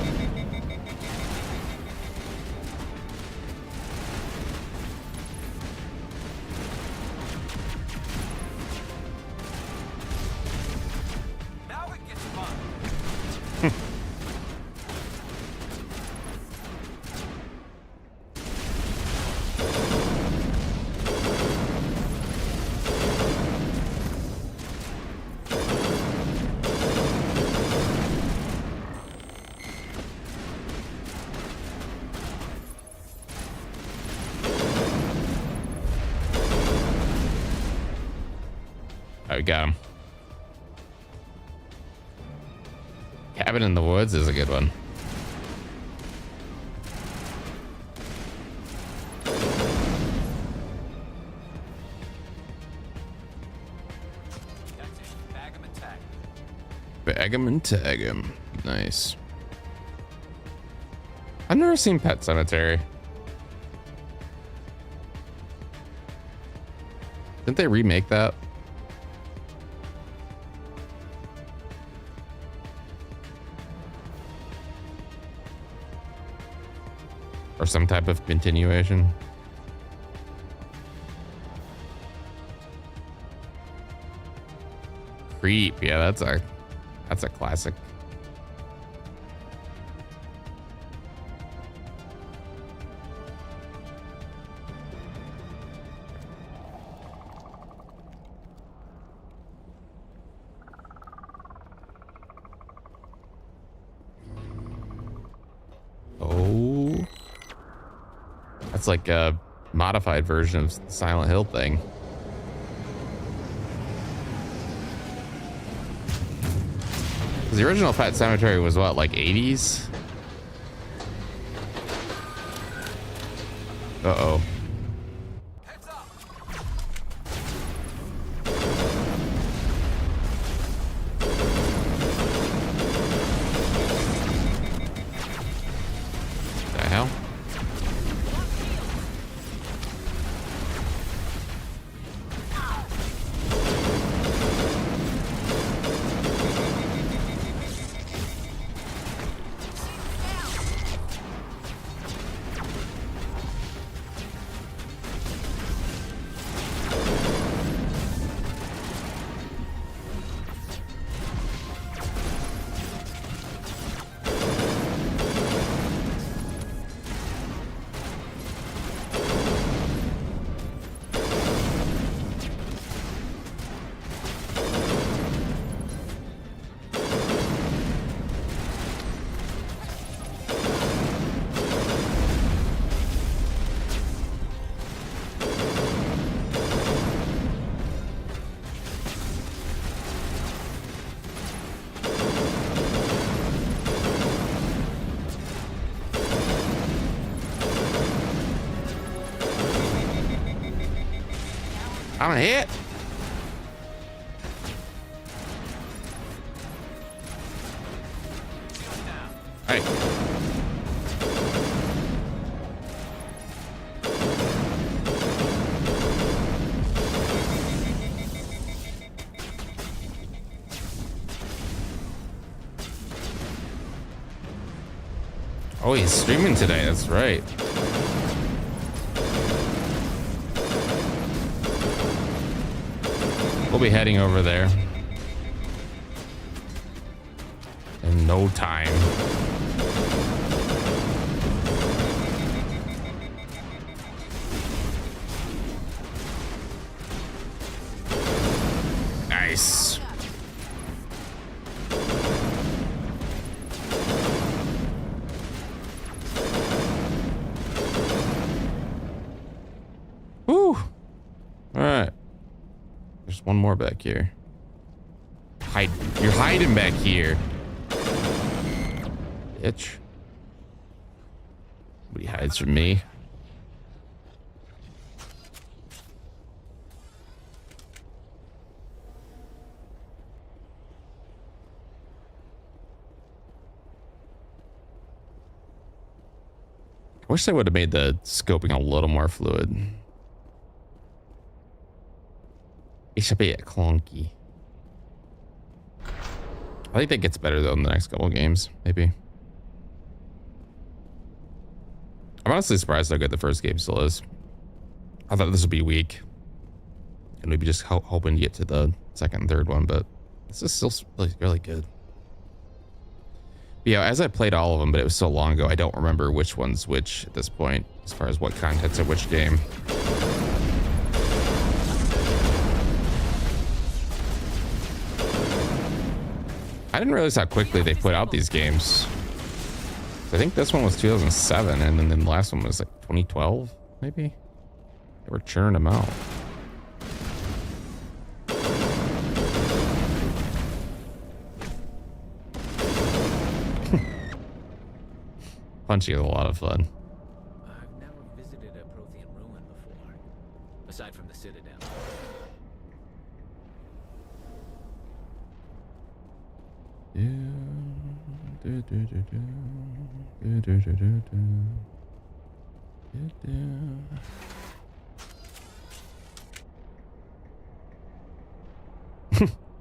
We got him. Cabin in the Woods is a good one. Bag 'em and tag 'em. Nice. I've never seen Pet Sematary. Didn't they remake that? Or some type of continuation. Creep, yeah, that's a classic. Oh. That's like a modified version of the Silent Hill thing. The original Pet Sematary was what, like 80s? Uh-oh. The hell? I'm hit. Hey. Oh, he's streaming today. That's right. We'll be heading over there in no time. Nice. Woo. All right. There's one more back here. Hide. You're hiding back here. Bitch. Nobody hides from me. I wish they would have made the scoping a little more fluid. It's a bit clunky. I think that gets better though in the next couple of games, maybe. I'm honestly surprised how good the first game still is. I thought this would be weak. And we'd be just hoping to get to the second and third one, but this is still really good. But yeah, as I played all of them, but it was so long ago, I don't remember which one's which at this point, as far as what content's in which game. I didn't realize how quickly they put out these games. I think this one was 2007, and then the last one was like 2012, maybe? They were churning them out. Punchy is a lot of fun. I've never visited a Prothean ruin before, aside from the Citadel.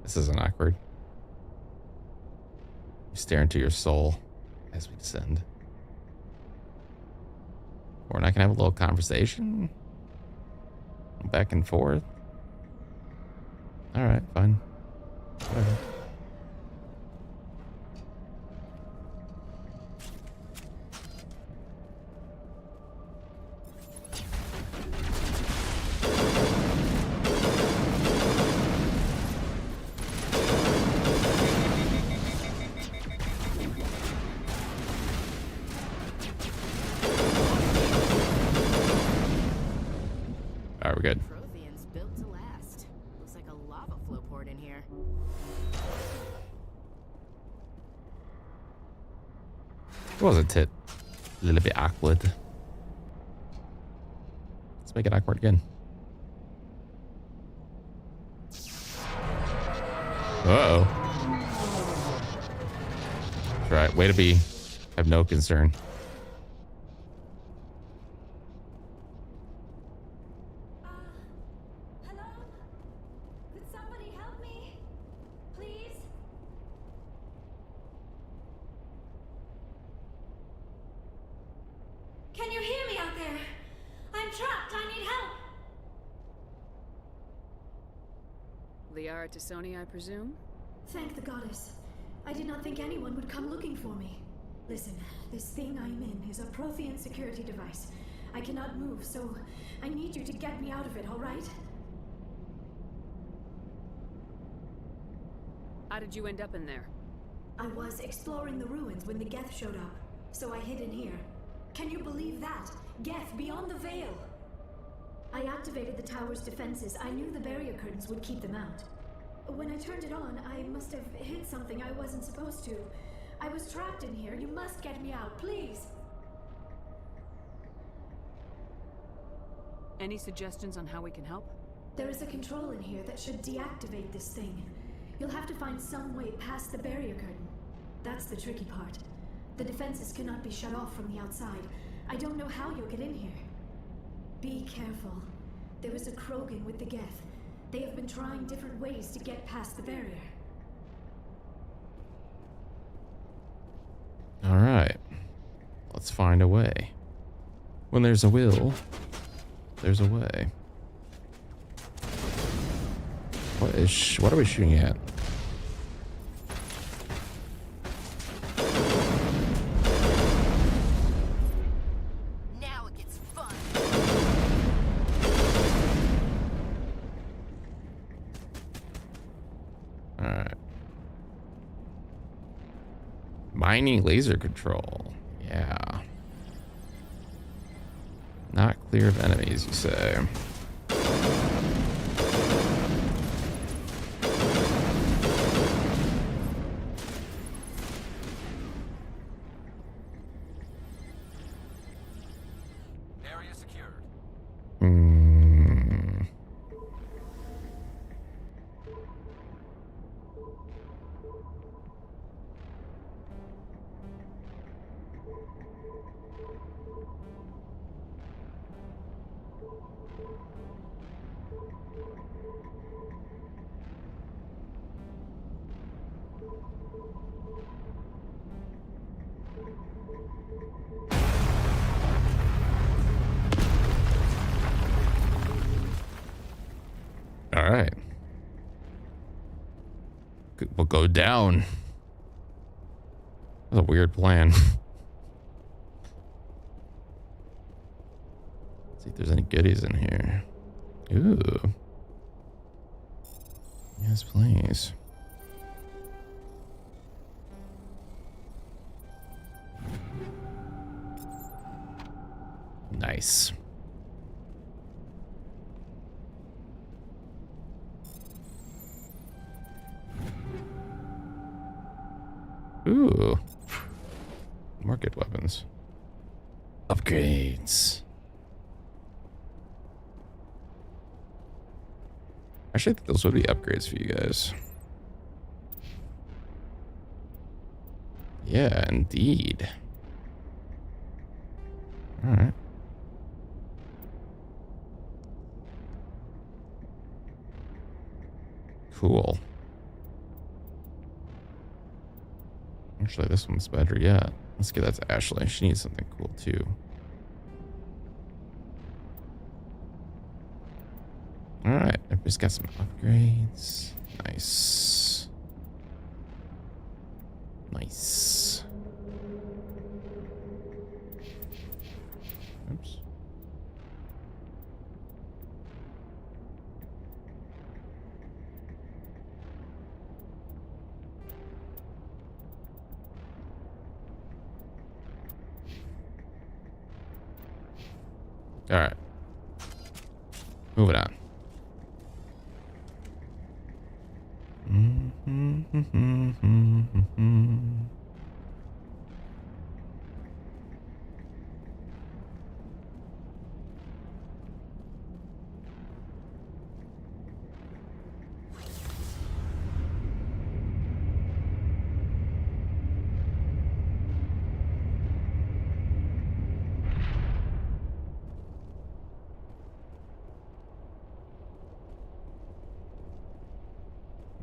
This isn't awkward. You stare into your soul as we descend. We're not gonna have a little conversation? Back and forth? Alright, fine. Whatever. Alright, we're good. Protheans built to last. Looks like a lava flow poured in here. It was a little bit awkward. Let's make it awkward again. Uh-oh. That's right, way to have no concern. Can you hear me out there? I'm trapped. I need help. Liara T'Soni, I presume? Thank the goddess. I did not think anyone would come looking for me. Listen, this thing I'm in is a Prothean security device. I cannot move, so I need you to get me out of it, all right? How did you end up in there? I was exploring the ruins when the Geth showed up, so I hid in here. Can you believe that? Geth, beyond the veil! I activated the tower's defenses. I knew the barrier curtains would keep them out. When I turned it on, I must have hit something I wasn't supposed to. I was trapped in here. You must get me out, please! Any suggestions on how we can help? There is a control in here that should deactivate this thing. You'll have to find some way past the barrier curtain. That's the tricky part. The defenses cannot be shut off from the outside. I don't know how you'll get in here. Be careful. There is a Krogan with the Geth. They have been trying different ways to get past the barrier. All right. Let's find a way. When there's a will, there's a way. What are we shooting at? Now it gets fun. All right. Mining laser control. Yeah. Not clear of enemies, you say. Area secured. All right. We'll go down. That's a weird plan. Let's see if there's any goodies in here. Ooh. Yes, please. Nice. Ooh. Market weapons. Upgrades. Actually, I think those would be upgrades for you guys. Yeah, indeed. All right. Cool. Actually, this one's better yet. Let's get that to Ashley. She needs something cool too. All right, everybody's got some upgrades. Nice. Nice. Oops. All right. Moving on.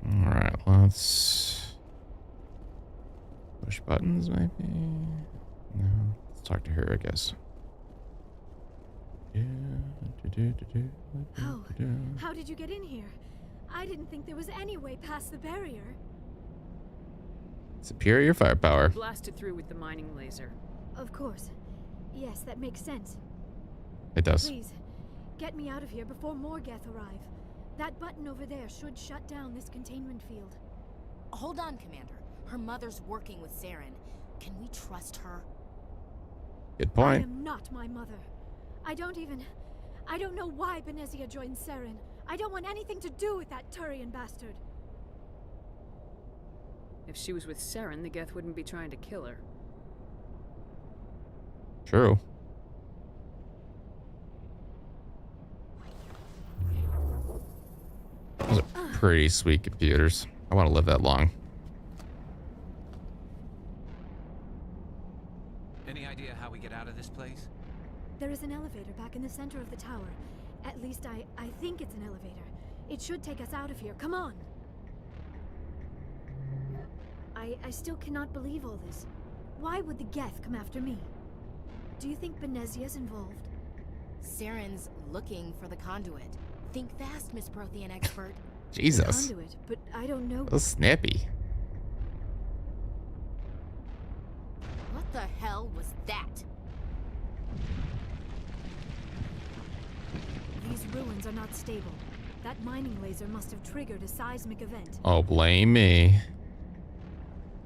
All right, let's push buttons, maybe. No, let's talk to her, I guess. How did you get in here? I didn't think there was any way past the barrier. Superior firepower. Blasted through with the mining laser. Of course. Yes, that makes sense. It does. Please, get me out of here before more Geth arrive. That button over there should shut down this containment field. Hold on, Commander. Her mother's working with Saren. Can we trust her? Good I point. am not my mother. I don't know why Benezia joined Saren. I don't want anything to do with that Turian bastard. If she was with Saren, the Geth wouldn't be trying to kill her. True. pretty sweet computers. I want to live that long. Any idea how we get out of this place? There is an elevator back in the center of the tower. At least I think it's an elevator. It should take us out of here. Come on. I still cannot believe all this. Why would the Geth come after me? Do you think Benezia's involved? Saren's looking for the conduit. Think fast, Miss Prothean expert. Jesus. Conduit, but I don't know. That was snappy. What the hell was that? These ruins are not stable. That mining laser must have triggered a seismic event. Oh, blame me.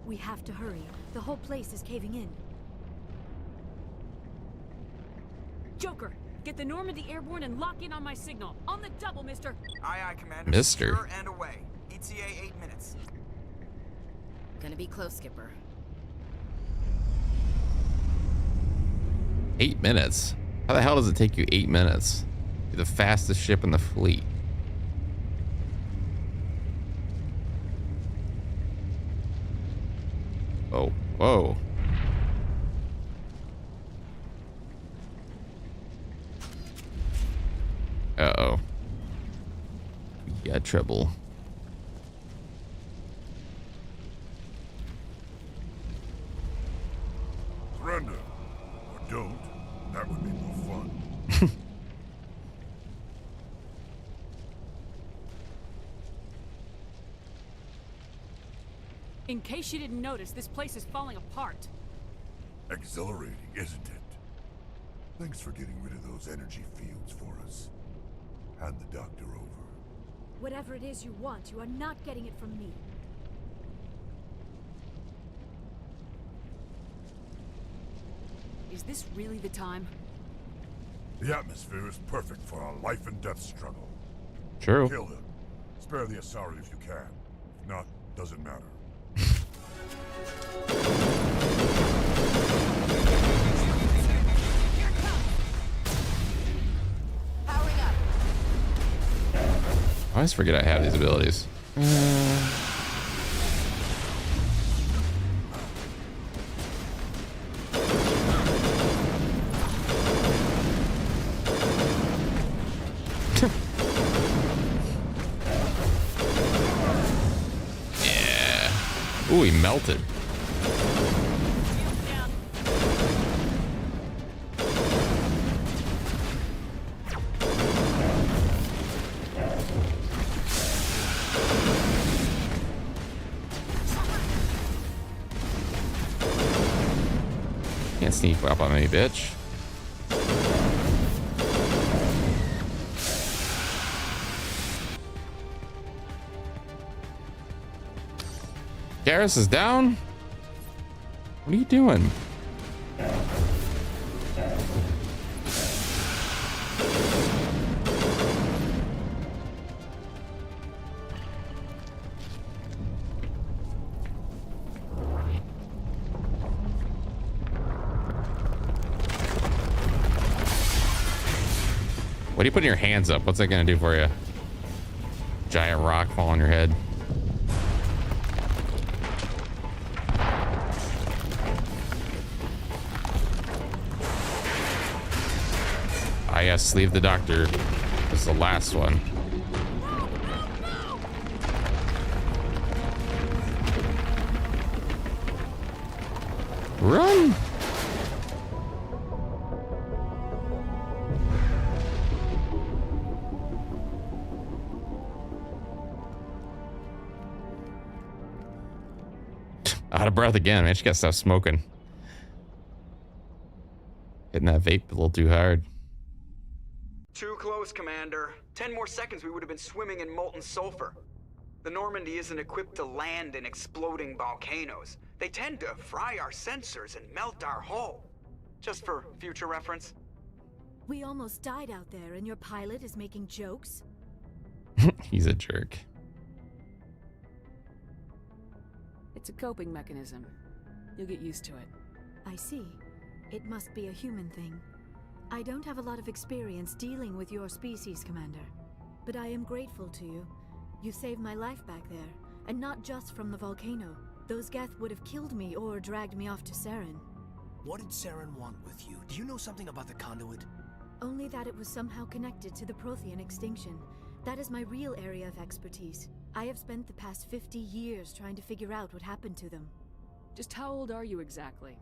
We have to hurry. The whole place is caving in. Joker, get the Normandy airborne and lock in on my signal. On the double, mister. Aye, aye, Commander. Mister. Secure and away. ETA 8 minutes. Gonna be close, Skipper. 8 minutes? How the hell does it take you 8 minutes? You're the fastest ship in the fleet. Oh, whoa. Uh-oh. We got trouble. Surrender. Or don't. That would be more fun. In case you didn't notice, this place is falling apart. Exhilarating, isn't it? Thanks for getting rid of those energy fields for us. Hand the doctor over. Whatever it is you want, you are not getting it from me. Is this really the time? The atmosphere is perfect for a life and death struggle. True. Kill him. Spare the Asari if you can. If not, doesn't matter. I always forget I have these abilities. Yeah. Ooh, he melted. Can't sneak up on me, bitch. Garrus is down? What are you doing? What are you putting your hands up? What's that gonna do for you? Giant rock fall on your head. Ah, yes, leave the doctor. This is the last one. Run! Out of breath again, man. She gotta stop smoking. Hitting that vape a little too hard. Too close, Commander. 10 more seconds, we would have been swimming in molten sulfur. The Normandy isn't equipped to land in exploding volcanoes. They tend to fry our sensors and melt our hull. Just for future reference. We almost died out there, and your pilot is making jokes? He's a jerk. It's a coping mechanism. You'll get used to it. I see. It must be a human thing. I don't have a lot of experience dealing with your species, Commander. But I am grateful to you. You saved my life back there, and not just from the volcano. Those Geth would have killed me or dragged me off to Saren. What did Saren want with you? Do you know something about the conduit? Only that it was somehow connected to the Prothean extinction. That is my real area of expertise. I have spent the past 50 years trying to figure out what happened to them. Just how old are you exactly?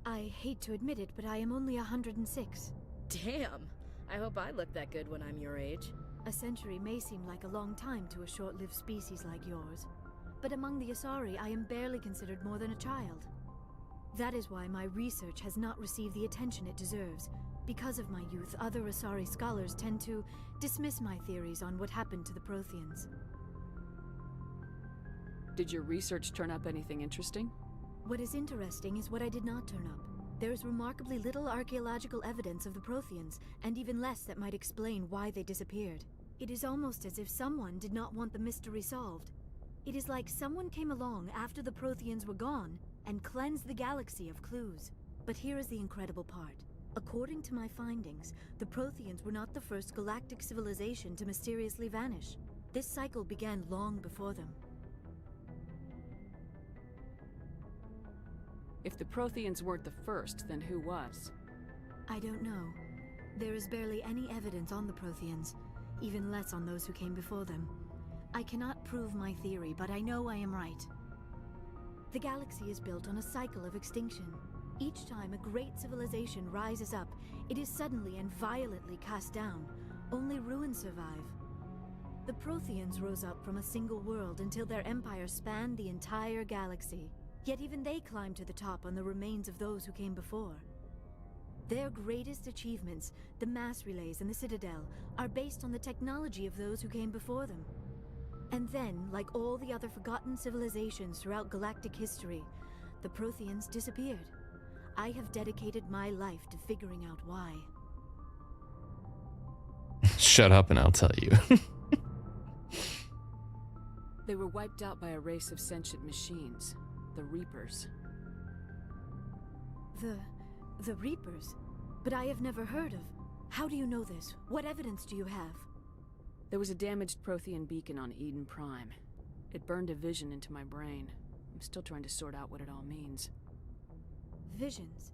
I hate to admit it, but I am only 106. Damn! I hope I look that good when I'm your age. A century may seem like a long time to a short-lived species like yours, but among the Asari, I am barely considered more than a child. That is why my research has not received the attention it deserves. Because of my youth, other Asari scholars tend to dismiss my theories on what happened to the Protheans. Did your research turn up anything interesting? What is interesting is what I did not turn up. There is remarkably little archaeological evidence of the Protheans, and even less that might explain why they disappeared. It is almost as if someone did not want the mystery solved. It is like someone came along after the Protheans were gone and cleansed the galaxy of clues. But here is the incredible part. According to my findings, the Protheans were not the first galactic civilization to mysteriously vanish. This cycle began long before them. If the Protheans weren't the first, then who was? I don't know. There is barely any evidence on the Protheans, even less on those who came before them. I cannot prove my theory, but I know I am right. The galaxy is built on a cycle of extinction. Each time a great civilization rises up, it is suddenly and violently cast down. Only ruins survive. The Protheans rose up from a single world until their empire spanned the entire galaxy. Yet even they climbed to the top on the remains of those who came before. Their greatest achievements, the mass relays and the Citadel, are based on the technology of those who came before them. And then, like all the other forgotten civilizations throughout galactic history, the Protheans disappeared. I have dedicated my life to figuring out why. Shut up and I'll tell you. They were wiped out by a race of sentient machines. The Reapers. The Reapers? But I have never heard of. How do you know this? What evidence do you have? There was a damaged Prothean beacon on Eden Prime. It burned a vision into my brain. I'm still trying to sort out what it all means. Visions?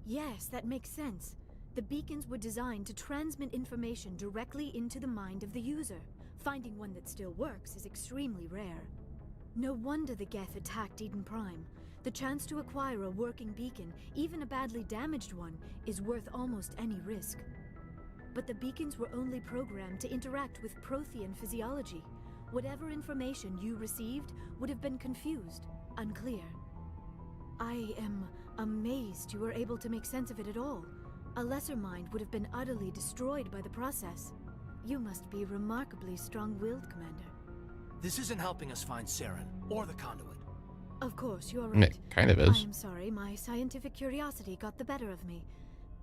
Yes, that makes sense. The beacons were designed to transmit information directly into the mind of the user. Finding one that still works is extremely rare. No wonder the Geth attacked Eden Prime. The chance to acquire a working beacon, even a badly damaged one, is worth almost any risk. But the beacons were only programmed to interact with Prothean physiology. Whatever information you received would have been confused, unclear. I am amazed you were able to make sense of it at all. A lesser mind would have been utterly destroyed by the process. You must be remarkably strong-willed, Commander. This isn't helping us find Saren or the conduit. Of course, you're right. It kind of is. I am sorry, my scientific curiosity got the better of me.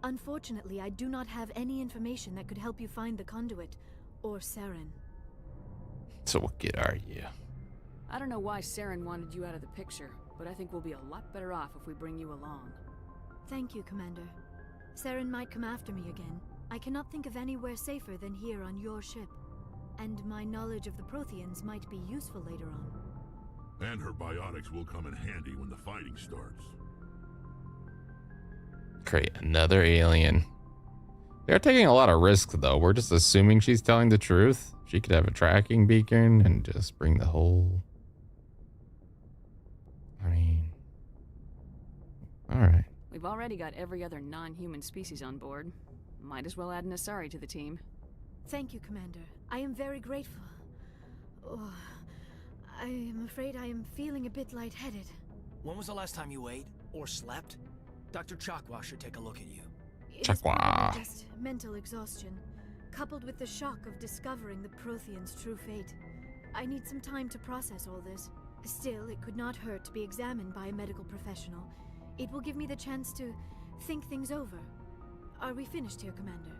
Unfortunately, I do not have any information that could help you find the conduit or Saren. So what good are you? I don't know why Saren wanted you out of the picture, but I think we'll be a lot better off if we bring you along. Thank you, Commander. Saren might come after me again. I cannot think of anywhere safer than here on your ship. And my knowledge of the Protheans might be useful later on. And her biotics will come in handy when the fighting starts. Great, another alien. They're taking a lot of risks, though. We're just assuming she's telling the truth. She could have a tracking beacon and just bring the whole... I mean... Alright. We've already got every other non-human species on board. Might as well add an Asari to the team. Thank you, Commander. I am very grateful. Oh, I am afraid I am feeling a bit lightheaded. When was the last time you ate or slept? Dr. Chakwa should take a look at you. It is probably just mental exhaustion, coupled with the shock of discovering the Protheans' true fate. I need some time to process all this. Still, it could not hurt to be examined by a medical professional. It will give me the chance to think things over. Are we finished here, Commander?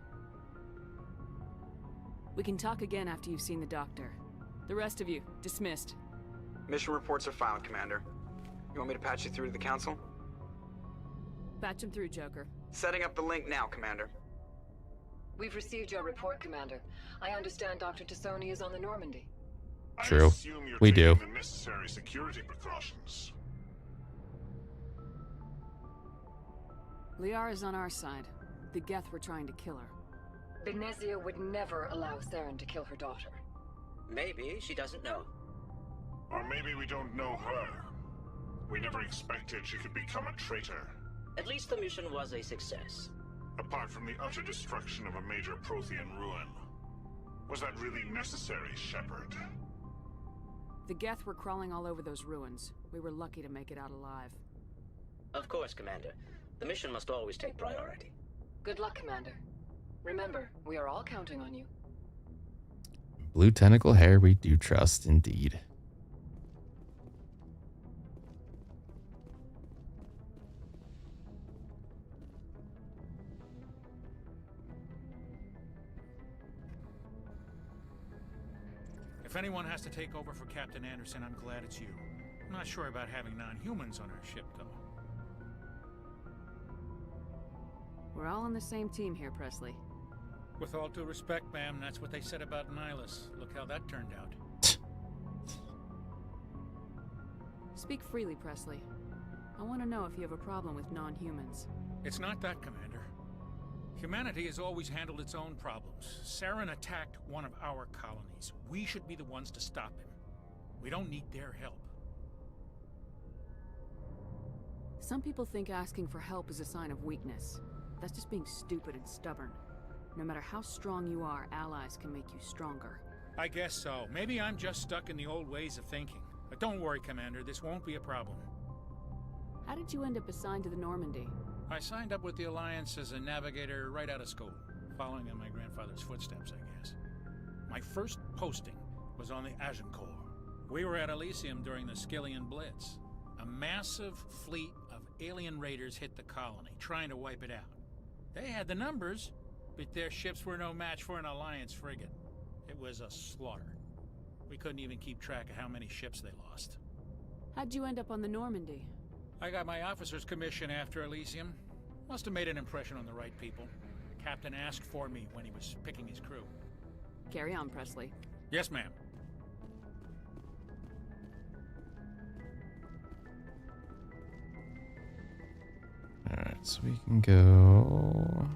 We can talk again after you've seen the doctor. The rest of you, dismissed. Mission reports are filed, Commander. You want me to patch you through to the Council? Patch him through, Joker. Setting up the link now, Commander. We've received your report, Commander. I understand Dr. Tassoni is on the Normandy. True. I assume you're We taking do. the necessary security precautions. Liara's on our side. The Geth were trying to kill her. Benezia would never allow Saren to kill her daughter. Maybe she doesn't know. Or maybe we don't know her. We never expected she could become a traitor. At least the mission was a success. Apart from the utter destruction of a major Prothean ruin. Was that really necessary, Shepard? The Geth were crawling all over those ruins. We were lucky to make it out alive. Of course, Commander. The mission must always take priority. Good luck, Commander. Remember, we are all counting on you. Blue tentacle hair we do trust indeed. If anyone has to take over for Captain Anderson, I'm glad it's you. I'm not sure about having non-humans on our ship, though. We're all on the same team here, Presley. With all due respect, ma'am, that's what they said about Nihilus. Look how that turned out. Speak freely, Presley. I want to know if you have a problem with non-humans. It's not that, Commander. Humanity has always handled its own problems. Saren attacked one of our colonies. We should be the ones to stop him. We don't need their help. Some people think asking for help is a sign of weakness. That's just being stupid and stubborn. No matter how strong you are, allies can make you stronger. I guess so. Maybe I'm just stuck in the old ways of thinking. But don't worry, Commander, this won't be a problem. How did you end up assigned to the Normandy? I signed up with the Alliance as a navigator right out of school, following in my grandfather's footsteps, I guess. My first posting was on the Agincourt. We were at Elysium during the Skillian Blitz. A massive fleet of alien raiders hit the colony, trying to wipe it out. They had the numbers, but their ships were no match for an Alliance frigate. It was a slaughter. We couldn't even keep track of how many ships they lost. How'd you end up on the Normandy? I got my officer's commission after Elysium. Must have made an impression on the right people. The captain asked for me when he was picking his crew. Carry on, Presley. Yes, ma'am. Alright, so we can go.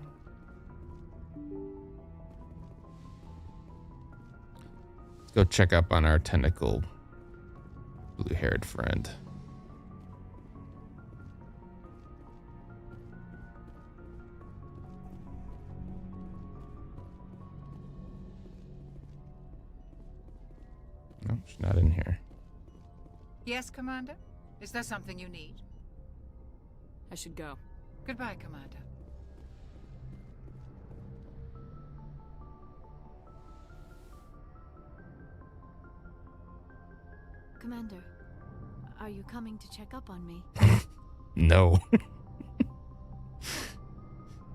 Let's go check up on our tentacle blue-haired friend. No, she's not in here. Yes, Commander? Is there something you need? I should go. Goodbye, Commander. Commander, are you coming to check up on me? No.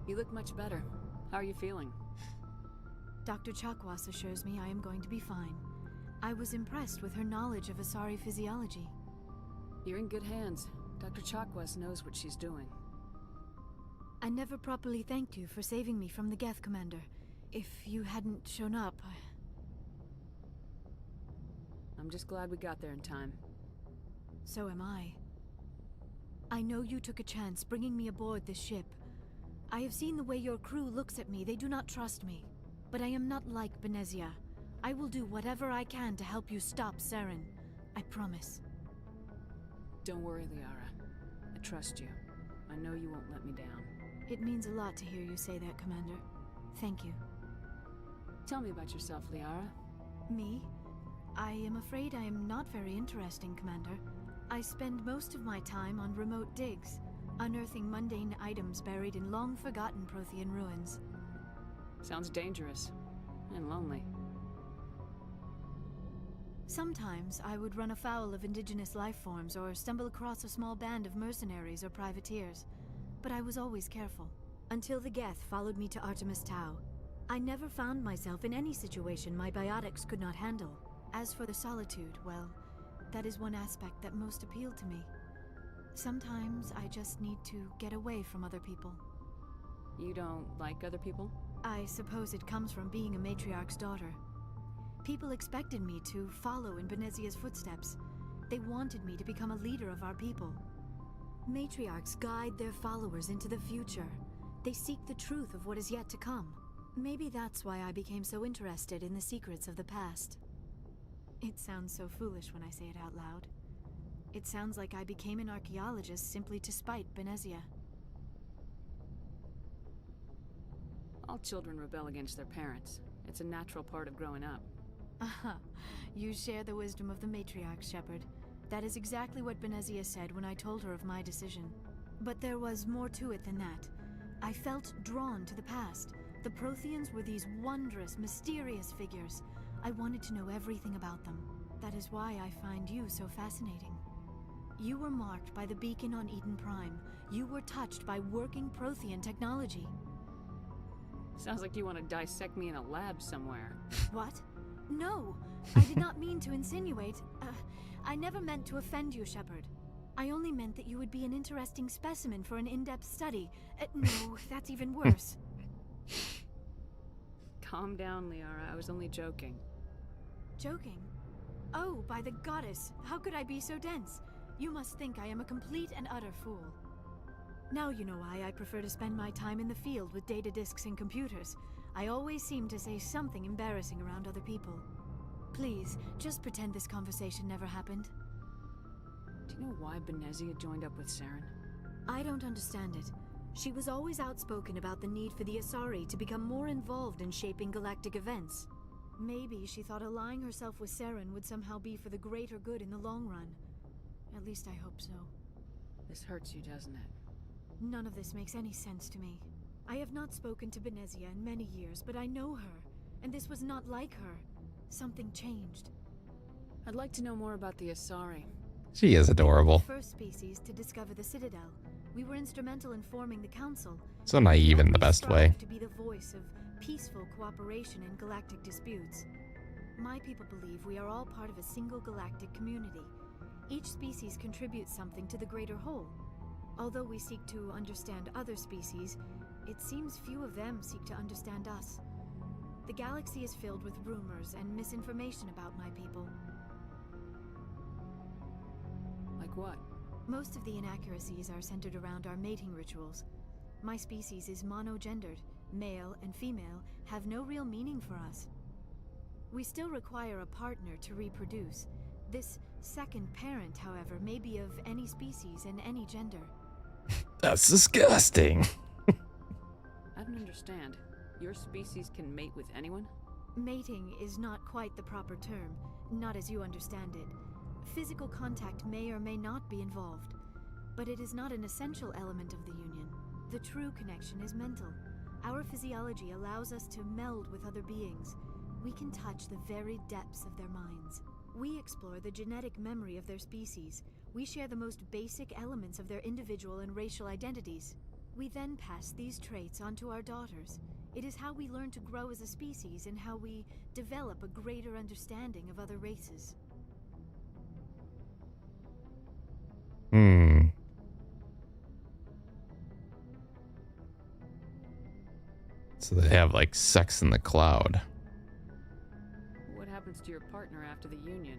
You look much better. How are you feeling? Dr. Chakwas assures me I am going to be fine. I was impressed with her knowledge of Asari physiology. You're in good hands. Dr. Chakwas knows what she's doing. I never properly thanked you for saving me from the Geth, Commander. If you hadn't shown up, I'm just glad we got there in time. So am I. I know you took a chance bringing me aboard this ship. I have seen the way your crew looks at me. They do not trust me. But I am not like Benezia. I will do whatever I can to help you stop Saren. I promise. Don't worry, Liara. I trust you. I know you won't let me down. It means a lot to hear you say that, Commander. Thank you. Tell me about yourself, Liara. Me? I am afraid I am not very interesting, Commander. I spend most of my time on remote digs, unearthing mundane items buried in long-forgotten Prothean ruins. Sounds dangerous. And lonely. Sometimes I would run afoul of indigenous life forms or stumble across a small band of mercenaries or privateers. But I was always careful. Until the Geth followed me to Artemis Tau. I never found myself in any situation my biotics could not handle. As for the solitude, well, that is one aspect that most appealed to me. Sometimes I just need to get away from other people. You don't like other people? I suppose it comes from being a matriarch's daughter. People expected me to follow in Benezia's footsteps. They wanted me to become a leader of our people. Matriarchs guide their followers into the future. They seek the truth of what is yet to come. Maybe that's why I became so interested in the secrets of the past. It sounds so foolish when I say it out loud. It sounds like I became an archaeologist simply to spite Benezia. All children rebel against their parents. It's a natural part of growing up. Aha, you share the wisdom of the matriarch, Shepard. That is exactly what Benezia said when I told her of my decision. But there was more to it than that. I felt drawn to the past. The Protheans were these wondrous, mysterious figures. I wanted to know everything about them. That is why I find you so fascinating. You were marked by the beacon on Eden Prime. You were touched by working Prothean technology. Sounds like you want to dissect me in a lab somewhere. What? No! I did not mean to insinuate. I never meant to offend you, Shepard. I only meant that you would be an interesting specimen for an in-depth study. No, that's even worse. Calm down, Liara. I was only joking. Joking? Oh, by the goddess, how could I be so dense? You must think I am a complete and utter fool. Now you know why I prefer to spend my time in the field with data disks and computers. I always seem to say something embarrassing around other people. Please, just pretend this conversation never happened. Do you know why Benezia joined up with Saren? I don't understand it. She was always outspoken about the need for the Asari to become more involved in shaping galactic events. Maybe she thought allying herself with Saren would somehow be for the greater good in the long run. At least I hope so. This hurts you, doesn't it? None of this makes any sense to me. I have not spoken to Benezia in many years, but I know her, and this was not like her. Something changed. I'd like to know more about the Asari. She is adorable. The first species to discover the Citadel. We were instrumental in forming the Council. So naive in the best way. To be the voice of peaceful cooperation in galactic disputes. My people believe we are all part of a single galactic community. Each species contributes something to the greater whole. Although we seek to understand other species, it seems few of them seek to understand us. The galaxy is filled with rumors and misinformation about my people. Like what? Most of the inaccuracies are centered around our mating rituals. My species is monogendered. Male and female have no real meaning for us. We still require a partner to reproduce. This second parent, however, may be of any species and any gender. That's disgusting. I don't understand. Your species can mate with anyone? Mating is not quite the proper term, not as you understand it. Physical contact may or may not be involved, but it is not an essential element of the union. The true connection is mental. Our physiology allows us to meld with other beings. We can touch the very depths of their minds. We explore the genetic memory of their species. We share the most basic elements of their individual and racial identities. We then pass these traits onto our daughters. It is how we learn to grow as a species and how we develop a greater understanding of other races. So they have like sex in the cloud. What happens to your partner after the union?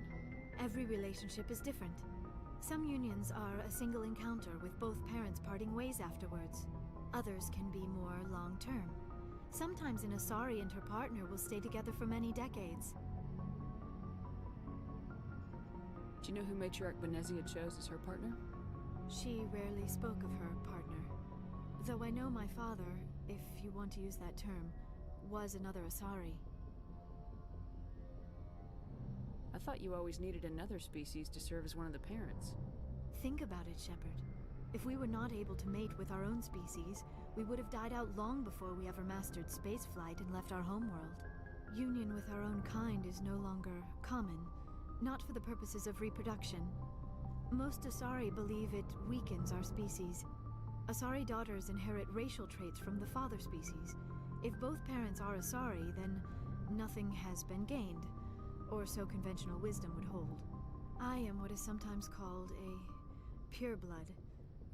Every relationship is different. Some unions are a single encounter with both parents parting ways afterwards. Others can be more long-term. Sometimes an Asari and her partner will stay together for many decades. Do you know who Matriarch Benezia chose as her partner? She rarely spoke of her partner. Though I know my father, if you want to use that term, was another Asari. I thought you always needed another species to serve as one of the parents. Think about it, Shepard. If we were not able to mate with our own species, we would have died out long before we ever mastered spaceflight and left our homeworld. Union with our own kind is no longer common, not for the purposes of reproduction. Most Asari believe it weakens our species. Asari daughters inherit racial traits from the father species. If both parents are Asari, then nothing has been gained, or so conventional wisdom would hold. I am what is sometimes called a pureblood,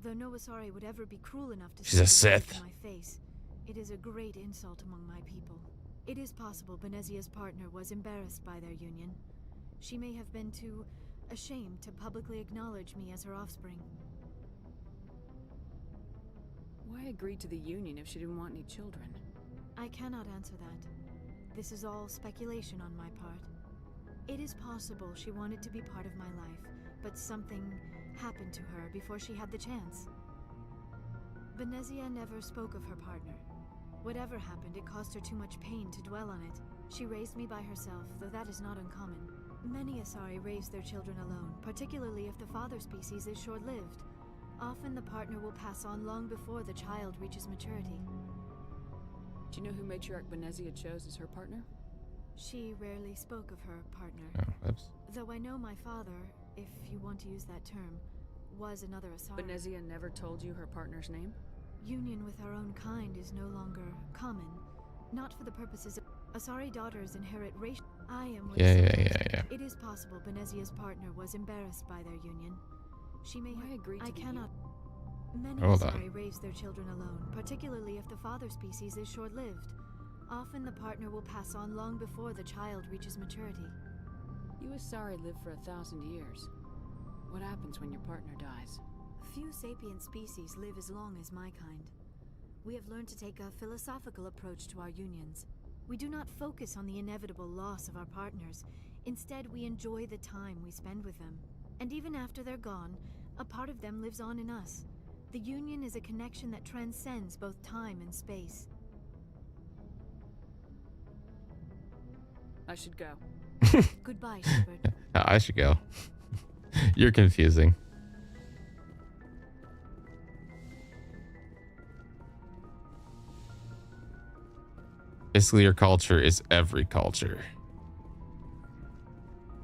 though no Asari would ever be cruel enough to She's a say Sith. to my face. It is a great insult among my people. It is possible Benezia's partner was embarrassed by their union. She may have been too ashamed to publicly acknowledge me as her offspring. Why agree to the union if she didn't want any children? I cannot answer that. This is all speculation on my part. It is possible she wanted to be part of my life, but something happened to her before she had the chance. Benezia never spoke of her partner. Whatever happened, it caused her too much pain to dwell on it. She raised me by herself, though that is not uncommon. Many Asari raise their children alone, particularly if the father species is short-lived. Often the partner will pass on long before the child reaches maturity. Do you know who Matriarch Benezia chose as her partner? She rarely spoke of her partner. Oh, oops. Though I know my father, if you want to use that term, was another Asari. Benezia never told you her partner's name? Union with our own kind is no longer common. Not for the purposes of... Asari daughters inherit racial... I am with Yeah. It is possible Benezia's partner was embarrassed by their union. She may have... agreed to I the cannot... Many Hold Asari on. raise their children alone, particularly if the father species is short-lived. Often the partner will pass on long before the child reaches maturity. You Asari live for 1,000 years. What happens when your partner dies? Few sapient species live as long as my kind. We have learned to take a philosophical approach to our unions. We do not focus on the inevitable loss of our partners. Instead, we enjoy the time we spend with them. And even after they're gone, a part of them lives on in us. The union is a connection that transcends both time and space. I should go. Goodbye, Shepard. I should go. You're confusing. Basically, your culture is every culture.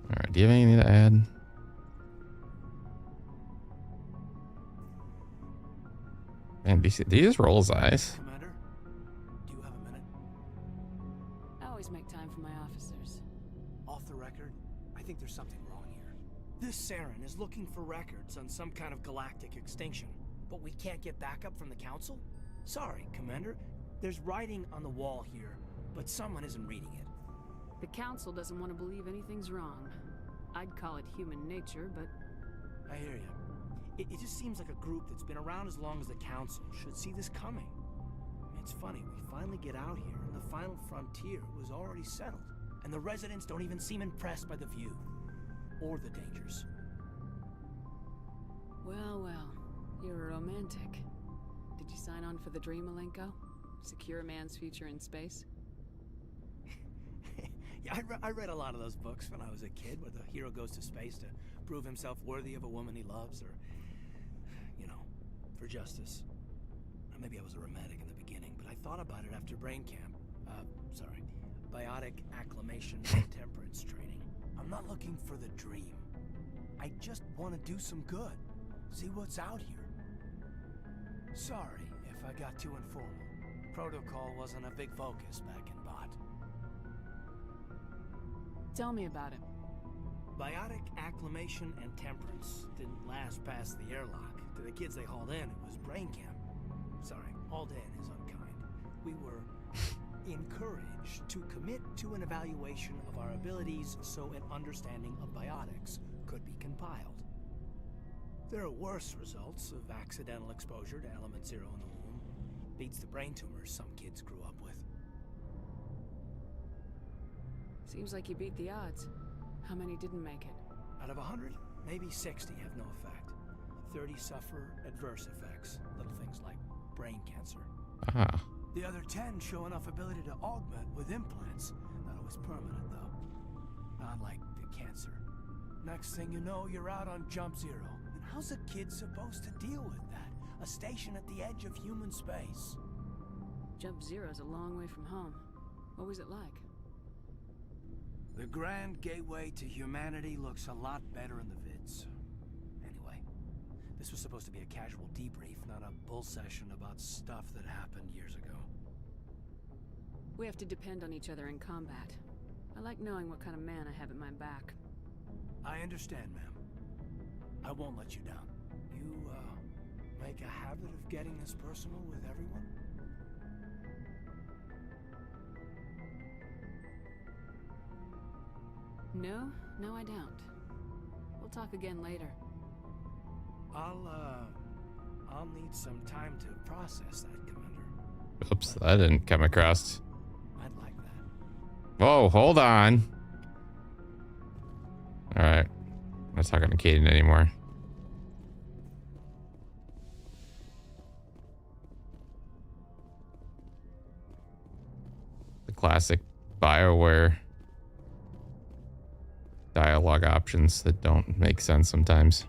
All right. Do you have anything to add? Man, do you just roll his eyes? Commander, do you have a minute? I always make time for my officers. Off the record, I think there's something wrong here. This Saren is looking for records on some kind of galactic extinction, but we can't get backup from the Council? Sorry, Commander. There's writing on the wall here, but someone isn't reading it. The Council doesn't want to believe anything's wrong. I'd call it human nature, but... I hear you. It just seems like a group that's been around as long as the Council should see this coming. I mean, it's funny, we finally get out here, and the final frontier was already settled. And the residents don't even seem impressed by the view. Or the dangers. Well, you're a romantic. Did you sign on for the dream, Malenko? Secure a man's future in space? Yeah, I read a lot of those books when I was a kid, where the hero goes to space to prove himself worthy of a woman he loves, or, you know, for justice. Maybe I was a romantic in the beginning, but I thought about it after brain camp. Biotic acclimation and temperance training. I'm not looking for the dream. I just want to do some good. See what's out here. Sorry if I got too informal. Protocol wasn't a big focus back in Bot. Tell me about it. Biotic acclimation and temperance didn't last past the airlock. To the kids they hauled in, it was brain camp. Sorry, hauled in is unkind. We were encouraged to commit to an evaluation of our abilities so an understanding of biotics could be compiled. There are worse results of accidental exposure to Element Zero in the womb. Beats the brain tumors some kids grew up with. Seems like you beat the odds. How many didn't make it? Out of 100, maybe 60 have no effect. 30 suffer adverse effects, little things like brain cancer. Ah. The other 10 show enough ability to augment with implants. Not always permanent, though. Not like the cancer. Next thing you know, you're out on Jump Zero. And how's a kid supposed to deal with that? A station at the edge of human space. Jump Zero's a long way from home. What was it like? The grand gateway to humanity looks a lot better in the vids. Anyway, this was supposed to be a casual debrief, not a bull session about stuff that happened years ago. We have to depend on each other in combat. I like knowing what kind of man I have at my back. I understand, ma'am. I won't let you down. You, make a habit of getting this personal with everyone? No, I don't. We'll talk again later. I'll need some time to process that, Commander. Oops, that didn't come across. I'd like that. Whoa, hold on. All right. I'm not talking to Kaden anymore. The classic BioWare dialogue options that don't make sense sometimes.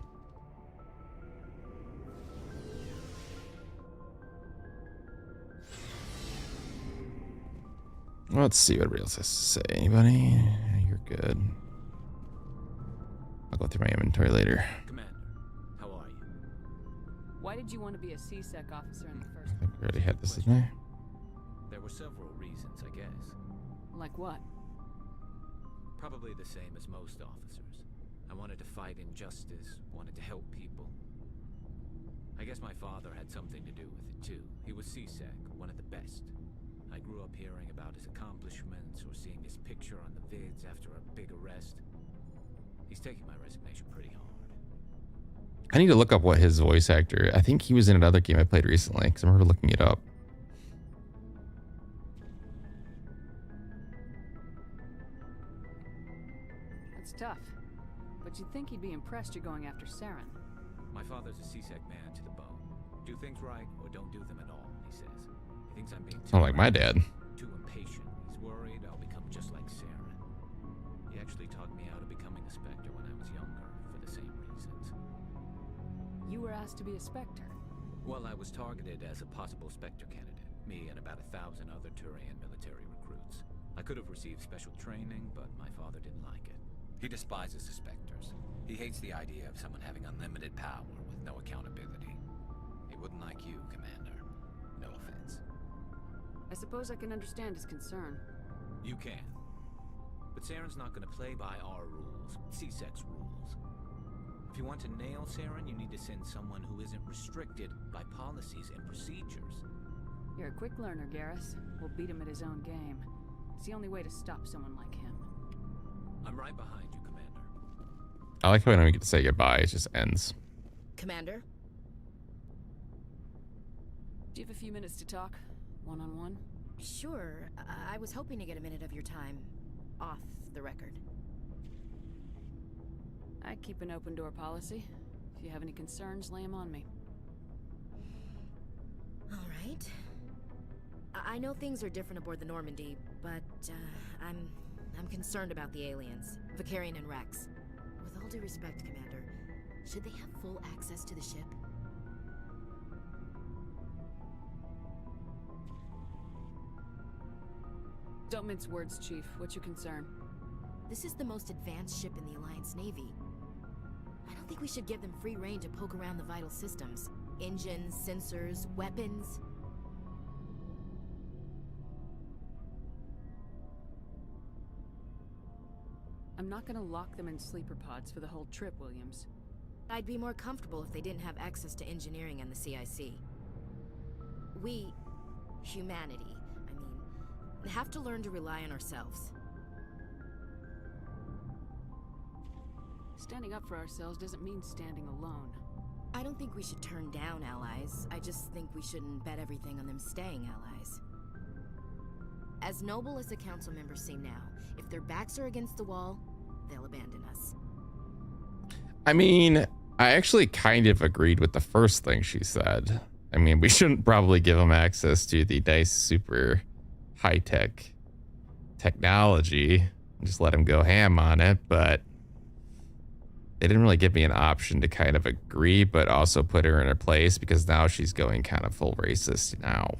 Let's see what else has to say. Anybody? You're good. I'll go through my inventory later. Commander, how are you? Why did you want to be a CSEC officer in the first I think we already had this, didn't I? There were several reasons, I guess. Like what? Probably the same as most officers. I wanted to fight injustice, wanted to help people. I guess my father had something to do with it too. He was CSEC, one of the best. I grew up hearing about his accomplishments or seeing his picture on the vids after a big arrest. He's taking my resignation pretty hard. I need to look up what his voice actor. I think he was in another game I played recently because I remember looking it up. That's tough. But you'd think he'd be impressed you're going after Saren. My father's a CSEC man to the bone. Do things right or don't do them at all, he says. He thinks I'm being too Not like my dad. Too impatient. He's worried I'll become just like Saren. He actually talked me out of becoming a Spectre when I was younger for the same reasons. You were asked to be a Spectre? Well, I was targeted as a possible Spectre candidate. Me and about 1,000 other Turian military recruits. I could have received special training, but my father didn't like it. He despises the Spectres. He hates the idea of someone having unlimited power with no accountability. He wouldn't like you, Commander. No offense. I suppose I can understand his concern. You can. But Saren's not going to play by our rules, CSEC's rules. If you want to nail Saren, you need to send someone who isn't restricted by policies and procedures. You're a quick learner, Garrus. We'll beat him at his own game. It's the only way to stop someone like him. I'm right behind you, Commander. I like how when we get to say goodbye, it just ends. Commander? Do you have a few minutes to talk? One-on-one? Sure. I was hoping to get a minute of your time off the record. I keep an open door policy. If you have any concerns, lay them on me. All right. I know things are different aboard the Normandy, but I'm concerned about the aliens, Vicarian and Rex. With all due respect, Commander, should they have full access to the ship? Don't mince words, Chief. What's your concern? This is the most advanced ship in the Alliance Navy. I don't think we should give them free rein to poke around the vital systems. Engines, sensors, weapons. I'm not gonna lock them in sleeper pods for the whole trip, Williams. I'd be more comfortable if they didn't have access to engineering and the CIC. We, humanity, have to learn to rely on ourselves. Standing up for ourselves doesn't mean standing alone. I don't think we should turn down allies. I just think we shouldn't bet everything on them staying allies. As noble as the council members seem now, if their backs are against the wall, they'll abandon us. I mean, I actually kind of agreed with the first thing she said. I mean, we shouldn't probably give them access to the nice, super high-tech technology and just let them go ham on it, but they didn't really give me an option to kind of agree, but also put her in her place because now she's going kind of full racist now.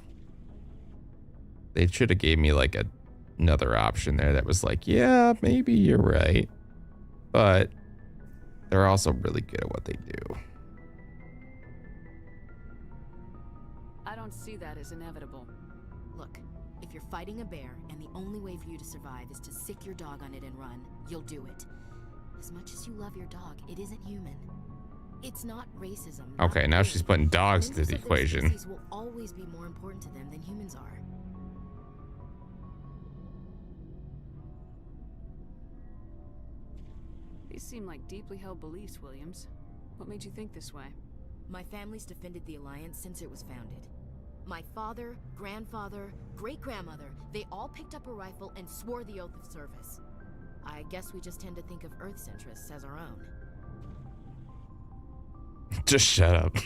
They should have gave me like another option there that was like, yeah, maybe you're right, but they're also really good at what they do. I don't see that as inevitable. Look, if you're fighting a bear and the only way for you to survive is to sick your dog on it and run, you'll do it. As much as you love your dog, it isn't human. It's not racism. Okay, now she's putting dogs into the equation. Species will always be more important to them than humans are. These seem like deeply held beliefs, Williams. What made you think this way? My family's defended the Alliance since it was founded. My father, grandfather, great-grandmother, they all picked up a rifle and swore the oath of service. I guess we just tend to think of Earth's interests as our own. Just shut up.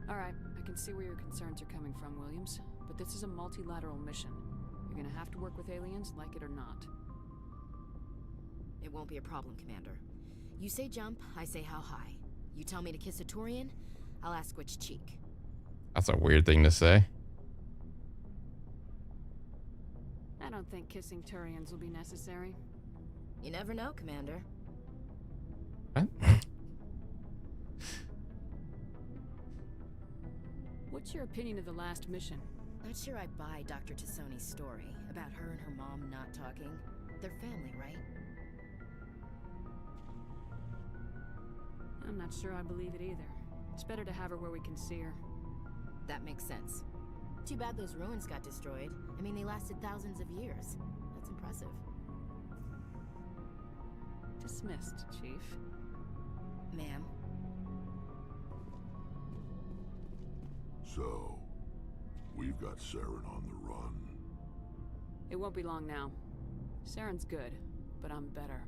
Alright, I can see where your concerns are coming from, Williams. But this is a multilateral mission. You're gonna have to work with aliens, like it or not. It won't be a problem, Commander. You say jump, I say how high. You tell me to kiss a Turian, I'll ask which cheek. That's a weird thing to say. I don't think kissing Turians will be necessary. You never know, Commander. What? What's your opinion of the last mission? Not sure I buy Dr. Tassoni's story about her and her mom not talking. They're family, right? I'm not sure I believe it either. It's better to have her where we can see her. That makes sense. Too bad those ruins got destroyed. I mean, they lasted thousands of years. That's impressive. Dismissed, Chief. Ma'am. So, we've got Saren on the run. It won't be long now. Saren's good, but I'm better.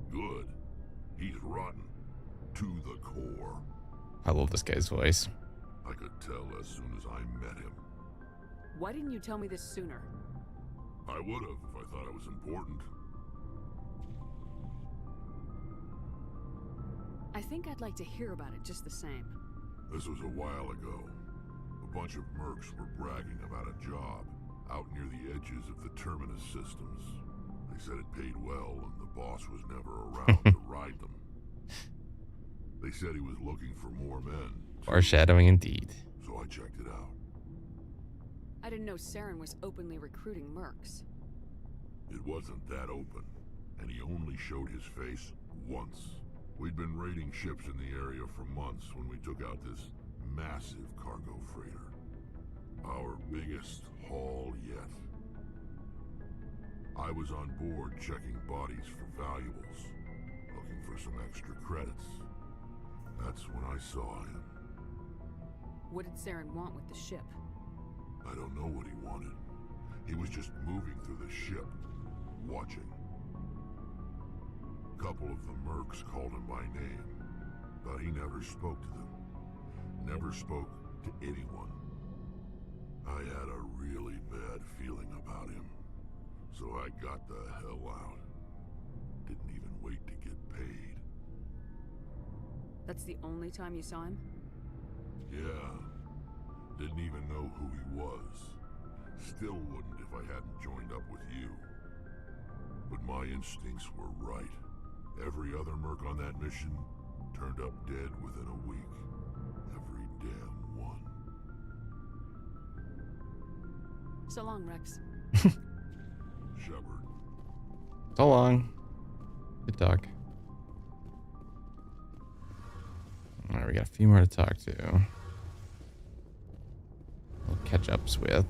Good. He's rotten. To the core. I love this guy's voice. I could tell as soon as I met him. Why didn't you tell me this sooner? I would have if I thought it was important. I think I'd like to hear about it just the same. This was a while ago. A bunch of mercs were bragging about a job out near the edges of the Terminus systems. They said it paid well and the boss was never around to ride them. They said he was looking for more men. Foreshadowing indeed. So I checked it out. I didn't know Saren was openly recruiting mercs. It wasn't that open, and he only showed his face once. We'd been raiding ships in the area for months when we took out this massive cargo freighter. Our biggest haul yet. I was on board checking bodies for valuables, looking for some extra credits. That's when I saw him. What did Saren want with the ship? I don't know what he wanted. He was just moving through the ship, watching. A couple of the mercs called him by name, but he never spoke to them. Never spoke to anyone. I had a really bad feeling about him, so I got the hell out. Didn't even wait to get paid. That's the only time you saw him? Yeah. Didn't even know who he was. Still wouldn't if I hadn't joined up with you. But my instincts were right. Every other merc on that mission turned up dead within a week. Every damn one. So long, Rex. Shepard. So long. Good talk. Alright, we got a few more to talk to. We'll catch ups with.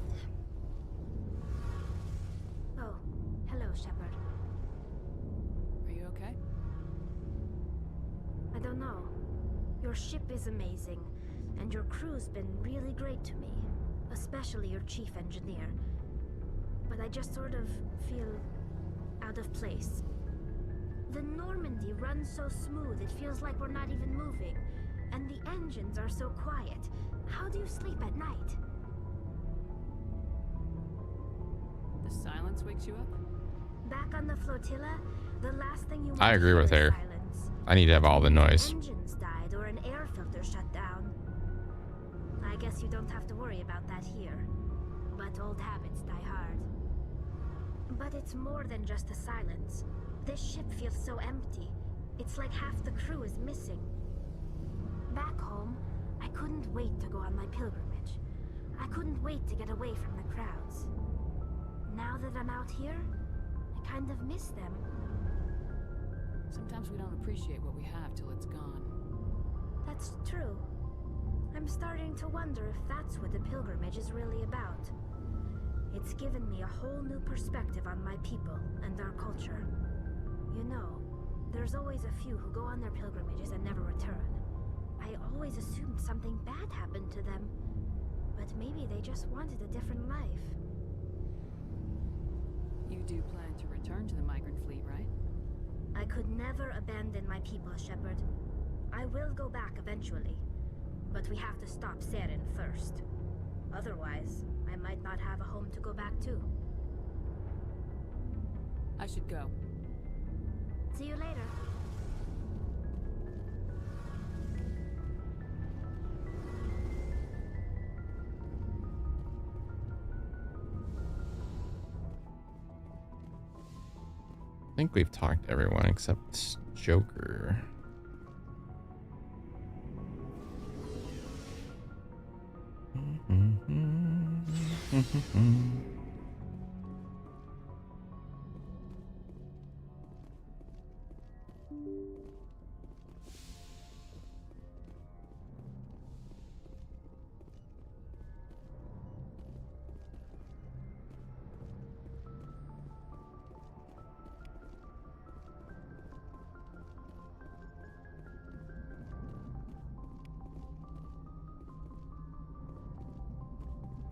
Oh, hello, Shepard. Are you okay? I don't know. Your ship is amazing, and your crew's been really great to me. Especially your chief engineer. But I just sort of feel out of place. The Normandy runs so smooth it feels like we're not even moving. And the engines are so quiet. How do you sleep at night? The silence wakes you up? Back on the flotilla, the last thing you want I agree with to hear her. is silence. I need to have all the noise. Engines died or an air filter shut down. I guess you don't have to worry about that here. But old habits die hard. But it's more than just the silence. This ship feels so empty. It's like half the crew is missing. Back home, I couldn't wait to go on my pilgrimage. I couldn't wait to get away from the crowds. Now that I'm out here, I kind of miss them. Sometimes we don't appreciate what we have till it's gone. That's true. I'm starting to wonder if that's what the pilgrimage is really about. It's given me a whole new perspective on my people and our culture. You know, there's always a few who go on their pilgrimages and never return. I always assumed something bad happened to them, but maybe they just wanted a different life. You do plan to return to the migrant fleet, right? I could never abandon my people, Shepard. I will go back eventually, but we have to stop Saren first. Otherwise, I might not have a home to go back to. I should go. See you later. I think we've talked to everyone except Joker.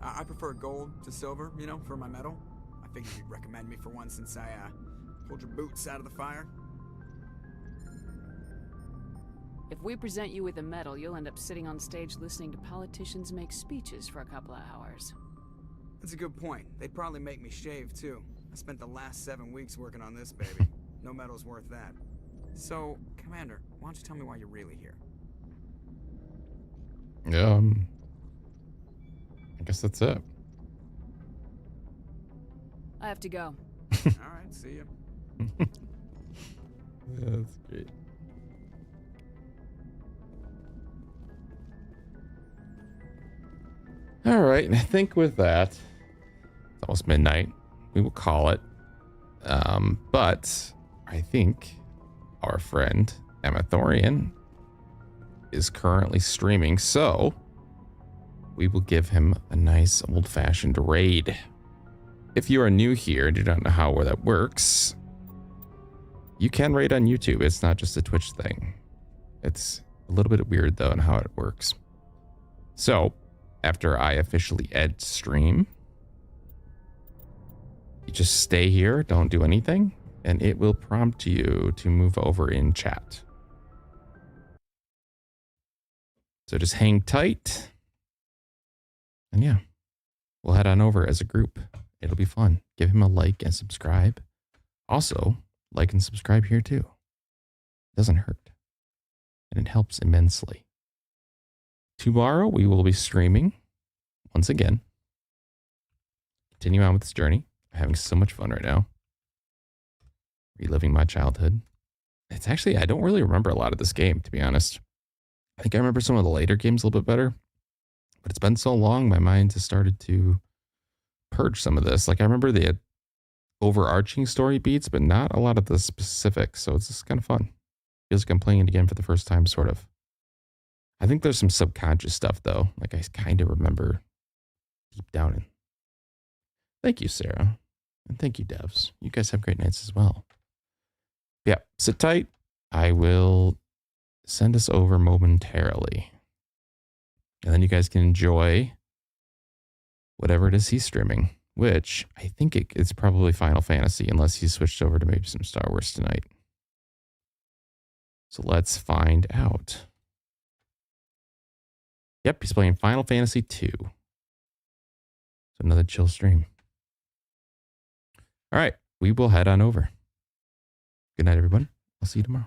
I prefer gold to silver, you know, for my medal. I figured you'd recommend me for one since I pulled your boots out of the fire. If we present you with a medal, you'll end up sitting on stage listening to politicians make speeches for a couple of hours. That's a good point. They'd probably make me shave, too. I spent the last 7 weeks working on this baby. No medal's worth that. So, Commander, why don't you tell me why you're really here? I guess that's it. I have to go. Alright, see ya. That's great. All right, and I think with that, it's almost midnight. We will call it. But I think our friend Amathorian is currently streaming, so we will give him a nice old-fashioned raid. If you are new here and you don't know how that works, you can raid on YouTube. It's not just a Twitch thing. It's a little bit weird, though, in how it works. So, after I officially end stream, you just stay here, don't do anything, and it will prompt you to move over in chat. So just hang tight. And yeah, we'll head on over as a group. It'll be fun. Give him a like and subscribe. Also, like and subscribe here too. It doesn't hurt. And it helps immensely. Tomorrow we will be streaming once again. Continue on with this journey. I'm having so much fun right now. Reliving my childhood. It's actually, I don't really remember a lot of this game, to be honest. I think I remember some of the later games a little bit better. But it's been so long, my mind has started to purge some of this. Like, I remember the overarching story beats, but not a lot of the specifics. So it's just kind of fun. Feels like I'm playing it again for the first time, sort of. I think there's some subconscious stuff, though. Like, I kind of remember deep down in. Thank you, Sarah. And thank you, devs. You guys have great nights as well. Yeah, sit tight. I will send us over momentarily. And then you guys can enjoy whatever it is he's streaming, which I think it's probably Final Fantasy, unless he's switched over to maybe some Star Wars tonight. So let's find out. Yep, he's playing Final Fantasy 2. So another chill stream. All right, we will head on over. Good night, everyone. I'll see you tomorrow.